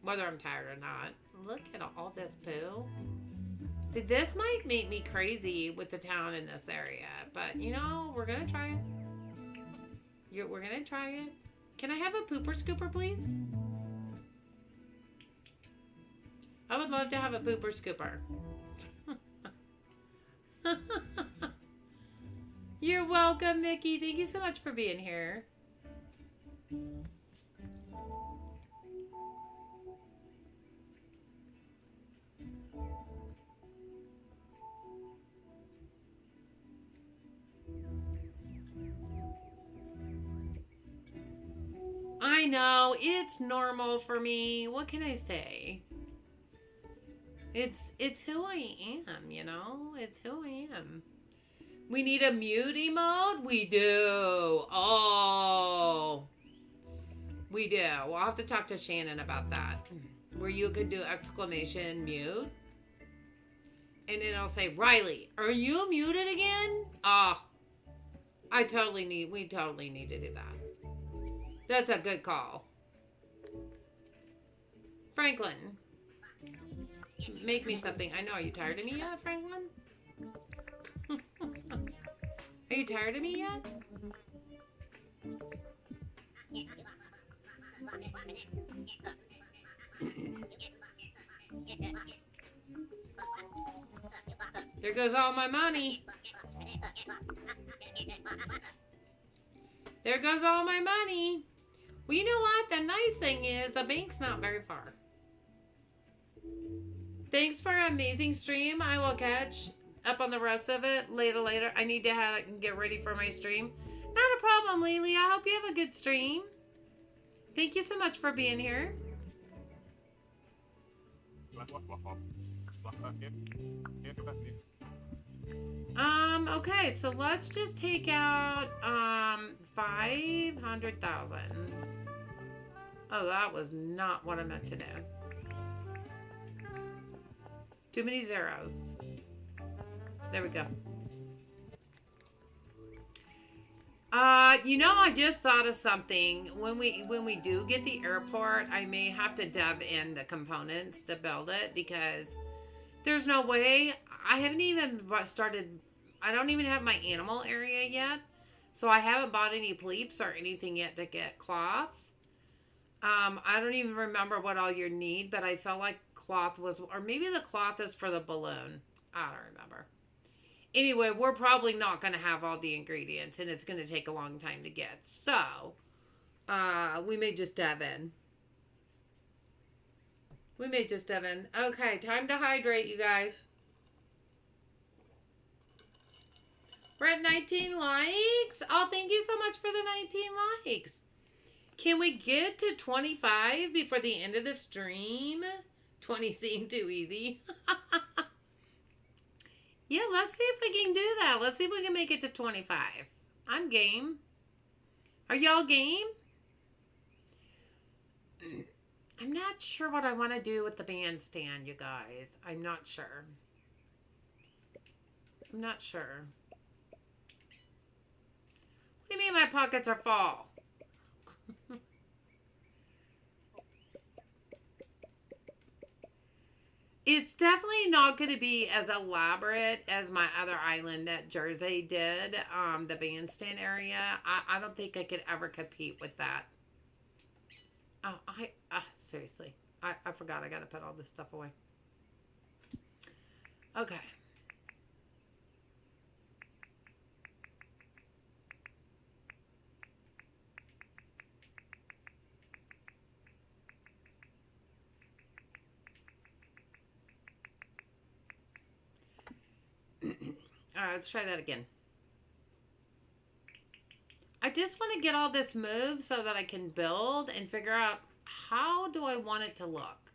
Speaker 1: Whether I'm tired or not. Look at all this poo. See, this might make me crazy with the town in this area. But, you know, we're going to try it. We're going to try it. Can I have a pooper scooper, please? I would love to have a pooper scooper. You're welcome, Mickey. Thank you so much for being here. I know. It's normal for me. What can I say? It's who I am, you know? It's who I am. We need a mute emote? We do. Oh. We do. We'll have to talk to Shannon about that. Where you could do exclamation mute. And then I'll say, Riley, are you muted again? Oh. We totally need to do that. That's a good call. Franklin. Make me something. I know. Are you tired of me yet, Franklin? Are you tired of me yet? There goes all my money. There goes all my money. Well, you know what? The nice thing is the bank's not very far. Thanks for an amazing stream. I will catch up on the rest of it later. I need to get ready for my stream. Not a problem, Lily. I hope you have a good stream. Thank you so much for being here. Okay, so let's just take out 500,000. Oh, that was not what I meant to do. Too many zeros. There we go. You know, I just thought of something. When we do get the airport, I may have to dub in the components to build it because there's no way. I haven't even started. I don't even have my animal area yet, so I haven't bought any pleeps or anything yet to get cloth. I don't even remember what all you need, but I felt like cloth was, or maybe the cloth is for the balloon. I don't remember. Anyway, we're probably not going to have all the ingredients, and it's going to take a long time to get. So, we may just dab in. Okay, time to hydrate, you guys. We're at 19 likes. Oh, thank you so much for the 19 likes. Can we get to 25 before the end of the stream? 20 seemed too easy. Yeah, let's see if we can do that. Let's see if we can make it to 25. I'm game. Are y'all game? I'm not sure what I want to do with the bandstand, you guys. I'm not sure. What do you mean my pockets are full? It's definitely not going to be as elaborate as my other island that Jersey did, the bandstand area. I don't think I could ever compete with that. Oh, seriously. I forgot I got to put all this stuff away. Okay. All right, let's try that again. I just want to get all this moved so that I can build and figure out how do I want it to look.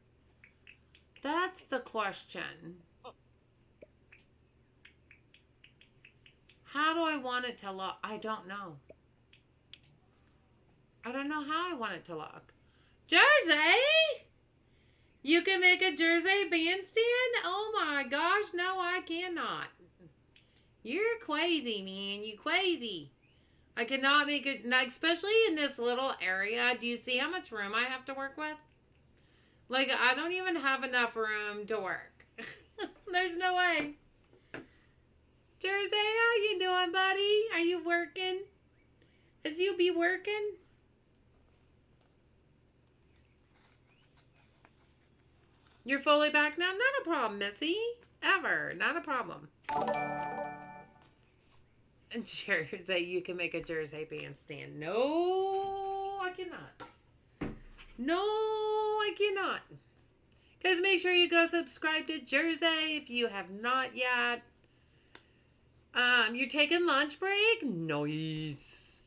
Speaker 1: That's the question. How do I want it to look? I don't know. I don't know how I want it to look. Jersey? You can make a Jersey bandstand? Oh my gosh, no, I cannot. You're crazy, man. You crazy. I cannot make it, especially in this little area. Do you see how much room I have to work with? Like, I don't even have enough room to work. There's no way. Jersey, how you doing, buddy? Are you working? Is you be working? You're fully back now? Not a problem, Missy. Ever. Not a problem. And Jersey, you can make a Jersey bandstand. No, I cannot. No, I cannot. Guys, make sure you go subscribe to Jersey if you have not yet. You're taking lunch break? Nice.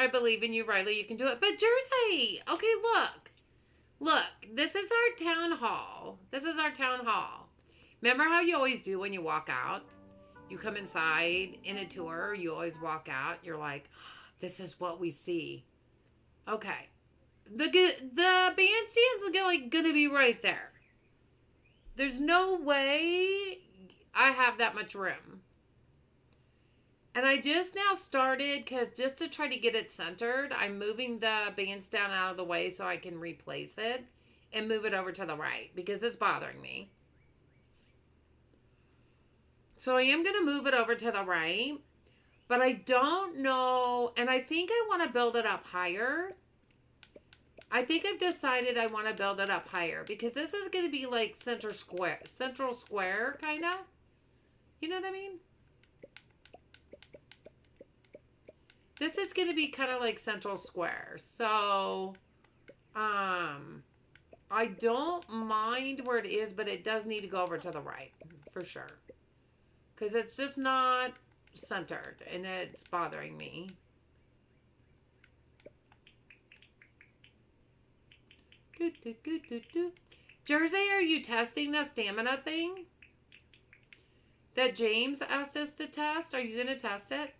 Speaker 1: I believe in you, Riley. You can do it. But Jersey, okay, look. Look, this is our town hall. This is our town hall. Remember how you always do when you walk out? You come inside in a tour, you always walk out. You're like, this is what we see. Okay. The bandstand's like gonna be right there. There's no way I have that much room. And I just now started, because just to try to get it centered, I'm moving the bandstand out of the way so I can replace it and move it over to the right because it's bothering me. So I am going to move it over to the right, but I don't know, and I think I want to build it up higher. I think I've decided I want to build it up higher because this is going to be like central square, kind of. You know what I mean? This is going to be kind of like central square. So, I don't mind where it is, but it does need to go over to the right for sure. Because it's just not centered and it's bothering me. Jersey, are you testing the stamina thing that James asked us to test? Are you going to test it?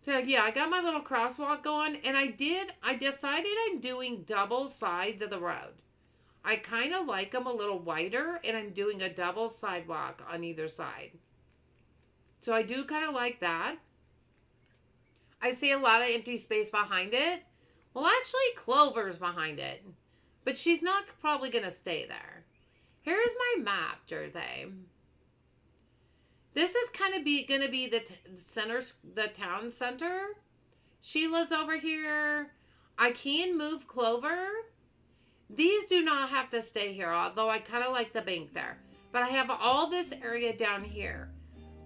Speaker 1: So yeah, I got my little crosswalk going, and I decided I'm doing double sides of the road. I kind of like them a little wider, and I'm doing a double sidewalk on either side. So I do kind of like that. I see a lot of empty space behind it. Well, actually, Clover's behind it, but she's not probably going to stay there. Here's my map, Jersey. This is kind of going to be the town center. Sheila's over here. I can move Clover. These do not have to stay here, although I kind of like the bank there. But I have all this area down here.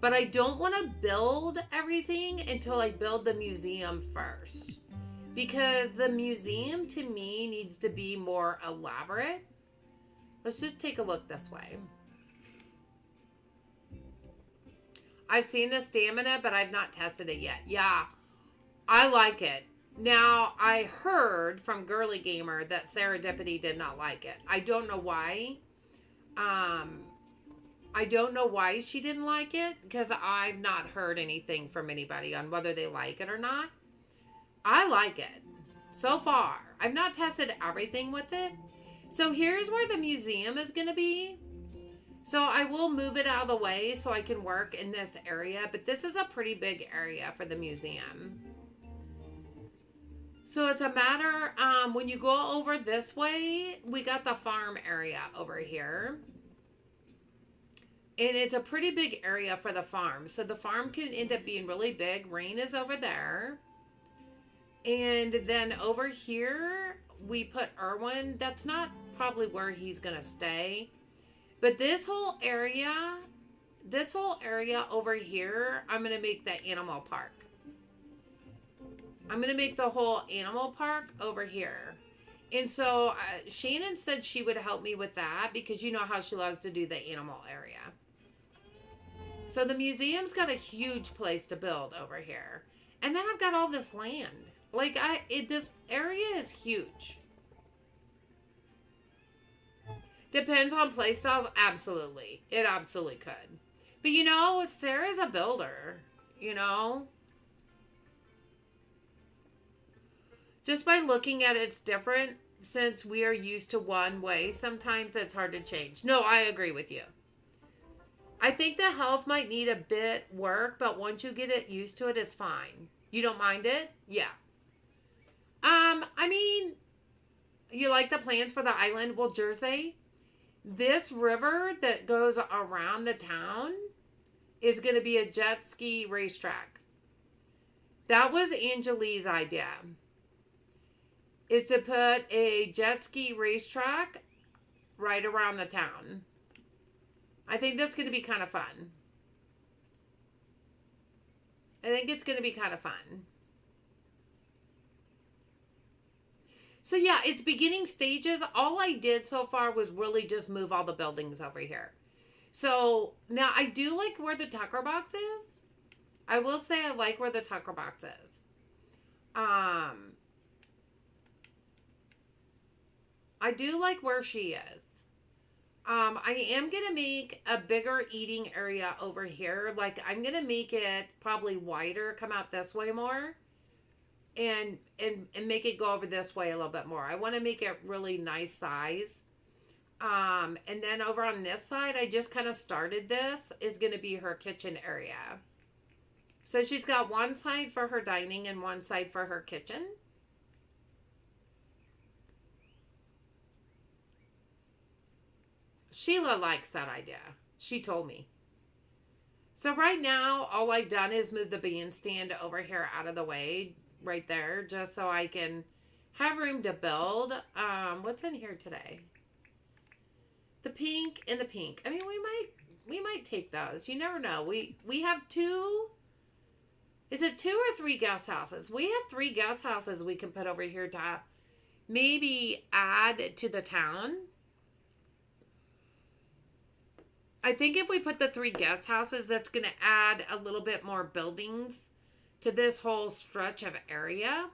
Speaker 1: But I don't want to build everything until I build the museum first. Because the museum, to me, needs to be more elaborate. Let's just take a look this way. I've seen the stamina, but I've not tested it yet. Yeah, I like it. Now, I heard from RileyKSGamer that Serendipity did not like it. I don't know why. I don't know why she didn't like it, because I've not heard anything from anybody on whether they like it or not. I like it so far. I've not tested everything with it. So here's where the museum is going to be. So I will move it out of the way so I can work in this area. But this is a pretty big area for the museum. So it's a matter, when you go over this way, we got the farm area over here. And it's a pretty big area for the farm. So the farm can end up being really big. Rain is over there. And then over here, we put Irwin. That's not probably where he's going to stay. But this whole area over here, I'm going to make the animal park. I'm going to make the whole animal park over here. And so Shannon said she would help me with that because you know how she loves to do the animal area. So the museum's got a huge place to build over here. And then I've got all this land. Like, this area is huge. Depends on play styles. Absolutely. It absolutely could. But, you know, Sarah's a builder. You know? Just by looking at it's different. Since we are used to one way, sometimes it's hard to change. No, I agree with you. I think the health might need a bit work, but once you get it used to it, it's fine. You don't mind it? Yeah. I mean, you like the plans for the island? Well, Jersey, this river that goes around the town is going to be a jet ski racetrack. That was Angelie's idea. Is to put a jet ski racetrack right around the town. I think that's going to be kind of fun. I think it's going to be kind of fun. So yeah, it's beginning stages. All I did so far was really just move all the buildings over here. So now I do like where the tucker box is. I will say I like where the tucker box is. I do like where she is. I am going to make a bigger eating area over here. Like, I'm going to make it probably wider, come out this way more, and make it go over this way a little bit more. I want to make it really nice size. And then over on this side, I just kind of started this, is going to be her kitchen area. So she's got one side for her dining and one side for her kitchen. Sheila likes that idea. She told me. So right now, all I've done is move the bandstand over here out of the way, right there, just so I can have room to build. What's in here today? The pink and the pink. I mean, we might take those. You never know. We have two. Is it 2 or 3 guest houses? We have 3 guest houses we can put over here to maybe add to the town. I think if we put the 3 guest houses, that's going to add a little bit more buildings to this whole stretch of area.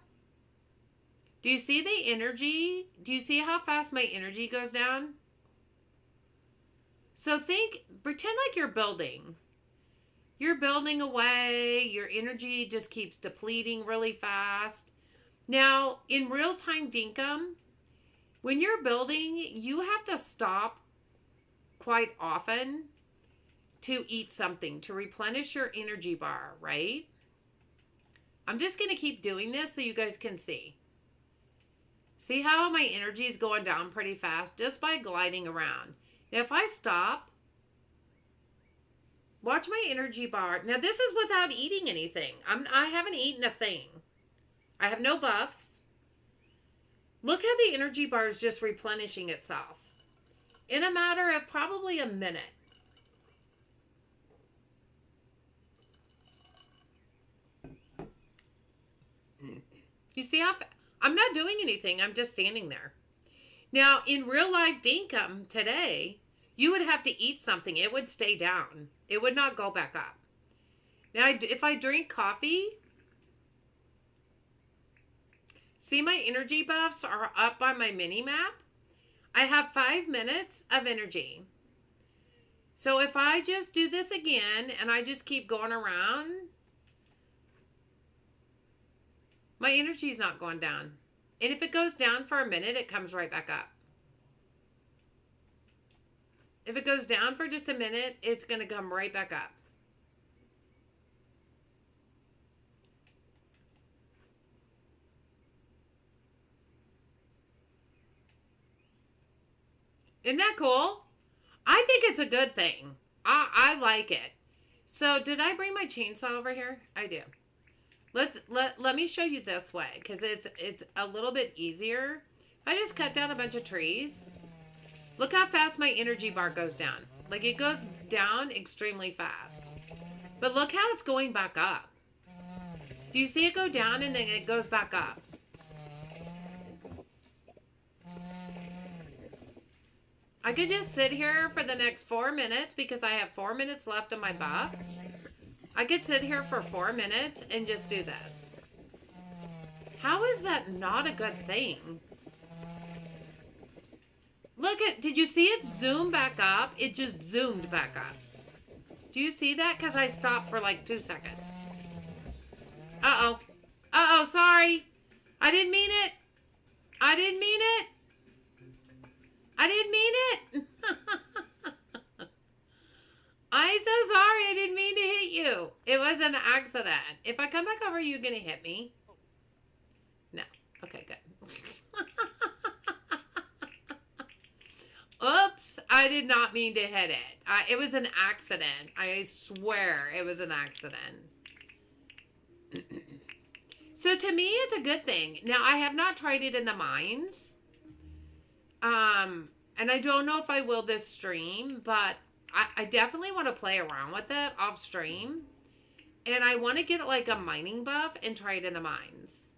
Speaker 1: Do you see the energy? Do you see how fast my energy goes down? So pretend like you're building. You're building away. Your energy just keeps depleting really fast. Now, in real-time dinkum, when you're building, you have to stop quite often to eat something to replenish your energy bar, right? I'm just going to keep doing this so you guys can see. See how my energy is going down pretty fast just by gliding around. Now, if I stop, watch my energy bar. Now, this is without eating anything. I haven't eaten a thing. I have no buffs. Look how the energy bar is just replenishing itself in a matter of probably a minute. You see how I'm not doing anything. I'm just standing there. Now, in real life dinkum today, you would have to eat something. It would stay down. It would not go back up. Now, if I drink coffee, see my energy buffs are up on my mini map. I have 5 minutes of energy. So if I just do this again and I just keep going around, my energy is not going down. And if it goes down for a minute, it comes right back up. If it goes down for just a minute, it's going to come right back up. Isn't that cool? I think it's a good thing. I like it. So did I bring my chainsaw over here? I do. Let me show you this way because it's a little bit easier. I just cut down a bunch of trees. Look how fast my energy bar goes down. Like it goes down extremely fast. But look how it's going back up. Do you see it go down and then it goes back up? I could just sit here for the next 4 minutes because I have 4 minutes left of my buff. I could sit here for 4 minutes and just do this. How is that not a good thing? Look at, did you see it zoom back up? It just zoomed back up. Do you see that? Because I stopped for like 2 seconds. Uh-oh. Uh-oh, sorry. I didn't mean it. I didn't mean it. I didn't mean it. I'm so sorry. I didn't mean to hit you. It was an accident. If I come back over, are you going to hit me? No. Okay, good. Oops. I did not mean to hit it. It was an accident. I swear it was an accident. So to me, it's a good thing. Now, I have not tried it in the mines. And I don't know if I will this stream, but I definitely want to play around with it off stream. And I want to get like a mining buff and try it in the mines.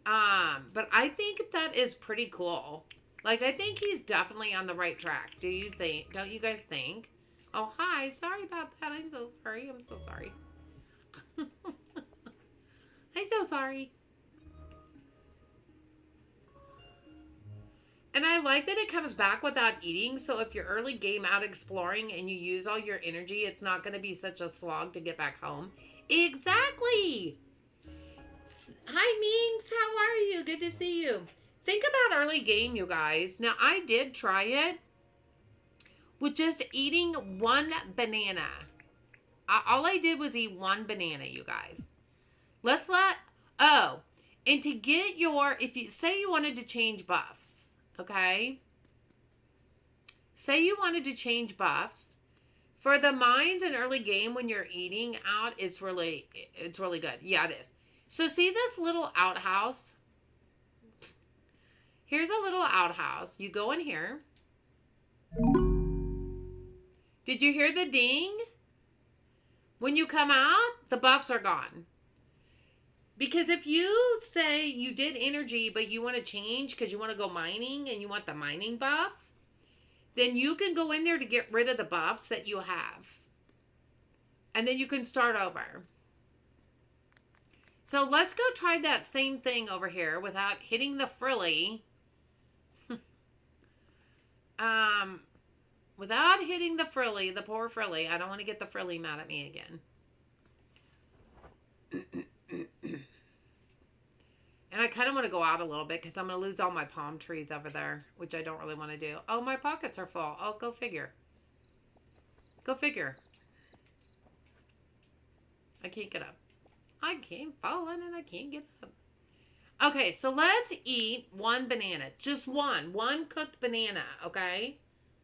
Speaker 1: But I think that is pretty cool. Like, I think he's definitely on the right track. Do you think? Don't you guys think? Oh, hi. Sorry about that. I'm so sorry. I'm so sorry. I'm so sorry. And I like that it comes back without eating. So if you're early game out exploring and you use all your energy, it's not going to be such a slog to get back home. Exactly. Hi, Memes. How are you? Good to see you. Think about early game, you guys. Now, I did try it with just eating one banana. All I did was eat one banana, you guys. Oh, and to get your, if you say you wanted to change buffs, okay? Say you wanted to change buffs. For the mines in early game when you're eating out, it's really good. Yeah, it is. So see this little outhouse? Here's a little outhouse. You go in here. Did you hear the ding? When you come out, the buffs are gone. Because if you say you did energy, but you want to change because you want to go mining and you want the mining buff, then you can go in there to get rid of the buffs that you have. And then you can start over. So let's go try that same thing over here without hitting the frilly. Without hitting the frilly, the poor frilly. I don't want to get the frilly mad at me again. And I kind of want to go out a little bit because I'm going to lose all my palm trees over there, which I don't really want to do. Oh, my pockets are full. Oh, go figure. Go figure. I can't get up. I can't fall in and I can't get up. Okay, so let's eat one banana. Just one. One cooked banana, okay?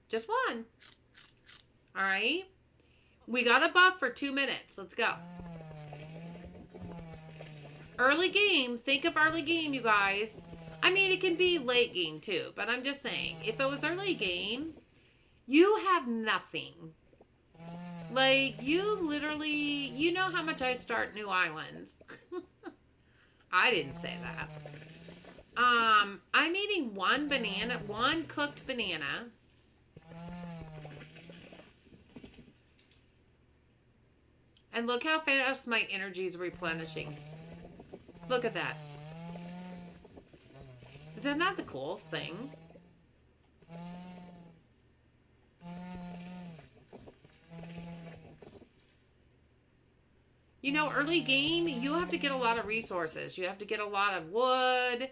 Speaker 1: Just one. All right? We got a buff for 2 minutes. Let's go. Early game. Think of early game, you guys. I mean, it can be late game too, but I'm just saying, if it was early game, you have nothing. Like, you literally, you know how much I start new islands. I didn't say that. I'm eating one banana, one cooked banana. And look how fast my energy is replenishing. Look at that. Is that not the cool thing? You know, early game, you have to get a lot of resources. You have to get a lot of wood.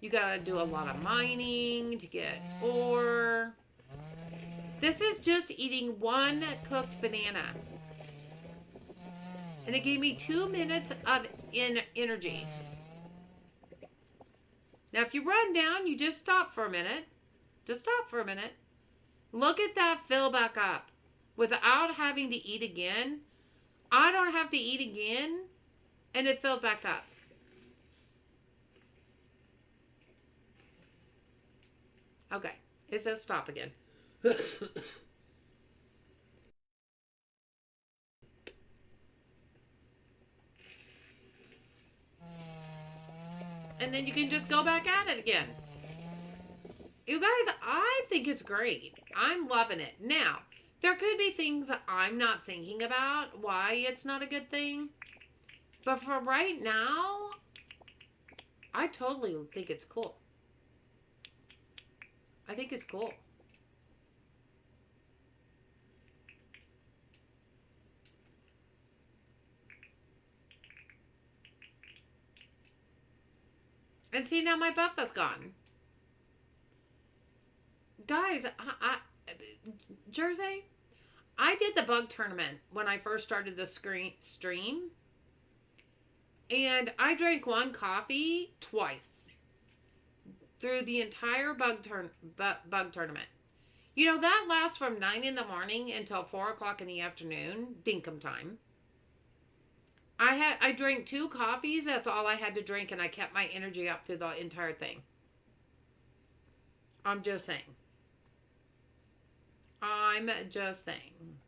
Speaker 1: You gotta do a lot of mining to get ore. This is just eating one cooked banana. And it gave me 2 minutes of energy. Now, if you run down, you just stop for a minute. Just stop for a minute. Look at that fill back up. Without having to eat again. I don't have to eat again. And it filled back up. Okay. It says stop again. And then you can just go back at it again. You guys, I think it's great. I'm loving it. Now, there could be things I'm not thinking about why it's not a good thing. But for right now, I totally think it's cool. I think it's cool. And see, now my buff is gone. Guys, Jersey, I did the bug tournament when I first started the stream. And I drank one coffee twice through the entire bug tournament. You know, that lasts from 9 in the morning until 4 o'clock in the afternoon, dinkum time. I drank 2 coffees. That's all I had to drink, and I kept my energy up through the entire thing. I'm just saying. I'm just saying.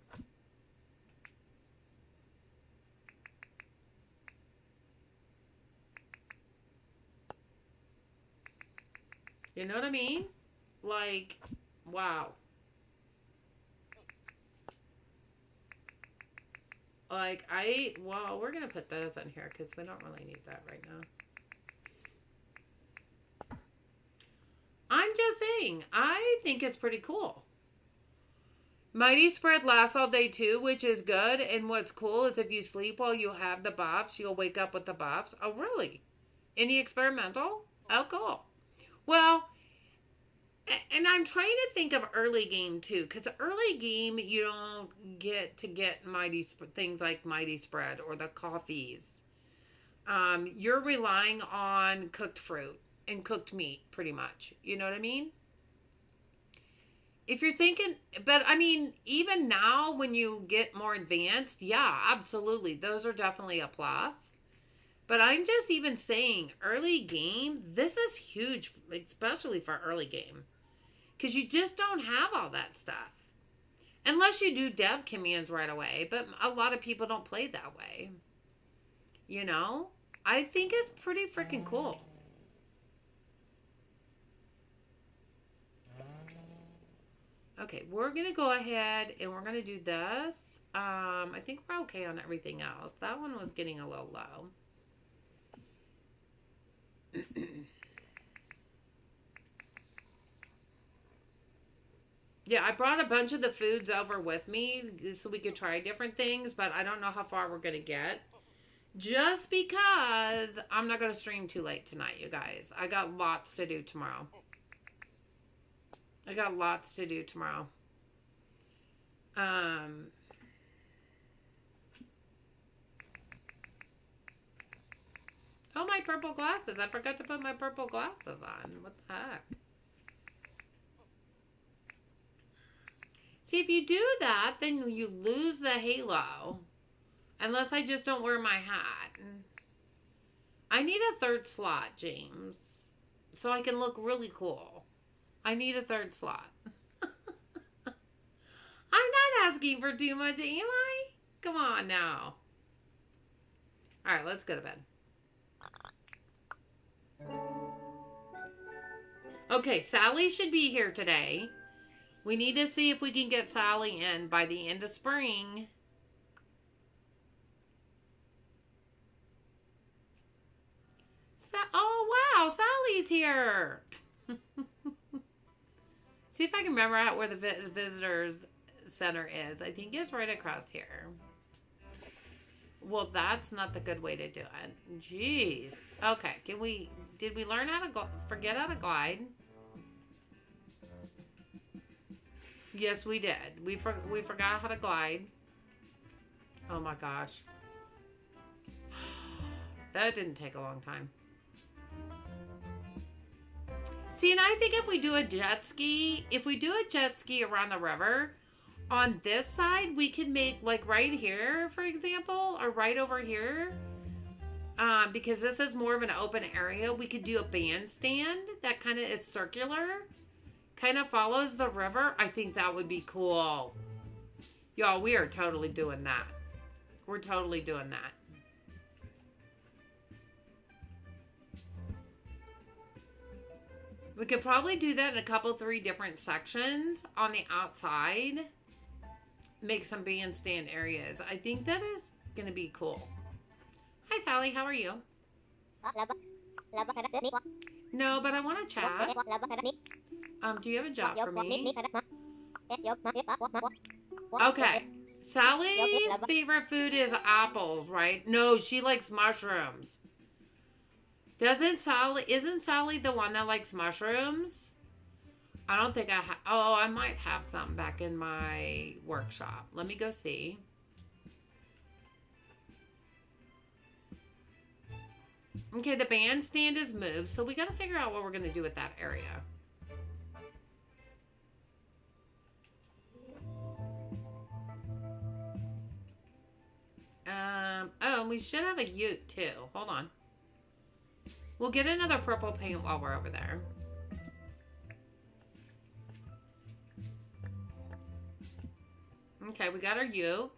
Speaker 1: You know what I mean? Like, wow. Like, well, we're going to put those in here because we don't really need that right now. I'm just saying, I think it's pretty cool. Mighty Spread lasts all day too, which is good. And what's cool is if you sleep while you have the buffs, you'll wake up with the buffs. Oh, really? Any experimental? Oh, cool. Well, and I'm trying to think of early game too, because early game you don't get to get things like Mighty Spread or the coffees. You're relying on cooked fruit and cooked meat, pretty much. You know what I mean? If you're thinking, but I mean, even now when you get more advanced, yeah, absolutely. Those are definitely a plus. But I'm just even saying early game, this is huge, especially for early game. Because you just don't have all that stuff. Unless you do dev commands right away. But a lot of people don't play that way. You know? I think it's pretty freaking cool. Okay, we're going to go ahead and we're going to do this. I think we're okay on everything else. That one was getting a little low. Yeah, I brought a bunch of the foods over with me so we could try different things, but I don't know how far we're going to get. Just because I'm not going to stream too late tonight, you guys. I got lots to do tomorrow. Oh, my purple glasses. I forgot to put my purple glasses on. What the heck? See, if you do that, then you lose the halo. Unless I just don't wear my hat. I need a third slot, James. So I can look really cool. I need a third slot. I'm not asking for too much, am I? Come on now. All right, let's go to bed. Okay, Sally should be here today. We need to see if we can get Sally in by the end of spring. Oh, wow, Sally's here. See if I can remember out where the visitors center is. I think it's right across here. Well, that's not the good way to do it. Jeez. Okay, did we learn how to forget how to glide? Yes, we did. We forgot how to glide. Oh my gosh. That didn't take a long time. See, and I think if we do a jet ski around the river, on this side, we can make, like right here, for example, or right over here, because this is more of an open area, we could do a bandstand that kind of is circular, kind of follows the river. I think that would be cool. Y'all, we are totally doing that. We're totally doing that. We could probably do that in a couple, 3 different sections on the outside. Make some bandstand areas. I think that is going to be cool. Hi, Sally. How are you? No, but I want to chat. Do you have a job for me? Okay. Sally's favorite food is apples, right? No, she likes mushrooms. Isn't Sally the one that likes mushrooms? I don't think I have. Oh, I might have some back in my workshop. Let me go see. Okay, the bandstand is moved, so we got to figure out what we're going to do with that area. Oh, we should have a ute too. Hold on. We'll get another purple paint while we're over there. Okay, we got our ute.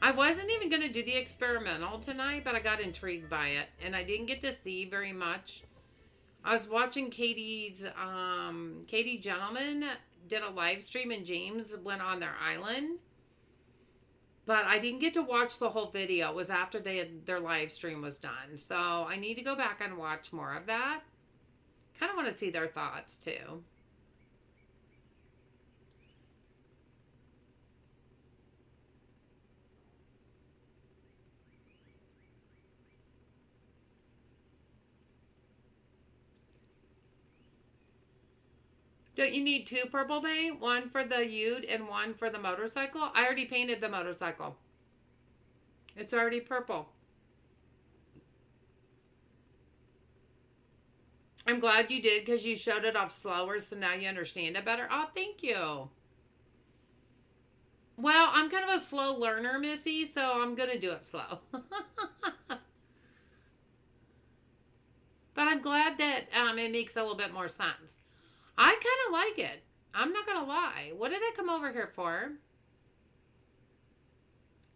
Speaker 1: I wasn't even going to do the experimental tonight, but I got intrigued by it. And I didn't get to see very much I was watching Katie Gentleman did a live stream and James went on their island. But I didn't get to watch the whole video. It was after their live stream was done. So I need to go back and watch more of that. Kind of want to see their thoughts too. Don't you need 2 purple paint? One for the ute and one for the motorcycle? I already painted the motorcycle. It's already purple. I'm glad you did because you showed it off slower, so now you understand it better. Oh, thank you. Well, I'm kind of a slow learner, Missy, so I'm going to do it slow. But I'm glad that it makes a little bit more sense. I kind of like it. I'm not going to lie. What did I come over here for?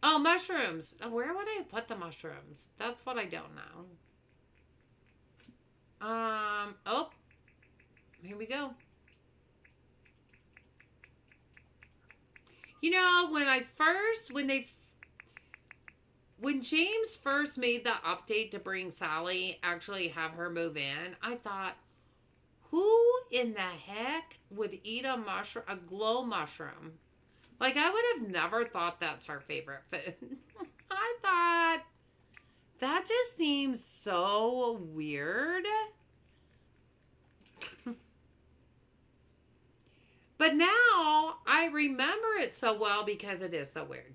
Speaker 1: Oh, mushrooms. Where would I have put the mushrooms? That's what I don't know. Oh, here we go. You know, when James first made the update to bring Sally, actually have her move in, I thought, who in the heck would eat a glow mushroom? Like, I would have never thought that's her favorite food. I thought, that just seems so weird. But now, I remember it so well because it is so weird.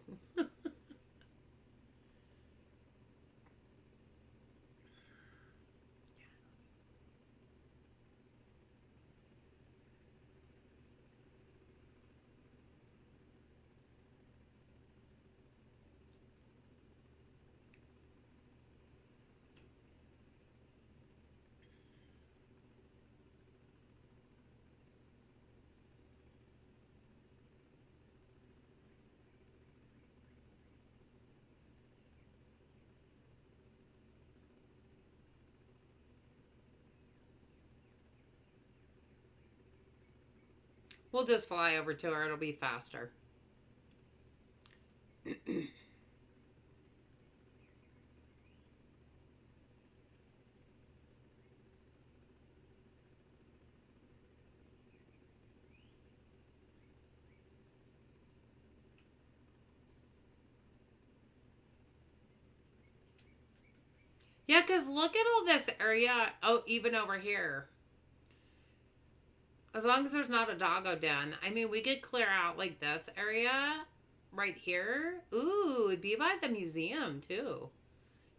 Speaker 1: We'll just fly over to her. It'll be faster. Yeah, because look at all this area. Oh, even over here. As long as there's not a doggo den. I mean, we could clear out like this area right here. Ooh, it'd be by the museum too.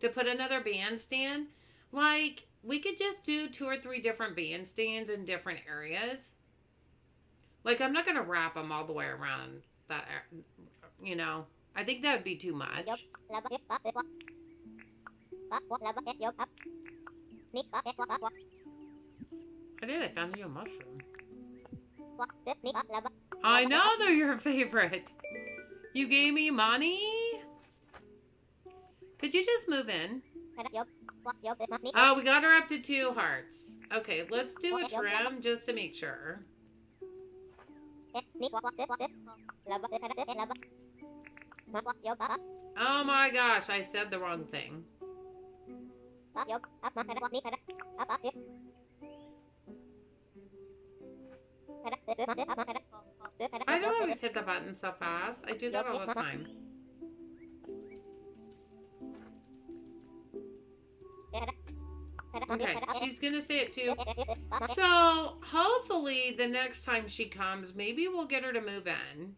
Speaker 1: To put another bandstand. Like, we could just do 2 or 3 different bandstands in different areas. Like, I'm not going to wrap them all the way around that, you know. I think that would be too much. I did. I found you a mushroom. I know they're your favorite. You gave me money? Could you just move in? Oh, we got her up to 2 hearts. Okay, let's do a trim just to make sure. Oh my gosh, I said the wrong thing. I don't always hit the button so fast. I do that all the time. Okay, she's gonna say it too. So, hopefully the next time she comes, maybe we'll get her to move in.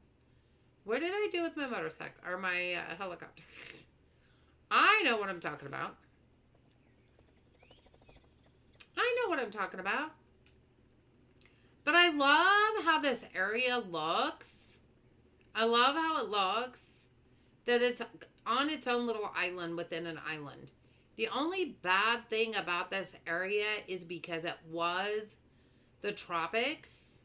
Speaker 1: What did I do with my motorcycle? Or my helicopter? I know what I'm talking about. I know what I'm talking about. But I love how this area looks. I love how it looks. That it's on its own little island within an island. The only bad thing about this area is because it was the tropics.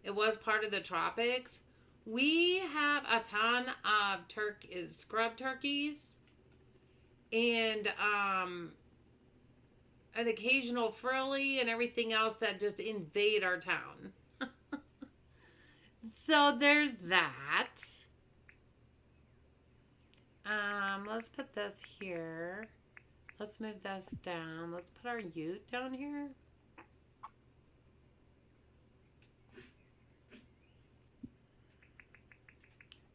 Speaker 1: It was part of the tropics. We have a ton of scrub turkeys. And an occasional frilly and everything else that just invade our town. So there's that. Let's put this here. Let's move this down. Let's put our ute down here.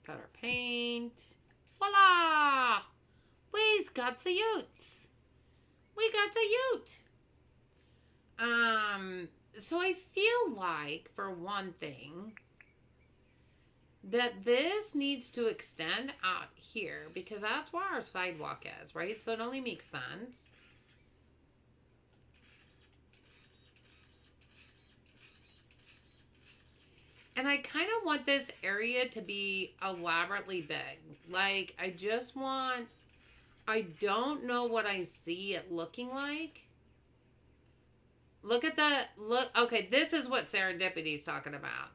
Speaker 1: Put our paint. Voila! We've got the utes. We got the ute. So I feel like, for one thing, that this needs to extend out here because that's where our sidewalk is, right? So it only makes sense. And I kind of want this area to be elaborately big. Like, I don't know what I see it looking like. Look at okay, this is what Serendipity's talking about.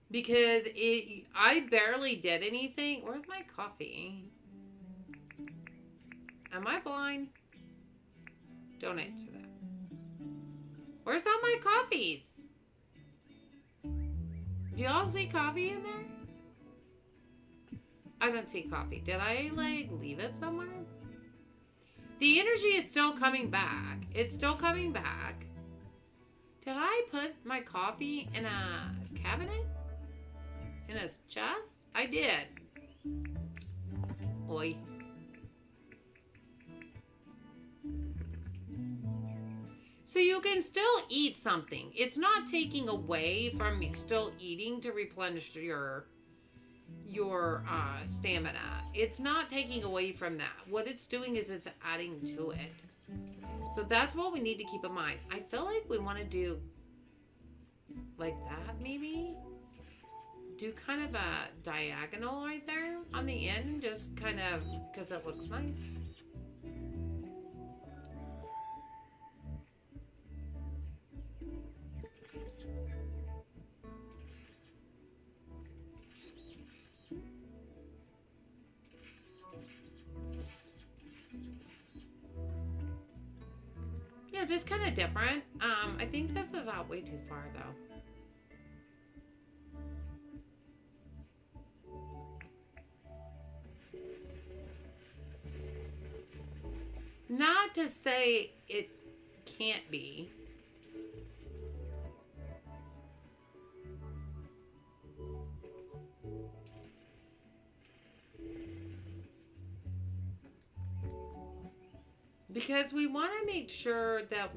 Speaker 1: Because I barely did anything. Where's my coffee? Am I blind? Don't answer that. Where's all my coffees? Do y'all see coffee in there? I don't see coffee. Did I, like, leave it somewhere? The energy is still coming back. It's still coming back. Did I put my coffee in a cabinet? In a chest? I did. Oi. So you can still eat something. It's not taking away from still eating to replenish your stamina. It's not taking away from that. What it's doing is it's adding to it. So that's what we need to keep in mind. I feel like we want to do like that, maybe. Do kind of a diagonal right there on the end, just kind of because it looks nice. Yeah, just kind of different. I think this is out way too far though. Not to say it can't be. Because we want to make sure that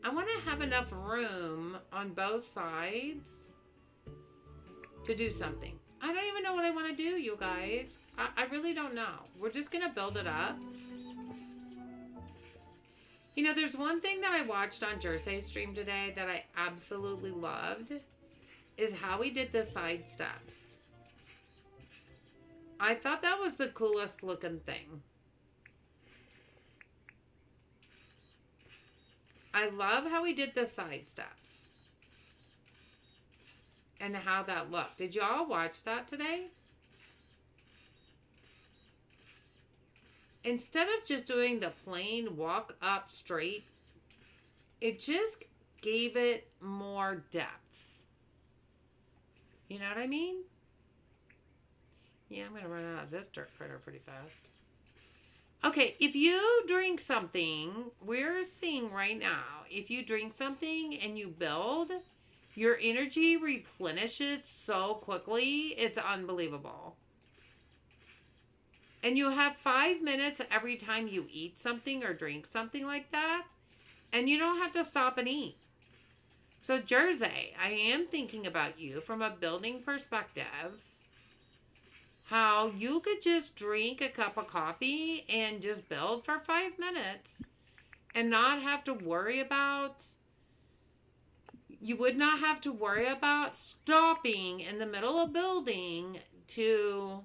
Speaker 1: I want to have enough room on both sides to do something. I don't even know what I want to do, you guys. I really don't know. We're just going to build it up. You know, there's one thing that I watched on Jersey's stream today that I absolutely loved is how he did the side steps. I thought that was the coolest looking thing. I love how he did the side steps. And how that looked. Did y'all watch that today? Instead of just doing the plain walk up straight, it just gave it more depth. You know what I mean? Yeah, I'm going to run out of this dirt critter pretty fast. Okay, if you drink something, we're seeing right now, if you drink something and you build, your energy replenishes so quickly, it's unbelievable. And you have 5 minutes every time you eat something or drink something like that, and you don't have to stop and eat. So Jersey, I am thinking about you from a building perspective. How you could just drink a cup of coffee and just build for 5 minutes and not have to worry about, you would not have to worry about stopping in the middle of building to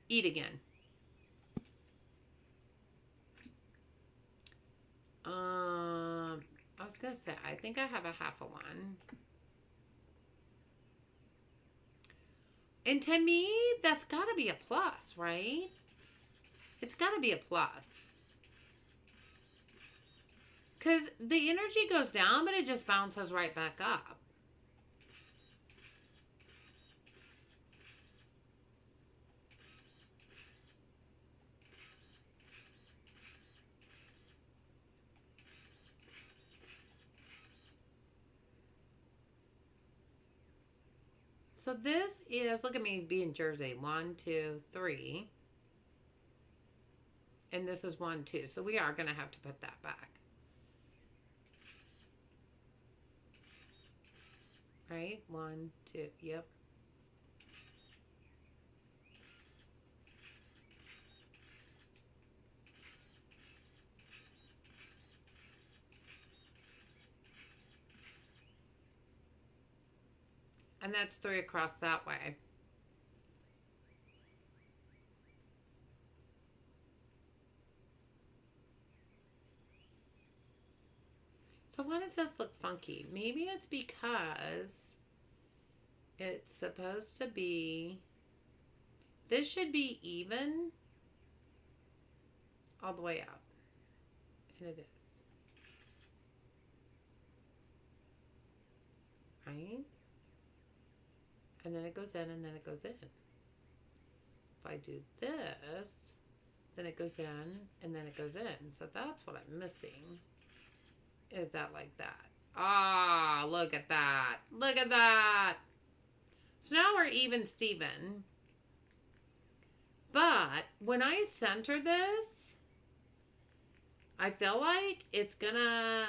Speaker 1: eat again. I was going to say, I think I have a half of one. And to me, that's got to be a plus, right? It's got to be a plus. Because the energy goes down, but it just bounces right back up. So this is, look at me being Jersey. 1, 2, 3. And this is 1, 2. So we are going to have to put that back. Right? 1, 2. Yep. And that's 3 across that way. So why does this look funky? Maybe it's because it's supposed to be, this should be even all the way out. And it is. Right? And then it goes in, and then it goes in. If I do this, then it goes in, and then it goes in. So that's what I'm missing. Is that like that? Ah, look at that. Look at that. So now we're even Steven. But when I center this, I feel like it's gonna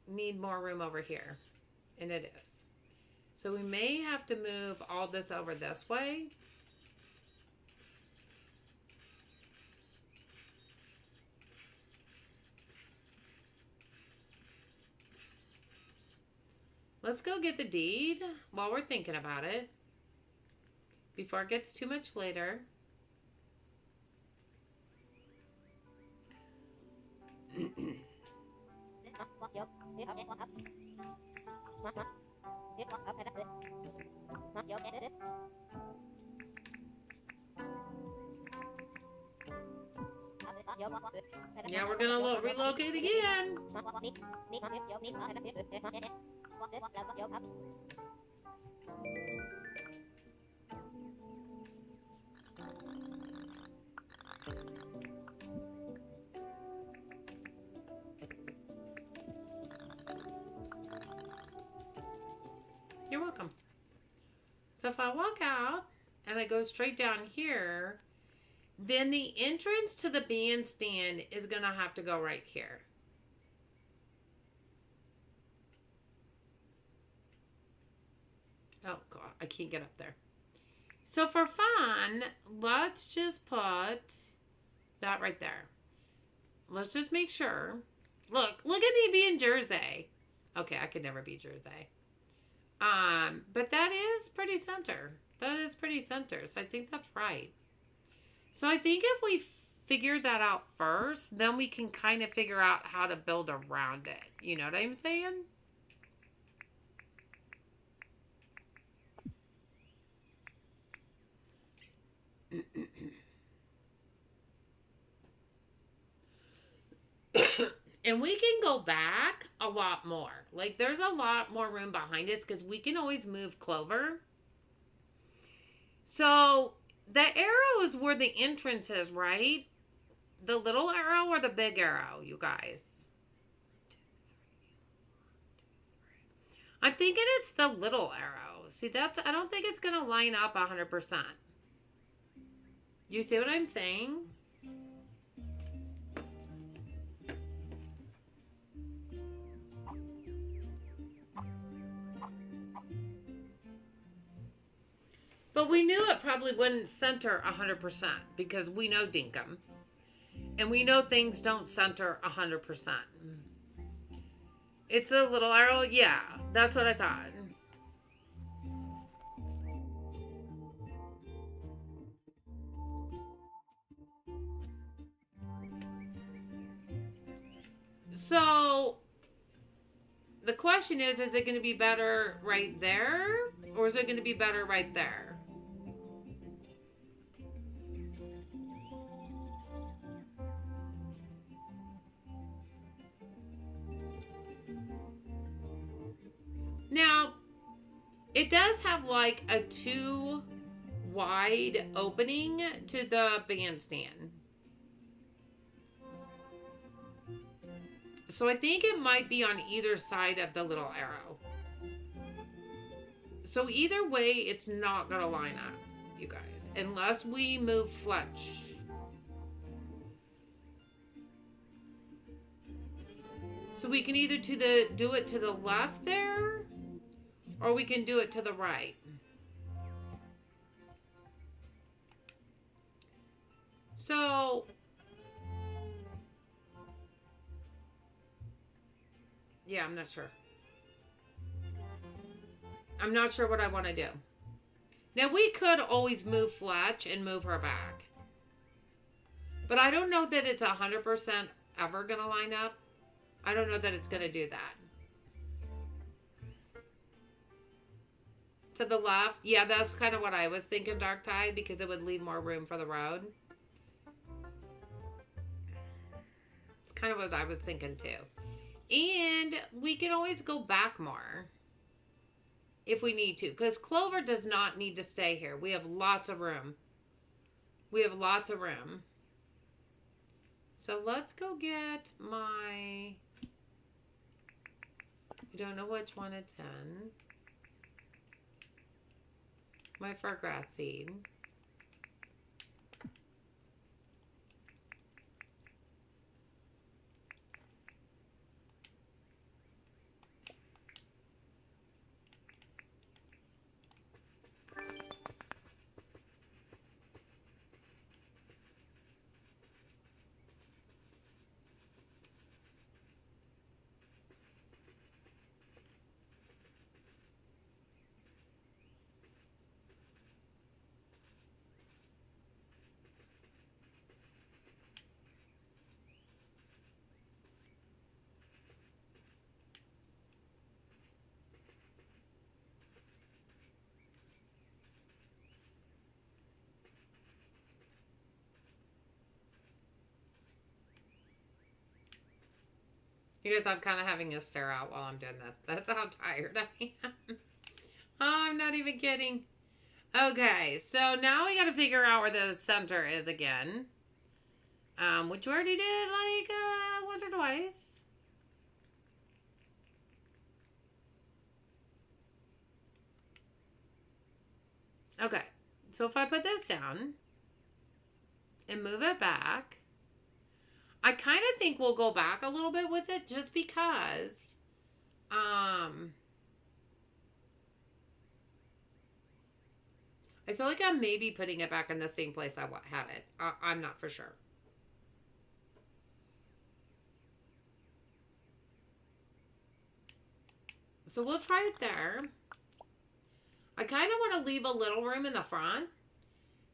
Speaker 1: need more room over here. And it is. So we may have to move all this over this way. Let's go get the deed while we're thinking about it. Before it gets too much later. Yeah, we're gonna relocate again. You're welcome. So if I walk out and I go straight down here, then the entrance to the bandstand is going to have to go right here. Oh, God, I can't get up there. So for fun, let's just put that right there. Let's just make sure. Look at me being Jersey. Okay, I could never be Jersey. But that is pretty center. That is pretty center. So I think that's right. So I think if we figure that out first, then we can kind of figure out how to build around it. You know what I'm saying? And we can go back a lot more. Like, there's a lot more room behind us because we can always move Clover. So, the arrow is where the entrance is, right? The little arrow or the big arrow, you guys? 1, 2, 3. I'm thinking it's the little arrow. See, I don't think it's going to line up 100%. You see what I'm saying? But we knew it probably wouldn't center 100% because we know dinkum. And we know things don't center 100%. It's the little arrow? Yeah, that's what I thought. So, the question is it going to be better right there? Or is it going to be better right there? Now, it does have like a 2 wide opening to the bandstand. So I think it might be on either side of the little arrow. So either way, it's not going to line up, you guys, unless we move Fletch. So we can either do it to the left there, or we can do it to the right. So yeah, I'm not sure. I'm not sure what I want to do. Now, we could always move Fletch and move her back. But I don't know that it's 100% ever going to line up. I don't know that it's going to do that. To the left? Yeah, that's kind of what I was thinking, Dark Tide, because it would leave more room for the road. It's kind of what I was thinking, too. And we can always go back more if we need to, because Clover does not need to stay here. We have lots of room. We have lots of room. So let's go get my... I don't know which one it's in. My furgrass seed. You guys, I'm kind of having a stare out while I'm doing this. That's how tired I am. Oh, I'm not even kidding. Okay, so now we got to figure out where the center is again. Which we already did like once or twice. Okay, so if I put this down and move it back, I kind of think we'll go back a little bit with it just because, I feel like I'm maybe putting it back in the same place I had it. I'm not for sure. So we'll try it there. I kind of want to leave a little room in the front,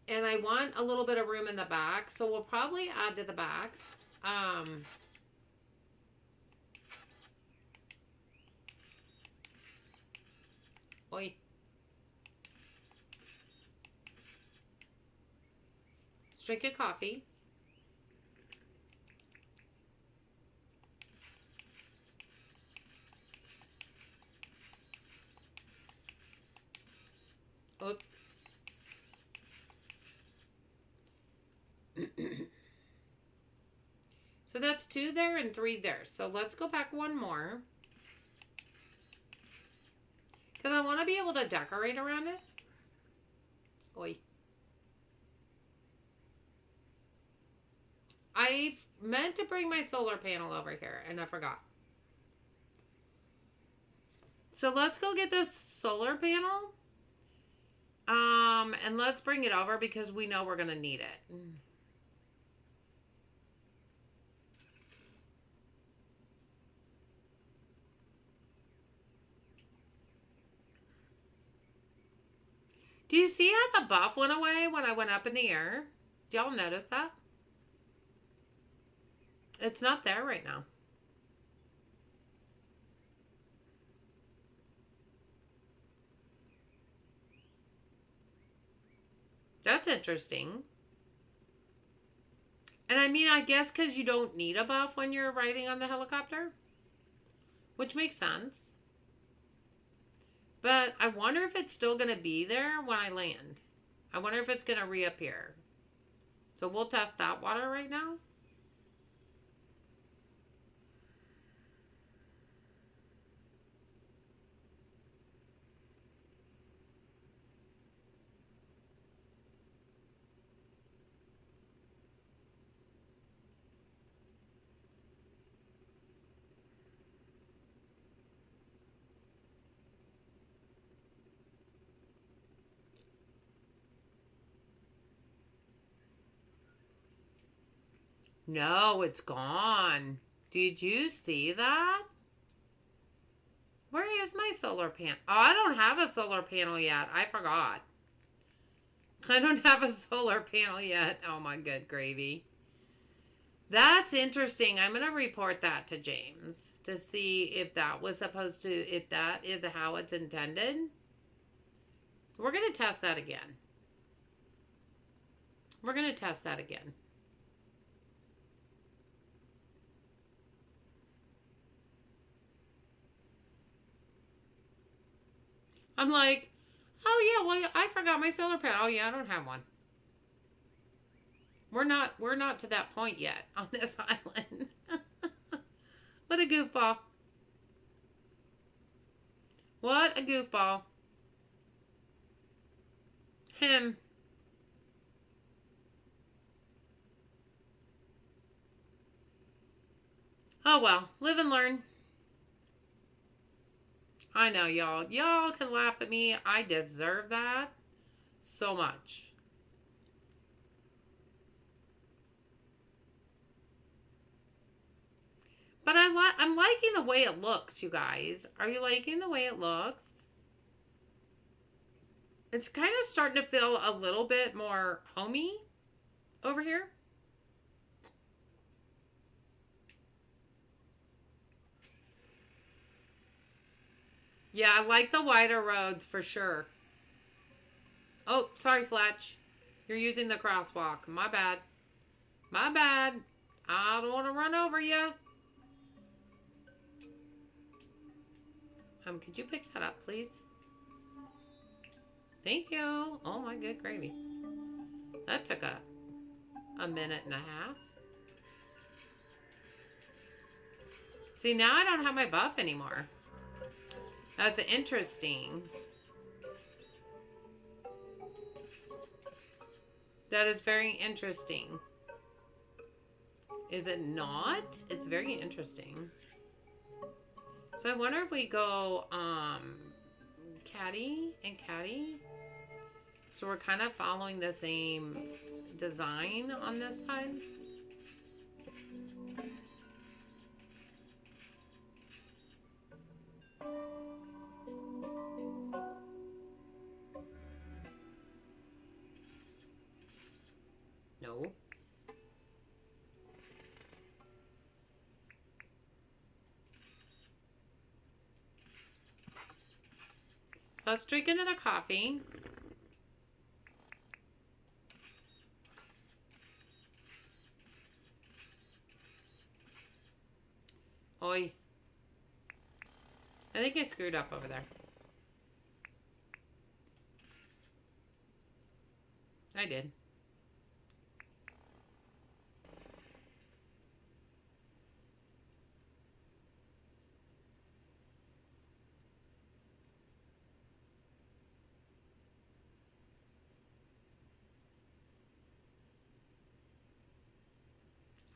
Speaker 1: and I want a little bit of room in the back, so we'll probably add to the back. Oi. Let's drink a coffee. Oop. So that's 2 there and 3 there. So let's go back one more. Because I want to be able to decorate around it. Oi. I meant to bring my solar panel over here and I forgot. So let's go get this solar panel. And let's bring it over because we know we're going to need it. Do you see how the buff went away when I went up in the air? Do y'all notice that? It's not there right now. That's interesting. And I mean, I guess because you don't need a buff when you're riding on the helicopter, which makes sense. But I wonder if it's still going to be there when I land. I wonder if it's going to reappear. So we'll test that water right now. No, it's gone. Did you see that? Where is my solar panel? Oh, I don't have a solar panel yet. I forgot. I don't have a solar panel yet. Oh my good gravy. That's interesting. I'm going to report that to James to see if that was supposed to, if that is how it's intended. We're going to test that again. We're going to test that again. I'm like, oh yeah, well, I forgot my solar panel. Oh yeah, I don't have one. We're not to that point yet on this island. What a goofball. What a goofball. Him. Oh well, live and learn. I know, y'all. Y'all can laugh at me. I deserve that so much. But I'm liking the way it looks, you guys. Are you liking the way it looks? It's kind of starting to feel a little bit more homey over here. Yeah, I like the wider roads for sure. Oh, sorry, Fletch. You're using the crosswalk. My bad. My bad. I don't want to run over you. Could you pick that up, please? Thank you. Oh, my good gravy. That took a minute and a half. See, now I don't have my buff anymore. That's interesting. That is very interesting. Is it not? It's very interesting. So I wonder if we go caddy and caddy. So we're kind of following the same design on this side. No. Let's drink another coffee. Oi. I think I screwed up over there. I did.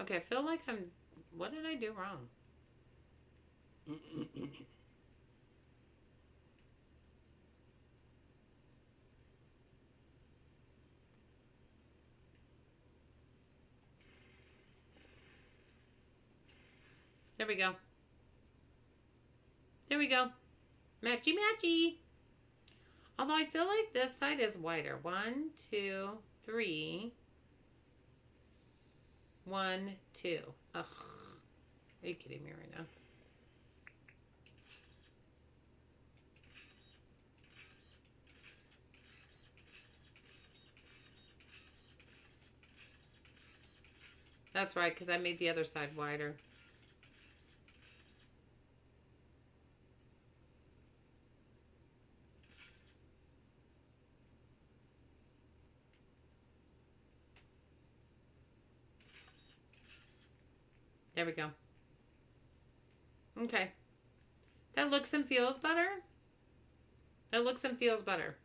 Speaker 1: Okay, I feel like I'm... What did I do wrong? There we go. There we go. Matchy matchy. Although I feel like this side is wider. 1, 2, 3. 1, 2. Ugh. Are you kidding me right now? That's right, because I made the other side wider. There we go. Okay. That looks and feels better. That looks and feels better.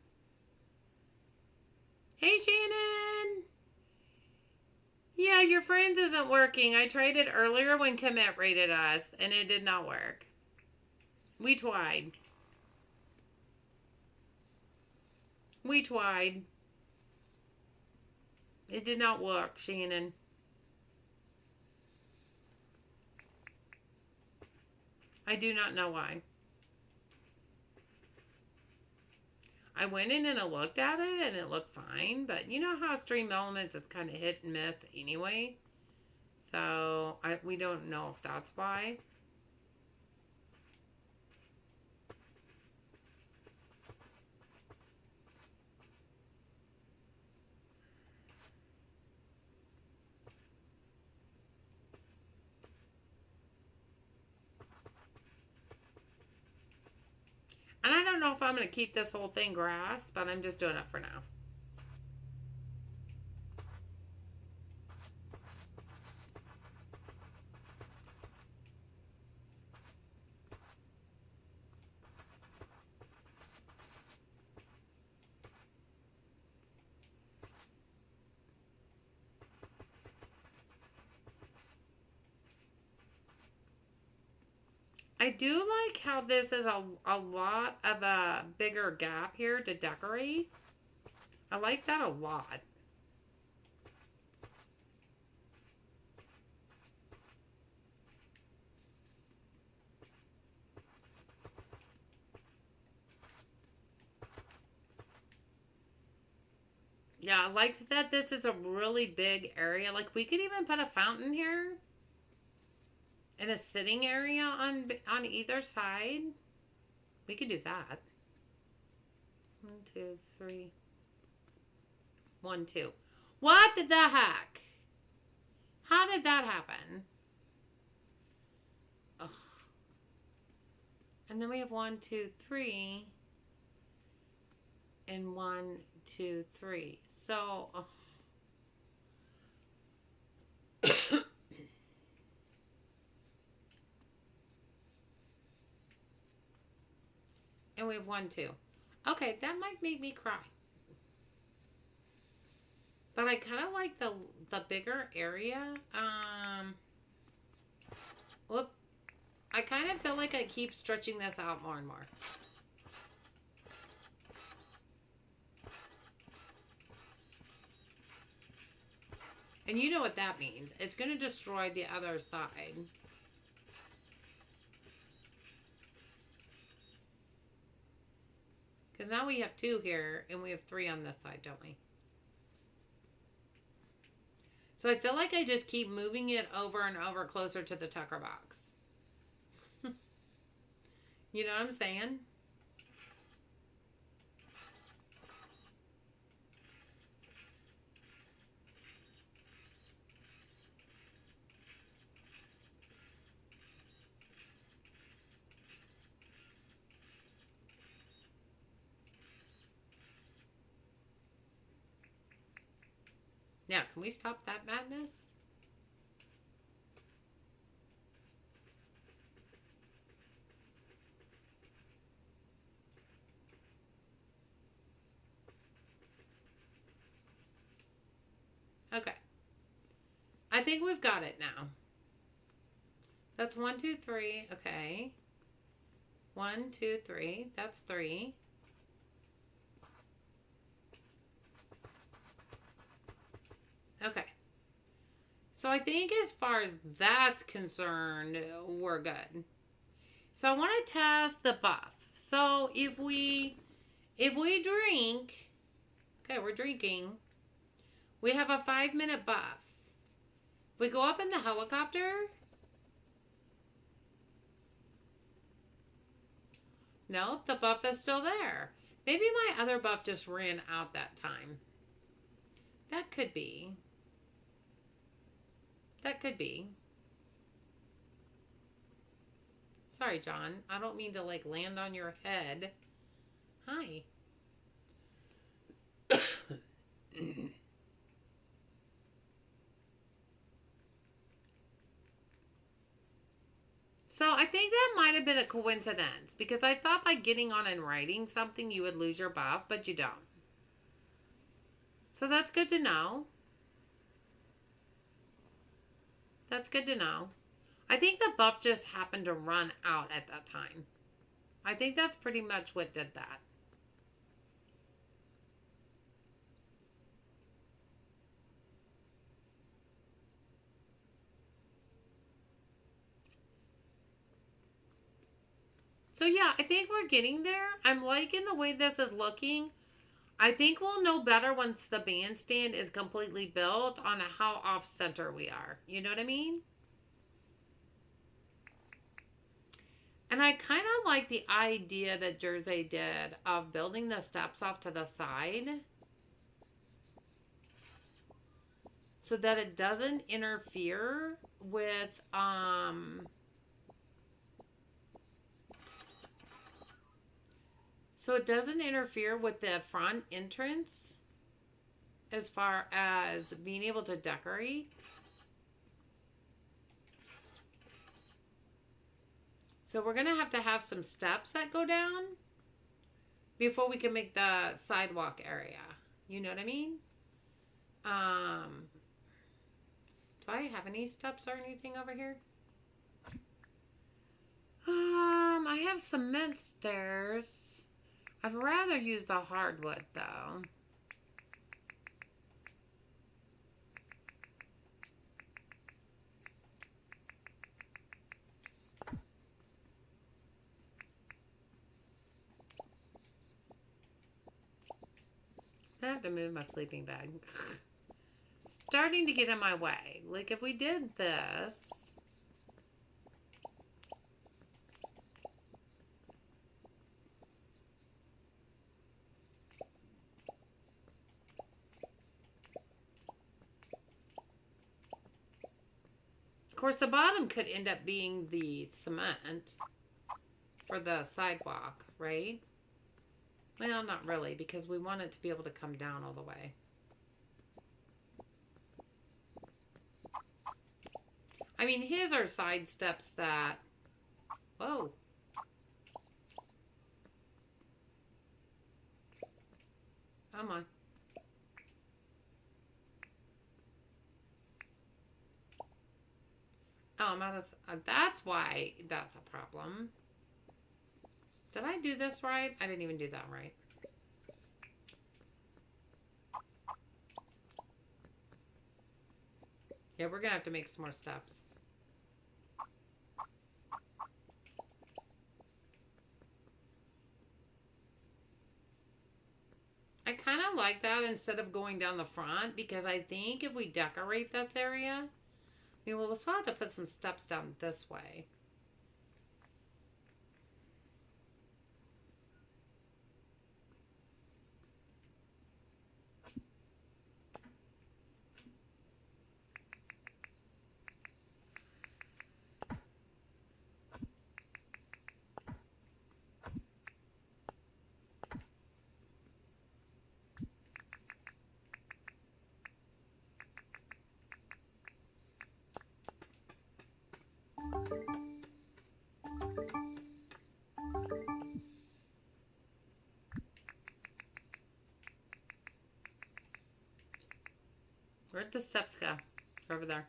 Speaker 1: Hey, Shannon. Yeah, your friends isn't working. I tried it earlier when Commit rated us, and it did not work. We tried. We tried. It did not work, Shannon. I do not know why. I went in and I looked at it and it looked fine, but you know how Stream Elements is kind of hit and miss anyway? So we don't know if that's why. And I don't know if I'm going to keep this whole thing grass, but I'm just doing it for now. I do like how this is a lot of a bigger gap here to decorate. I like that a lot. Yeah, I like that this is a really big area. Like, we could even put a fountain here. And a sitting area on either side. We could do that. 1, 2, 3. 1, 2. What did the heck? How did that happen? Ugh. And then we have 1, 2, 3. And 1, 2, 3. So... and we have 1, 2. Okay, that might make me cry. But I kind of like the bigger area. Whoop. I kind of feel like I keep stretching this out more and more. And you know what that means. It's going to destroy the other side. Because now we have 2 here, and we have 3 on this side, don't we? So I feel like I just keep moving it over and over closer to the Tucker box. You know what I'm saying? Now, can we stop that madness? Okay. I think we've got it now. That's 1, 2, 3. Okay. 1, 2, 3. That's 3. Okay. So I think as far as that's concerned, we're good. So I want to test the buff. So if we drink, okay, we're drinking. We have a 5-minute buff. We go up in the helicopter. Nope, the buff is still there. Maybe my other buff just ran out that time. That could be. That could be. Sorry, John. I don't mean to like land on your head. Hi. So I think that might have been a coincidence because I thought by getting on and writing something you would lose your buff, but you don't. So that's good to know. That's good to know. I think the buff just happened to run out at that time. I think that's pretty much what did that. So yeah, I think we're getting there. I'm liking the way this is looking. I think we'll know better once the bandstand is completely built on how off center we are. You know what I mean? And I kind of like the idea that Jersey did of building the steps off to the side so that it doesn't interfere with so it doesn't interfere with the front entrance as far as being able to decorate. So we're going to have some steps that go down before we can make the sidewalk area. You know what I mean? Do I have any steps or anything over here? I have cement stairs. I'd rather use the hardwood though. I have to move my sleeping bag. Starting to get in my way. Like if we did this. Of course, the bottom could end up being the cement for the sidewalk, right? Well, not really, because we want it to be able to come down all the way. I mean, his are side steps that... Whoa. Oh, my. Oh, I'm out of... that's why that's a problem. Did I do this right? I didn't even do that right. Yeah, we're going to have to make some more steps. I kind of like that instead of going down the front because I think if we decorate this area, I mean, we'll still have to put some steps down this way. Where'd the steps go? Over there.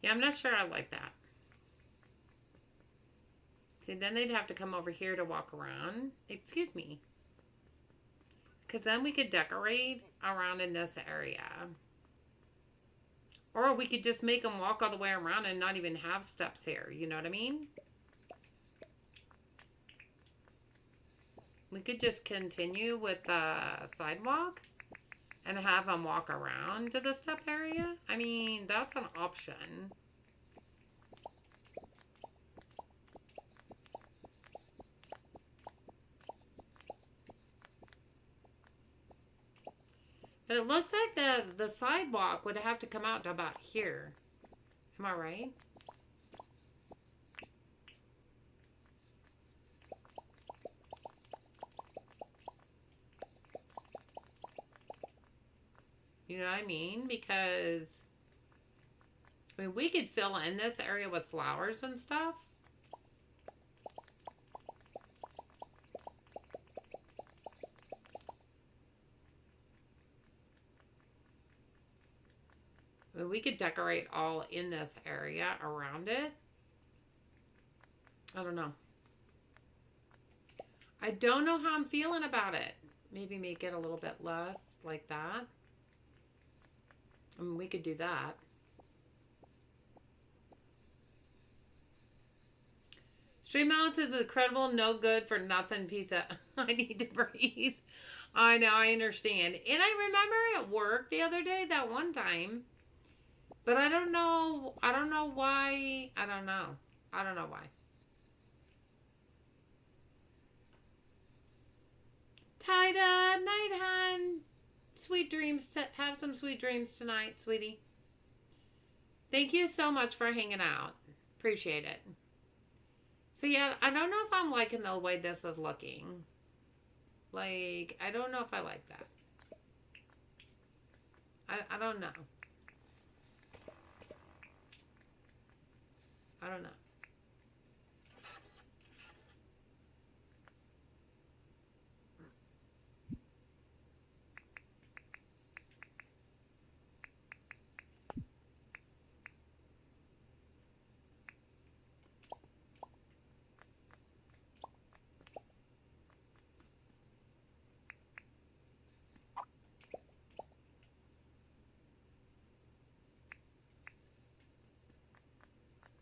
Speaker 1: Yeah, I'm not sure I like that. See, then they'd have to come over here to walk around. Excuse me. Because then we could decorate around in this area. Or we could just make them walk all the way around and not even have steps here. You know what I mean? We could just continue with the sidewalk and have them walk around to the step area. I mean, that's an option. But it looks like the sidewalk would have to come out to about here. Am I right? You know what I mean? Because, I mean, we could fill in this area with flowers and stuff. I mean, we could decorate all in this area around it. I don't know. I don't know how I'm feeling about it. Maybe make it a little bit less like that. I mean, we could do that. Stream Mounts is incredible, no good for nothing pizza. I need to breathe. I know, I understand. And I remember at work the other day, that one time. But I don't know. I don't know why. I don't know. I don't know why. Tida, night, hun. Sweet dreams. Have some sweet dreams tonight, sweetie. Thank you so much for hanging out. Appreciate it. So yeah, I don't know if I'm liking the way this is looking. Like, I don't know if I like that. I don't know. I don't know.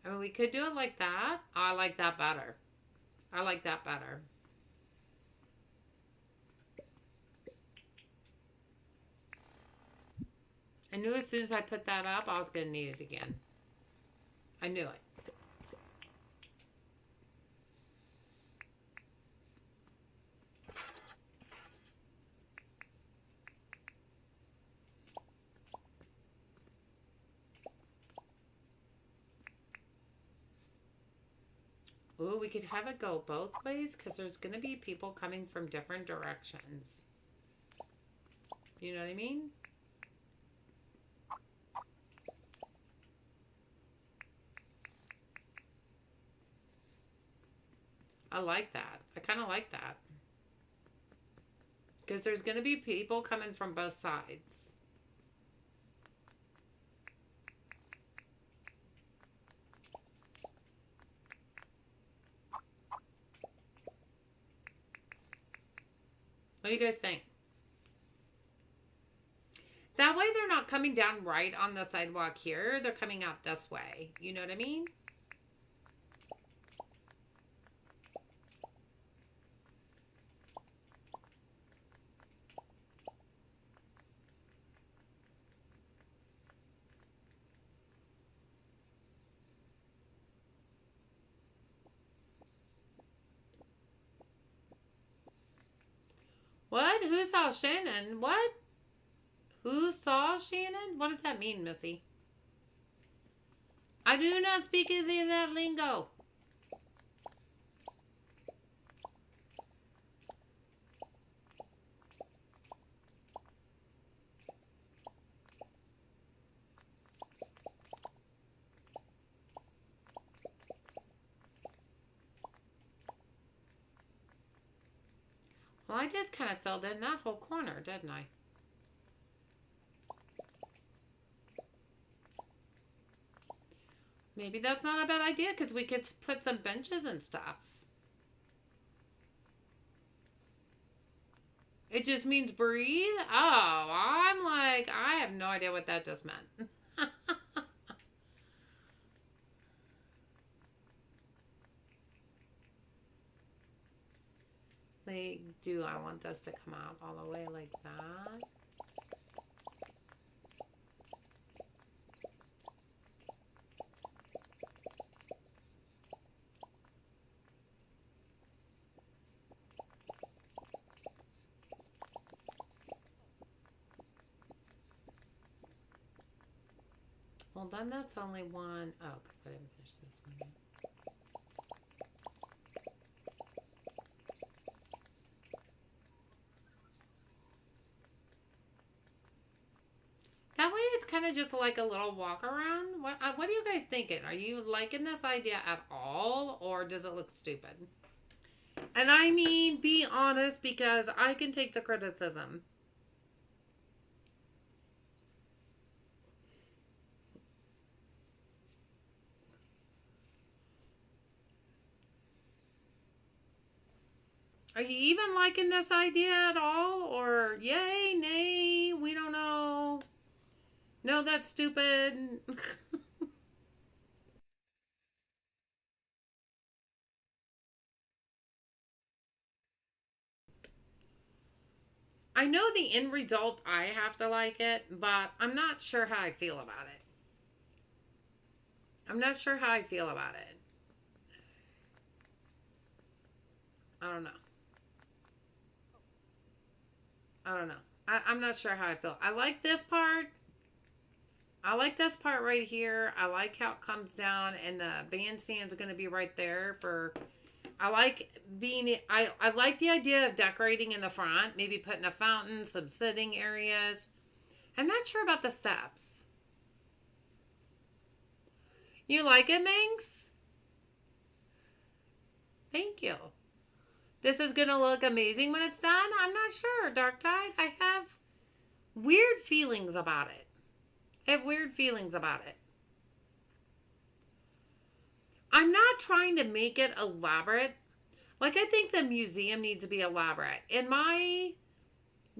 Speaker 1: I mean, we could do it like that. I like that better. I like that better. I knew as soon as I put that up, I was going to need it again. I knew it. Ooh, we could have it go both ways because there's going to be people coming from different directions. You know what I mean? I like that. I kind of like that. Because there's going to be people coming from both sides. What do you guys think? That way they're not coming down right on the sidewalk here. They're coming out this way. You know what I mean? What? Who saw Shannon? What? Who saw Shannon? What does that mean, Missy? I do not speak any of that lingo. Well, I just kind of filled in that whole corner, didn't I? Maybe that's not a bad idea because we could put some benches and stuff. It just means breathe? Oh, I'm like, I have no idea what that just meant. do I want this to come out all the way like that? Well, then that's only one. Oh, because I didn't finish this one yet. That way it's kind of just like a little walk around. What are you guys thinking? Are you liking this idea at all, or does it look stupid? And I mean, be honest, because I can take the criticism. Are you even liking this idea at all? Or yay, nay, we don't know. No, that's stupid. I know the end result, I have to like it, but I'm not sure how I feel about it. I'm not sure how I feel about it. I don't know. I don't know. I'm not sure how I feel. I like this part. I like this part right here. I like how it comes down, and the bandstand's going to be right there for... I like I like the idea of decorating in the front. Maybe putting a fountain, some sitting areas. I'm not sure about the steps. You like it, Minx? Thank you. This is going to look amazing when it's done? I'm not sure, Dark Tide. I have weird feelings about it. I have weird feelings about it. I'm not trying to make it elaborate. Like, I think the museum needs to be elaborate. And my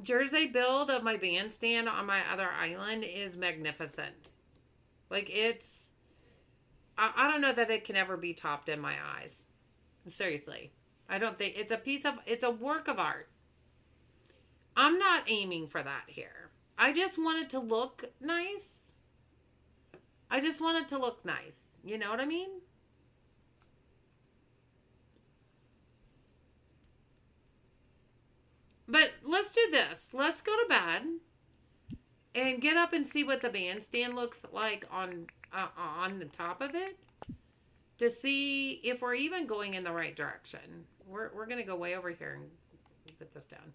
Speaker 1: Jersey build of my bandstand on my other island is magnificent. Like, it's... I don't know that it can ever be topped in my eyes. Seriously. I don't think... It's a work of art. I'm not aiming for that here. I just want it to look nice. I just want it to look nice. You know what I mean? But let's do this. Let's go to bed and get up and see what the bandstand looks like on the top of it to see if we're even going in the right direction. We're going to go way over here and put this down.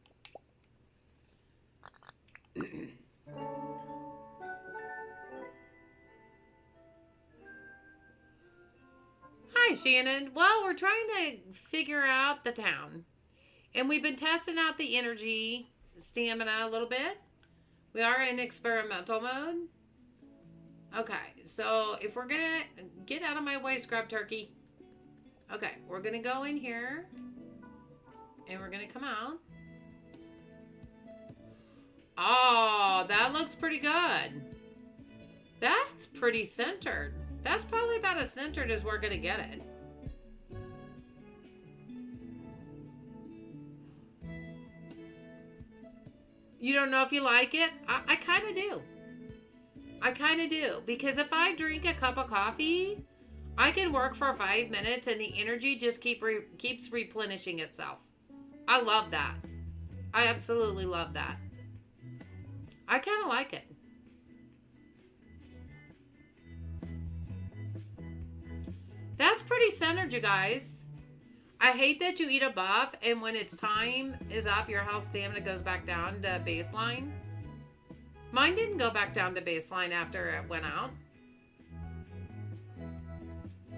Speaker 1: Hi, Shannon. Well, we're trying to figure out the town. And we've been testing out the energy, stamina a little bit. We are in experimental mode. Okay, so if we're gonna get out of my way, Scrub Turkey. Okay, we're gonna go in here. And we're gonna come out. Oh, that looks pretty good. That's pretty centered. That's probably about as centered as we're gonna get it. You don't know if you like it? I kind of do. I kind of do. Because if I drink a cup of coffee, I can work for 5 minutes and the energy just keeps replenishing itself. I love that. I absolutely love that. I kind of like it. That's pretty centered, you guys. I hate that you eat a buff and when its time is up, your health stamina goes back down to baseline. Mine didn't go back down to baseline after it went out.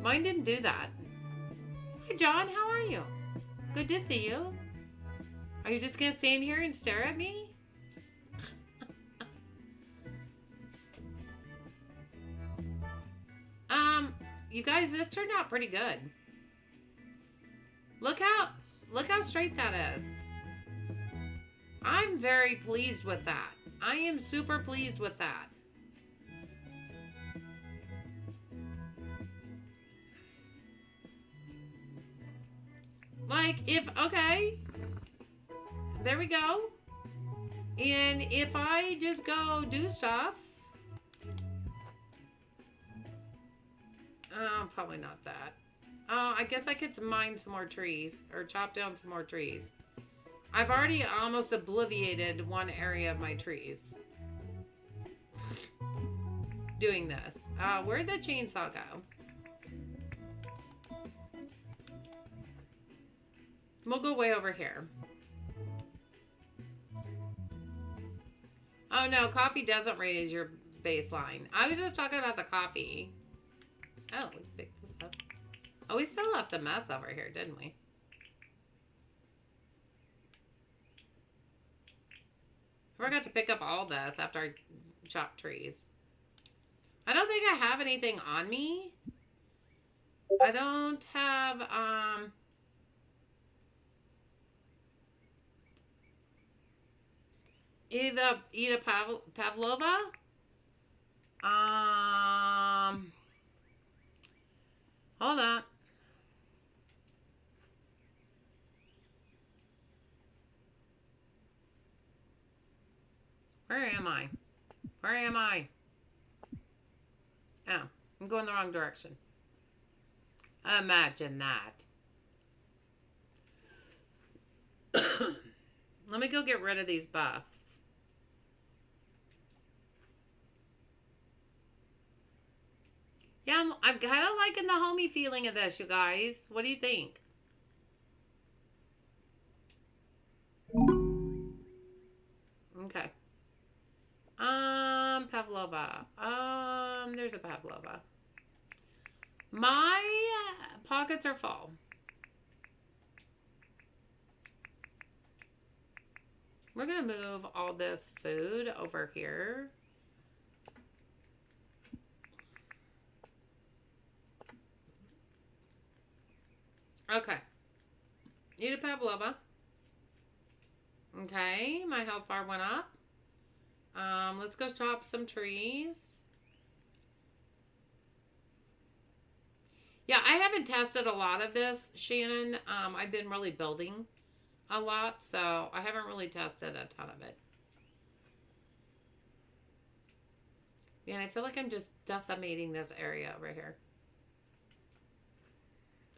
Speaker 1: Mine didn't do that. Hi, John. How are you? Good to see you. Are you just going to stand here and stare at me? You guys, this turned out pretty good. Look how straight that is. I'm very pleased with that. I am super pleased with that. Like, okay. There we go. And if I just go do stuff, probably not that. I guess I could mine some more trees or chop down some more trees. I've already almost obliterated one area of my trees doing this. Where'd the chainsaw go? We'll go way over here. Oh no, coffee doesn't raise your baseline. I was just talking about the coffee. Oh, we picked this up. Oh, we still left a mess over here, didn't we? I forgot to pick up all this after I chopped trees. I don't think I have anything on me. I don't have, Ida Pavlova. Hold on. Where am I? Where am I? Oh, I'm going the wrong direction. Imagine that. Let me go get rid of these buffs. Yeah, I'm kind of liking the homey feeling of this, you guys. What do you think? Okay. Pavlova. There's a Pavlova. My pockets are full. We're gonna move all this food over here. Okay. Need a Pavlova. Okay, my health bar went up. Let's go chop some trees. Yeah, I haven't tested a lot of this, Shannon. I've been really building a lot, so I haven't really tested a ton of it. Man, I feel like I'm just decimating this area over here.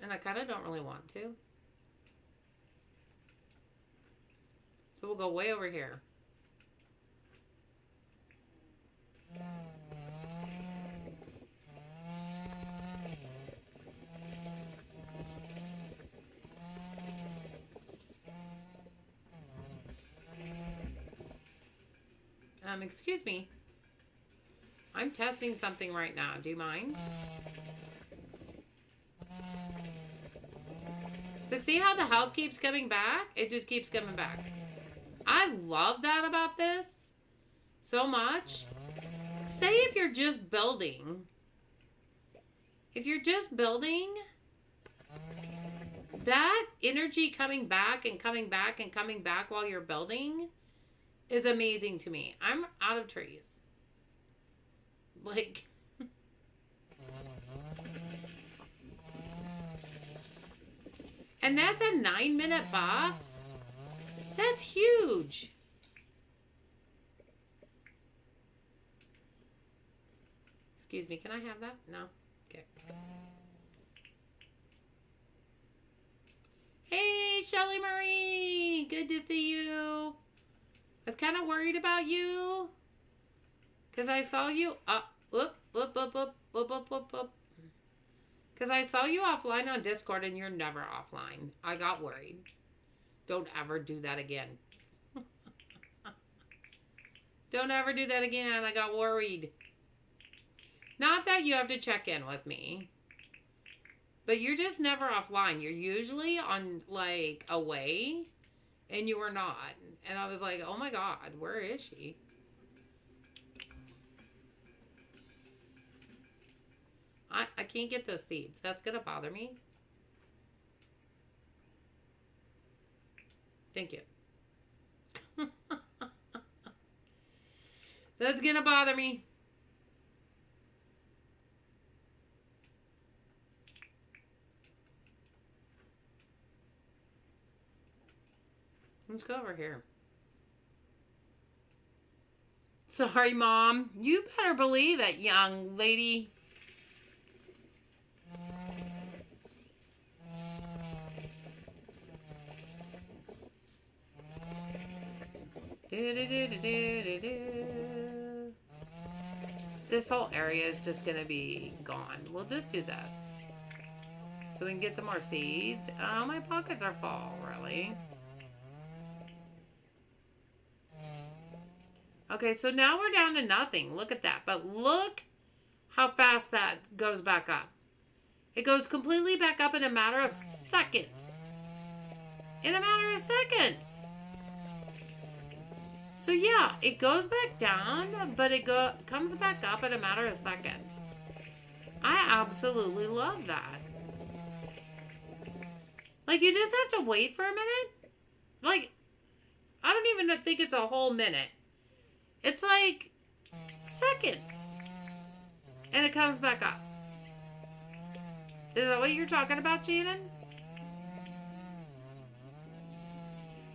Speaker 1: And I kind of don't really want to. So we'll go way over here. Excuse me. I'm testing something right now. Do you mind? But see how the health keeps coming back? It just keeps coming back. I love that about this so much. Say if you're just building. If you're just building, that energy coming back and coming back and coming back while you're building is amazing to me. I'm out of trees. Like, and that's a 9-minute buff. That's huge. Excuse me, can I have that? No? Okay. Hey, Shelly Marie. Good to see you. I was kind of worried about you. Because I saw you because I saw you offline on Discord and you're never offline. I got worried. Don't ever do that again. Don't ever do that again. I got worried. Not that you have to check in with me. But you're just never offline. You're usually on, like, away. And you were not. And I was like, oh my God, where is she? I can't get those seeds. That's going to bother me. Thank you. That's going to bother me. Let's go over here. Sorry, Mom. You better believe it, young lady. This whole area is just going to be gone. We'll just do this. So we can get some more seeds. Oh, my pockets are full, really. Okay, so now we're down to nothing. Look at that. But look how fast that goes back up. It goes completely back up in a matter of seconds. In a matter of seconds. So yeah, it goes back down, but it comes back up in a matter of seconds. I absolutely love that. Like, you just have to wait for a minute. Like, I don't even think it's a whole minute. It's like seconds. And it comes back up. Is that what you're talking about, Shannon?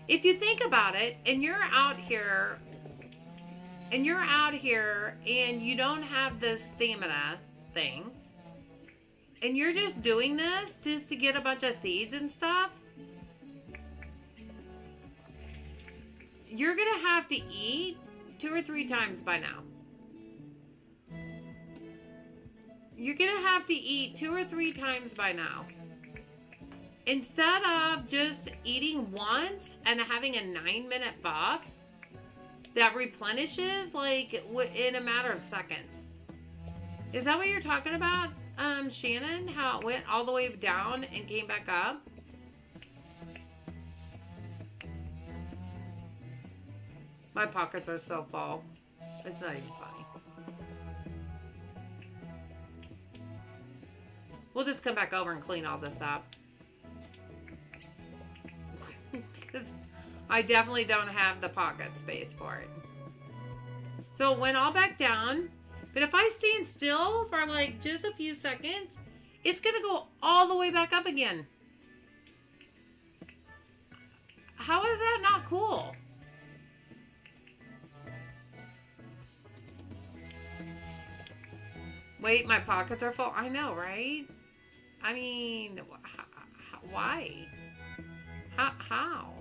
Speaker 1: If you think about it, and you're out here, and you don't have this stamina thing, and you're just doing this just to get a bunch of seeds and stuff, you're gonna have to eat 2 or 3 times by now. You're gonna have to eat 2 or 3 times by now. Instead of just eating once and having a 9-minute buff that replenishes like in a matter of seconds. Is that what you're talking about, Shannon? How it went all the way down and came back up? My pockets are so full. It's not even funny. We'll just come back over and clean all this up. I definitely don't have the pocket space for it. So it went all back down. But if I stand still for like just a few seconds, it's going to go all the way back up again. How is that not cool? Wait, my pockets are full. I know, right? I mean, why? How?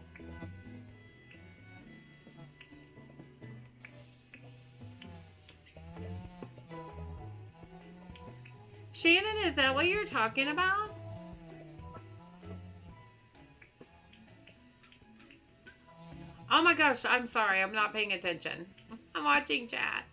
Speaker 1: Shannon, is that what you're talking about? Oh my gosh, I'm sorry. I'm not paying attention. I'm watching chat.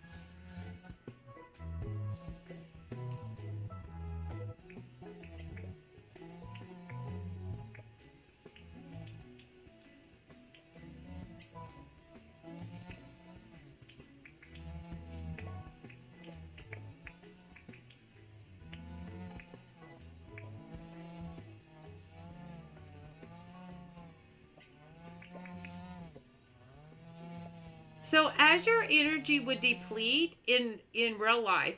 Speaker 1: So as your energy would deplete in real life,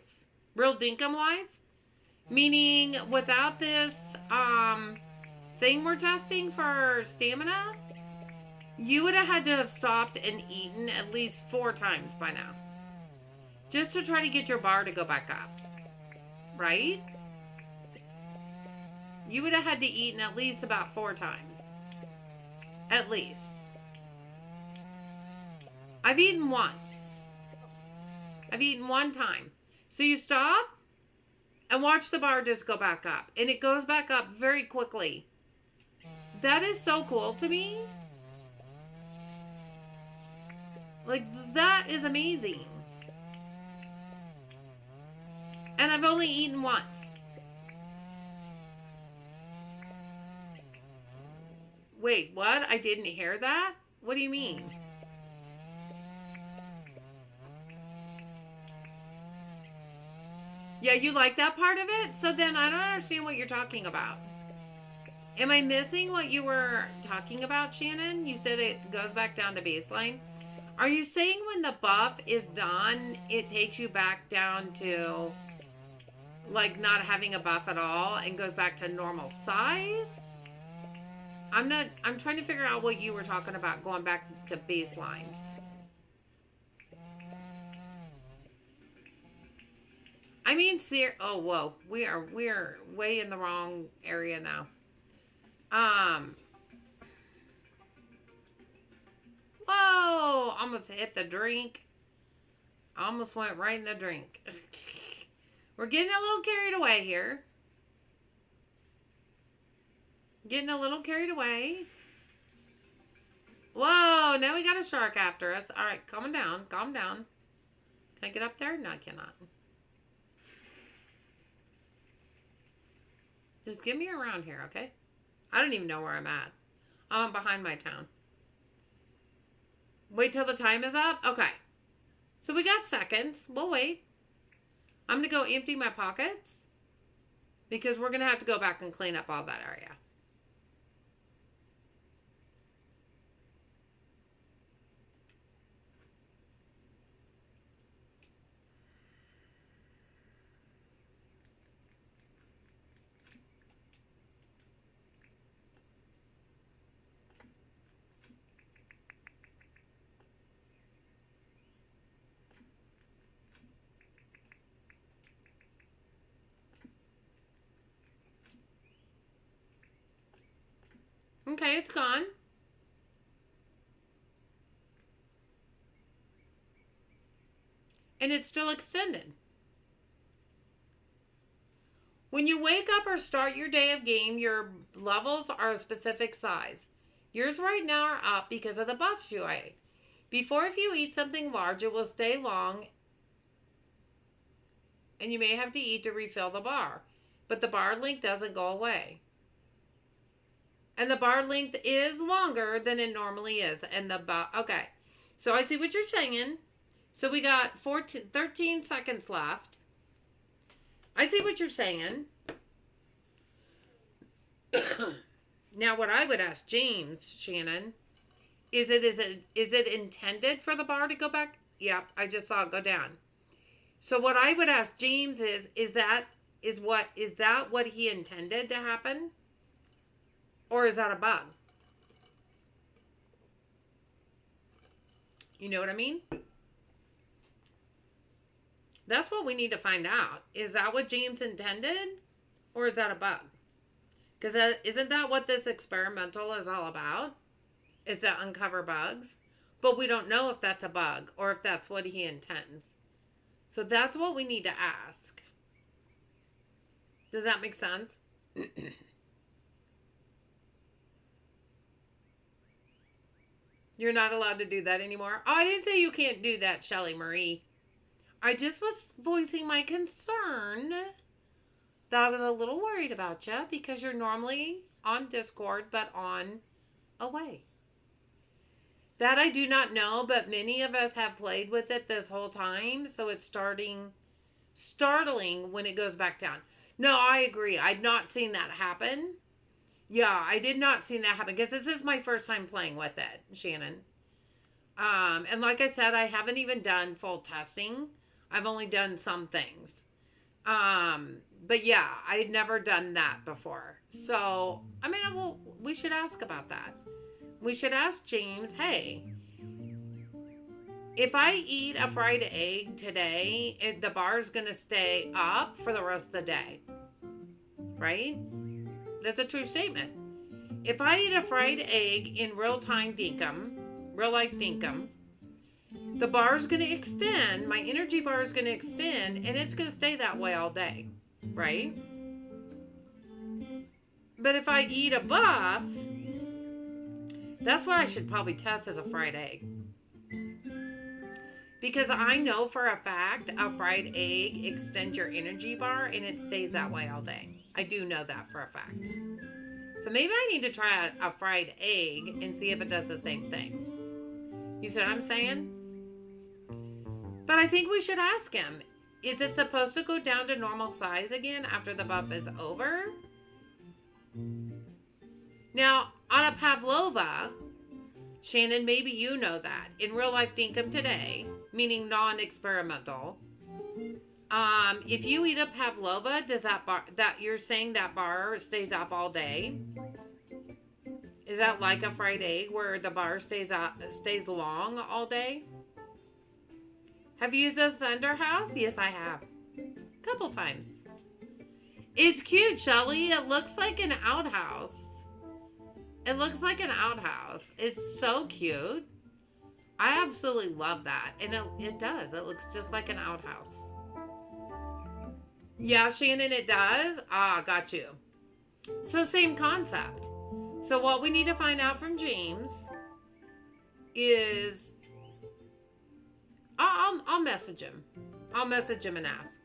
Speaker 1: real dinkum life, meaning without this thing we're testing for stamina, you would have had to have stopped and eaten at least 4 times by now. Just to try to get your bar to go back up. Right? You would have had to eat at least about 4 times. At least. I've eaten once. I've eaten 1 time. So you stop and watch the bar just go back up. And it goes back up very quickly. That is so cool to me. Like, that is amazing. And I've only eaten once. Wait, what? I didn't hear that? What do you mean? Yeah, you like that part of it? So then I don't understand what you're talking about. Am I missing what you were talking about, Shannon? You said it goes back down to baseline. Are you saying when the buff is done, it takes you back down to, like, not having a buff at all and goes back to normal size? I'm trying to figure out what you were talking about going back to baseline. I mean, oh, whoa. We are way in the wrong area now. Whoa! Almost hit the drink. Almost went right in the drink. We're getting a little carried away here. Getting a little carried away. Whoa! Now we got a shark after us. All right, calm down. Calm down. Can I get up there? No, I cannot. Just give me around here, okay? I don't even know where I'm at. I'm behind my town. Wait till the time is up? Okay. So we got seconds. We'll wait. I'm going to go empty my pockets. Because we're going to have to go back and clean up all that area. Okay, it's gone. And it's still extended. When you wake up or start your day of game, your levels are a specific size. Yours right now are up because of the buffs you ate. Before, if you eat something large, it will stay long and you may have to eat to refill the bar. But the bar length doesn't go away. And the bar length is longer than it normally is. And okay. So I see what you're saying. So we got 13 seconds left. I see what you're saying. Now what I would ask James, Shannon, is it intended for the bar to go back? Yep, I just saw it go down. So what I would ask James is that what he intended to happen? Or is that a bug? You know what I mean? That's what we need to find out. Is that what James intended? Or is that a bug? Because isn't that what this experimental is all about? Is to uncover bugs? But we don't know if that's a bug or if that's what he intends. So that's what we need to ask. Does that make sense? You're not allowed to do that anymore? Oh, I didn't say you can't do that, Shelly Marie. I just was voicing my concern that I was a little worried about you because you're normally on Discord but on away. That I do not know, but many of us have played with it this whole time, so it's startling when it goes back down. No, I agree. I'd not seen that happen. Yeah, I did not see that happen because this is my first time playing with it, Shannon. And like I said, I haven't even done full testing. I've only done some things. But yeah, I had never done that before. So, I mean, we should ask about that. We should ask James, hey, if I eat a fried egg today, the bar's going to stay up for the rest of the day. Right? That's a true statement. If I eat a fried egg in real life dinkum, the bar is going to extend, my energy bar is going to extend, and it's going to stay that way all day, right? But if I eat a buff, that's what I should probably test as a fried egg. Because I know for a fact a fried egg extends your energy bar and it stays that way all day. I do know that for a fact. So maybe I need to try a fried egg and see if it does the same thing. You see what I'm saying? But I think we should ask him, is it supposed to go down to normal size again after the buff is over? Now, on a Pavlova, Shannon, maybe you know that. In real life dinkum today, meaning non-experimental, if you eat a Pavlova, does that bar, that you're saying that bar stays up all day? Is that like a fried egg where the bar stays long all day? Have you used the Thunder House? Yes, I have. A couple times. It's cute, Shelly. It looks like an outhouse. It looks like an outhouse. It's so cute. I absolutely love that. And it does. It looks just like an outhouse. Yeah, Shannon, it does. Ah, got you. So same concept. So what we need to find out from James is I'll message him. I'll message him and ask.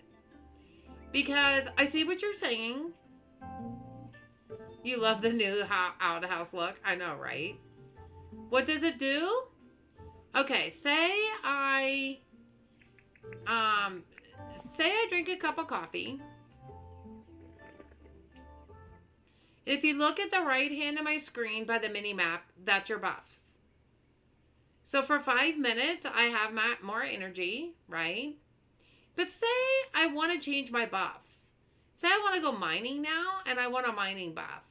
Speaker 1: Because I see what you're saying. You love the new outhouse look. I know, right? What does it do? Okay, say I drink a cup of coffee. If you look at the right hand of my screen by the mini map, that's your buffs. So for 5 minutes, I have more energy, right? But say I want to change my buffs. Say I want to go mining now, and I want a mining buff.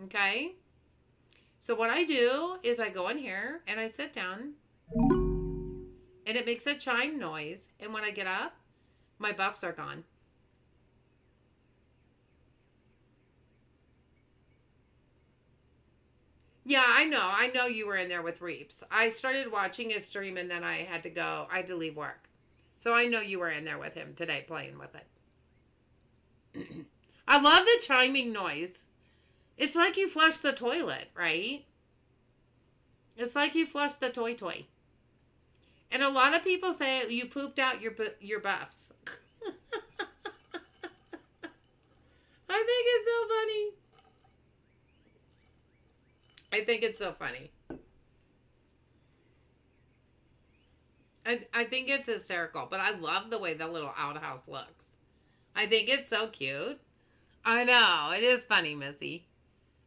Speaker 1: Okay? So what I do is I go in here, and I sit down, and it makes a chime noise. And when I get up, my buffs are gone. Yeah, I know. I know you were in there with Reaps. I started watching his stream and then I had to go. I had to leave work. So I know you were in there with him today playing with it. I love the chiming noise. It's like you flush the toilet, right? It's like you flush the toy. And a lot of people say you pooped out your buffs. I think it's so funny. I think it's so funny. I think it's hysterical, but I love the way the little outhouse looks. I think it's so cute. I know, it is funny, Missy.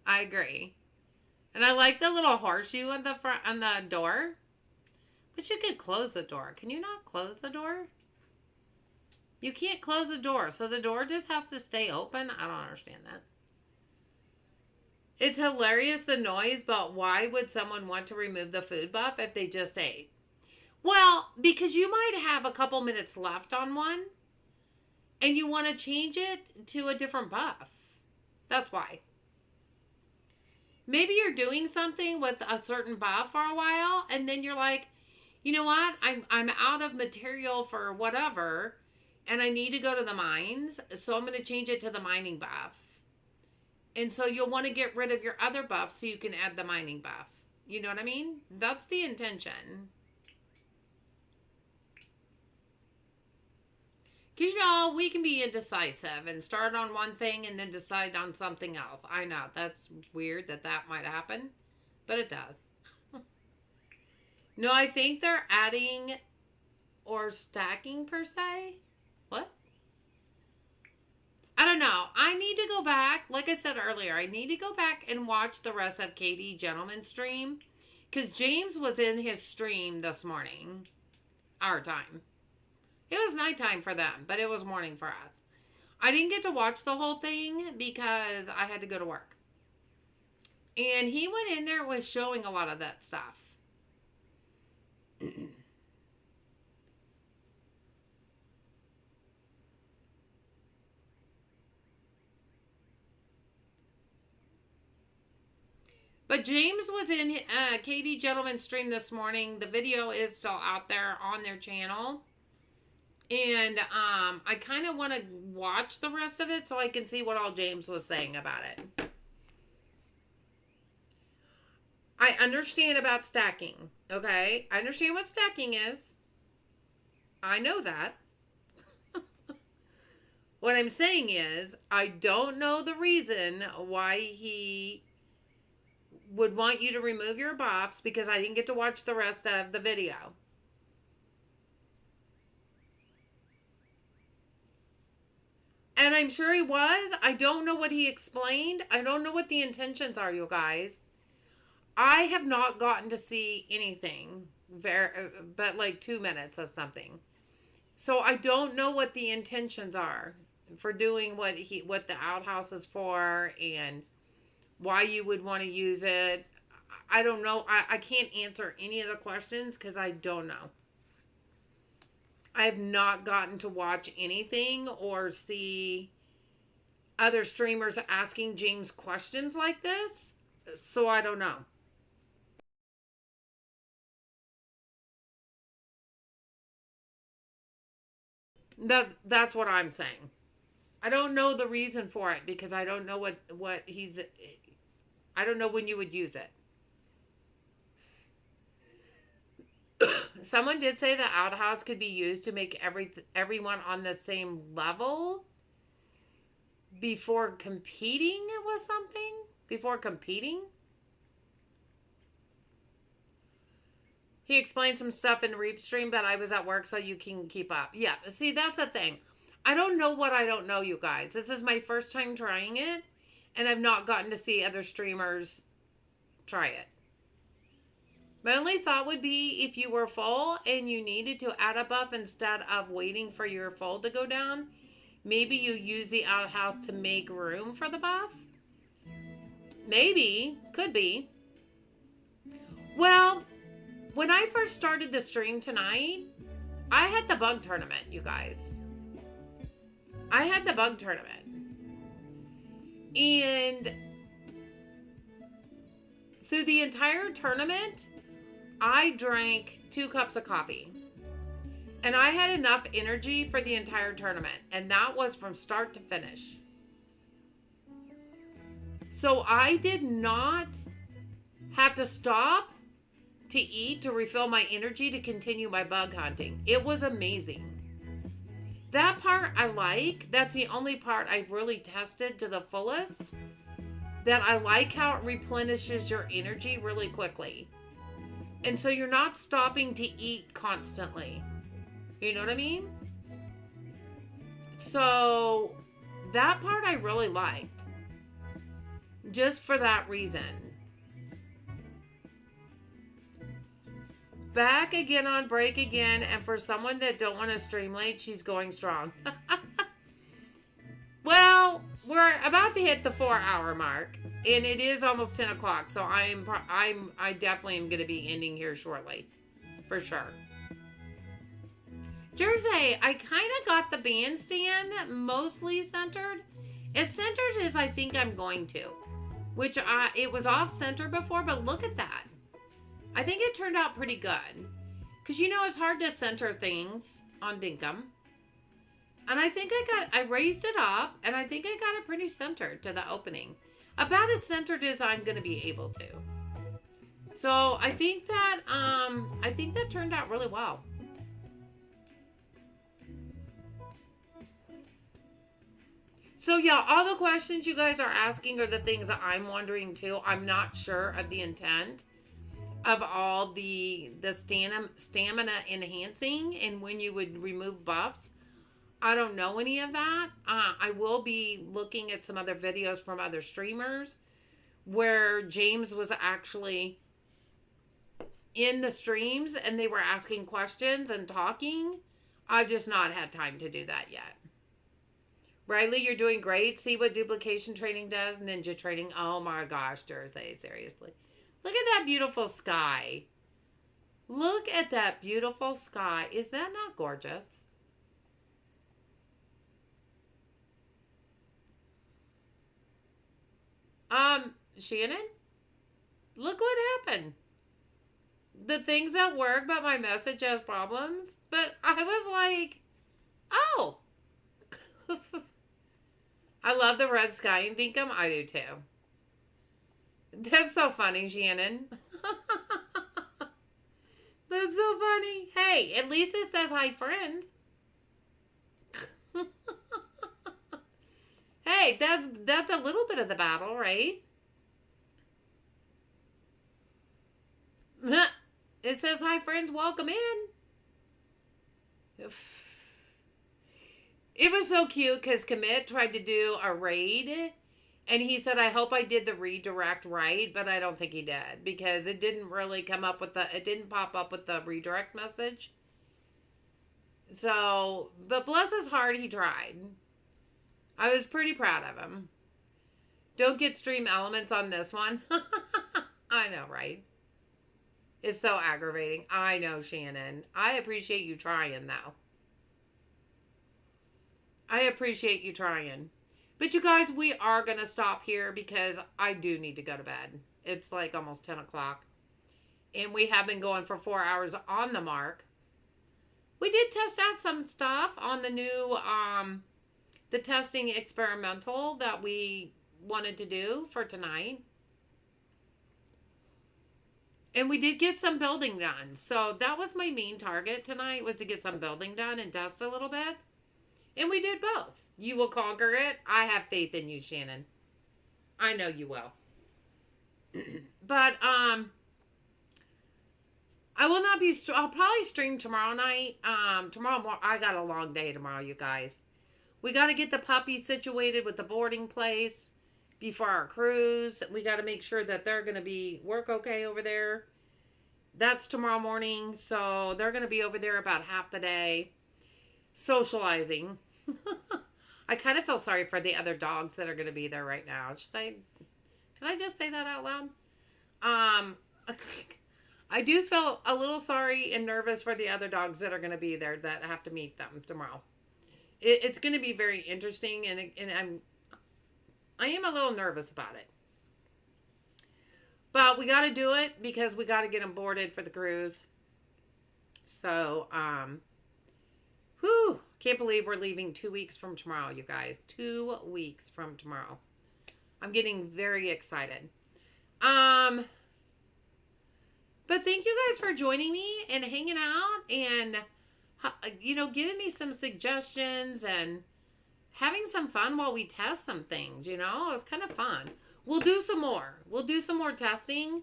Speaker 1: I agree. And I like the little horseshoe on the front on the door. But you could close the door. Can you not close the door? You can't close the door, so the door just has to stay open. I don't understand that. It's hilarious, the noise, but why would someone want to remove the food buff if they just ate? Well, because you might have a couple minutes left on one, and you want to change it to a different buff. That's why. Maybe you're doing something with a certain buff for a while, and then you're like, you know what? I'm out of material for whatever, and I need to go to the mines, so I'm going to change it to the mining buff. And so you'll want to get rid of your other buff so you can add the mining buff. You know what I mean? That's the intention. Because, you know, we can be indecisive and start on one thing and then decide on something else. I know, that's weird that might happen, but it does. No, I think they're adding or stacking per se. What? I don't know. I need to go back. Like I said earlier, I need to go back and watch the rest of Katie Gentleman's stream. Because James was in his stream this morning. Our time. It was nighttime for them, but it was morning for us. I didn't get to watch the whole thing because I had to go to work. And he went in there with showing a lot of that stuff. But James was in Katie Gentleman's stream this morning. The video is still out there on their channel. And I kind of want to watch the rest of it so I can see what all James was saying about it. I understand about stacking, okay? I understand what stacking is. I know that. What I'm saying is, I don't know the reason why he would want you to remove your buffs because I didn't get to watch the rest of the video. And I'm sure he was. I don't know what he explained. I don't know what the intentions are, you guys. I have not gotten to see anything, but like 2 minutes of something. So I don't know what the intentions are for doing what the outhouse is for and why you would want to use it. I don't know. I can't answer any of the questions because I don't know. I have not gotten to watch anything or see other streamers asking James questions like this, so I don't know. That's what I'm saying. I don't know the reason for it because I don't know what he's. I don't know when you would use it. Someone did say the outhouse could be used to make everyone on the same level before competing with something. Before competing, he explained some stuff in Reap Stream, but I was at work, so you can keep up. Yeah, see, that's the thing. I don't know what I don't know, you guys. This is my first time trying it, and I've not gotten to see other streamers try it. My only thought would be if you were full and you needed to add a buff instead of waiting for your full to go down, maybe you use the outhouse to make room for the buff. Maybe. Could be. Well, when I first started the stream tonight, I had the bug tournament, you guys. I had the bug tournament. And through the entire tournament, I drank 2 cups of coffee. And I had enough energy for the entire tournament. And that was from start to finish. So I did not have to stop to eat to refill my energy to continue my bug hunting. It was amazing. That part I like. That's the only part I've really tested to the fullest. That I like how it replenishes your energy really quickly. And so you're not stopping to eat constantly. You know what I mean? So that part I really liked. Just for that reason. Back again on break again. And for someone that don't want to stream late, she's going strong. Well, we're about to hit the 4-hour mark. And it is almost 10 o'clock. So I definitely am going to be ending here shortly. For sure. Jersey, I kind of got the bandstand mostly centered. As centered as I think I'm going to. Which it was off center before, but look at that. I think it turned out pretty good. Because you know it's hard to center things on dinkum. And I think I raised it up, and I think I got it pretty centered to the opening. About as centered as I'm going to be able to. So I think that turned out really well. So yeah, all the questions you guys are asking are the things that I'm wondering too. I'm not sure of the intent of all the stamina enhancing and when you would remove buffs. I don't know any of that. I will be looking at some other videos from other streamers where James was actually in the streams and they were asking questions and talking. I've just not had time to do that yet. Riley, you're doing great. See what duplication training does? Ninja training. Oh my gosh, Jersey, seriously. Look at that beautiful sky. Look at that beautiful sky. Is that not gorgeous? Shannon? Look what happened. The things at work, but my message has problems. But I was like, oh. I love the red sky in dinkum. I do too. That's so funny, Shannon. That's so funny. Hey, at least it says hi, friend. Hey, that's a little bit of the battle, right? It says hi, friends. Welcome in. It was so cute because Commit tried to do a raid. And he said, I hope I did the redirect right, but I don't think he did because it didn't really come up with it didn't pop up with the redirect message. So, but bless his heart, he tried. I was pretty proud of him. Don't get stream elements on this one. I know, right? It's so aggravating. I know, Shannon. I appreciate you trying, though. I appreciate you trying. But you guys, we are going to stop here because I do need to go to bed. It's like almost 10 o'clock. And we have been going for 4 hours on the mark. We did test out some stuff on the new, the testing experimental that we wanted to do for tonight. And we did get some building done. So that was my main target tonight, was to get some building done and test a little bit. And we did both. You will conquer it. I have faith in you, Shannon. I know you will. But, I will not be, I'll probably stream tomorrow night. I got a long day tomorrow, you guys. We got to get the puppies situated with the boarding place before our cruise. We got to make sure that they're going to work okay over there. That's tomorrow morning. So they're going to be over there about half the day socializing. I kind of feel sorry for the other dogs that are going to be there right now. Did I just say that out loud? I do feel a little sorry and nervous for the other dogs that are going to be there that have to meet them tomorrow. It's going to be very interesting, and I am a little nervous about it. But we got to do it because we got to get them boarded for the cruise. So, can't believe we're leaving 2 weeks from tomorrow, you guys. 2 weeks from tomorrow. I'm getting very excited. But thank you guys for joining me and hanging out and, giving me some suggestions and having some fun while we test some things, It was kind of fun. We'll do some more. We'll do some more testing.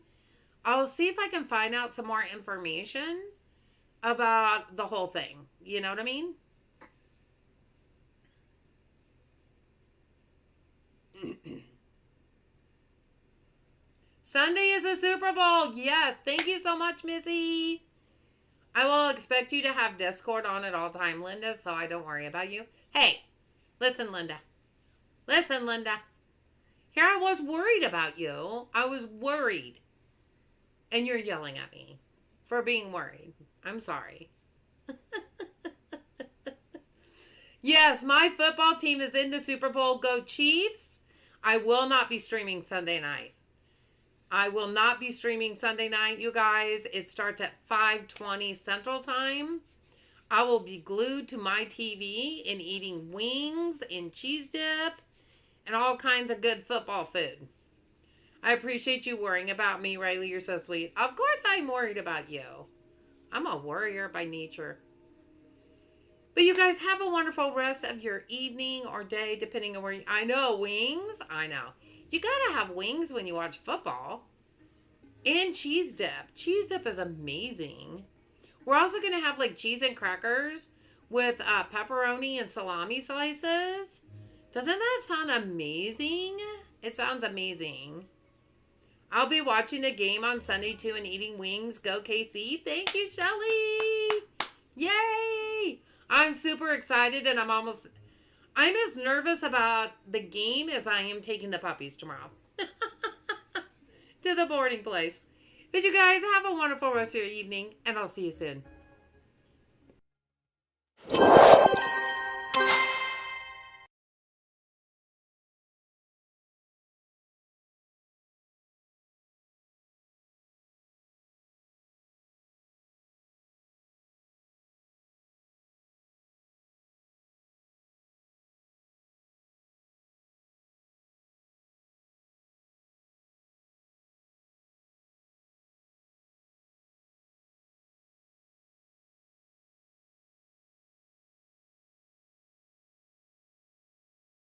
Speaker 1: I'll see if I can find out some more information about the whole thing. You know what I mean? Sunday is the Super Bowl. Yes. Thank you so much, Missy. I will expect you to have Discord on at all time, Linda, so I don't worry about you. Hey, listen, Linda. Listen, Linda. Here I was worried about you. I was worried. And you're yelling at me for being worried. I'm sorry. Yes, my football team is in the Super Bowl. Go Chiefs. I will not be streaming Sunday night. I will not be streaming Sunday night, you guys. It starts at 5:20 Central Time. I will be glued to my TV and eating wings and cheese dip and all kinds of good football food. I appreciate you worrying about me, Riley. You're so sweet. Of course I'm worried about you. I'm a worrier by nature. But you guys have a wonderful rest of your evening or day, depending on where you... I know, wings. I know. You gotta have wings when you watch football. And cheese dip. Cheese dip is amazing. We're also gonna have like cheese and crackers with pepperoni and salami slices. Doesn't that sound amazing? It sounds amazing. I'll be watching the game on Sunday too and eating wings. Go KC. Thank you, Shelly. Yay. I'm super excited and I'm as nervous about the game as I am taking the puppies tomorrow. To the boarding place. But you guys have a wonderful rest of your evening and I'll see you soon.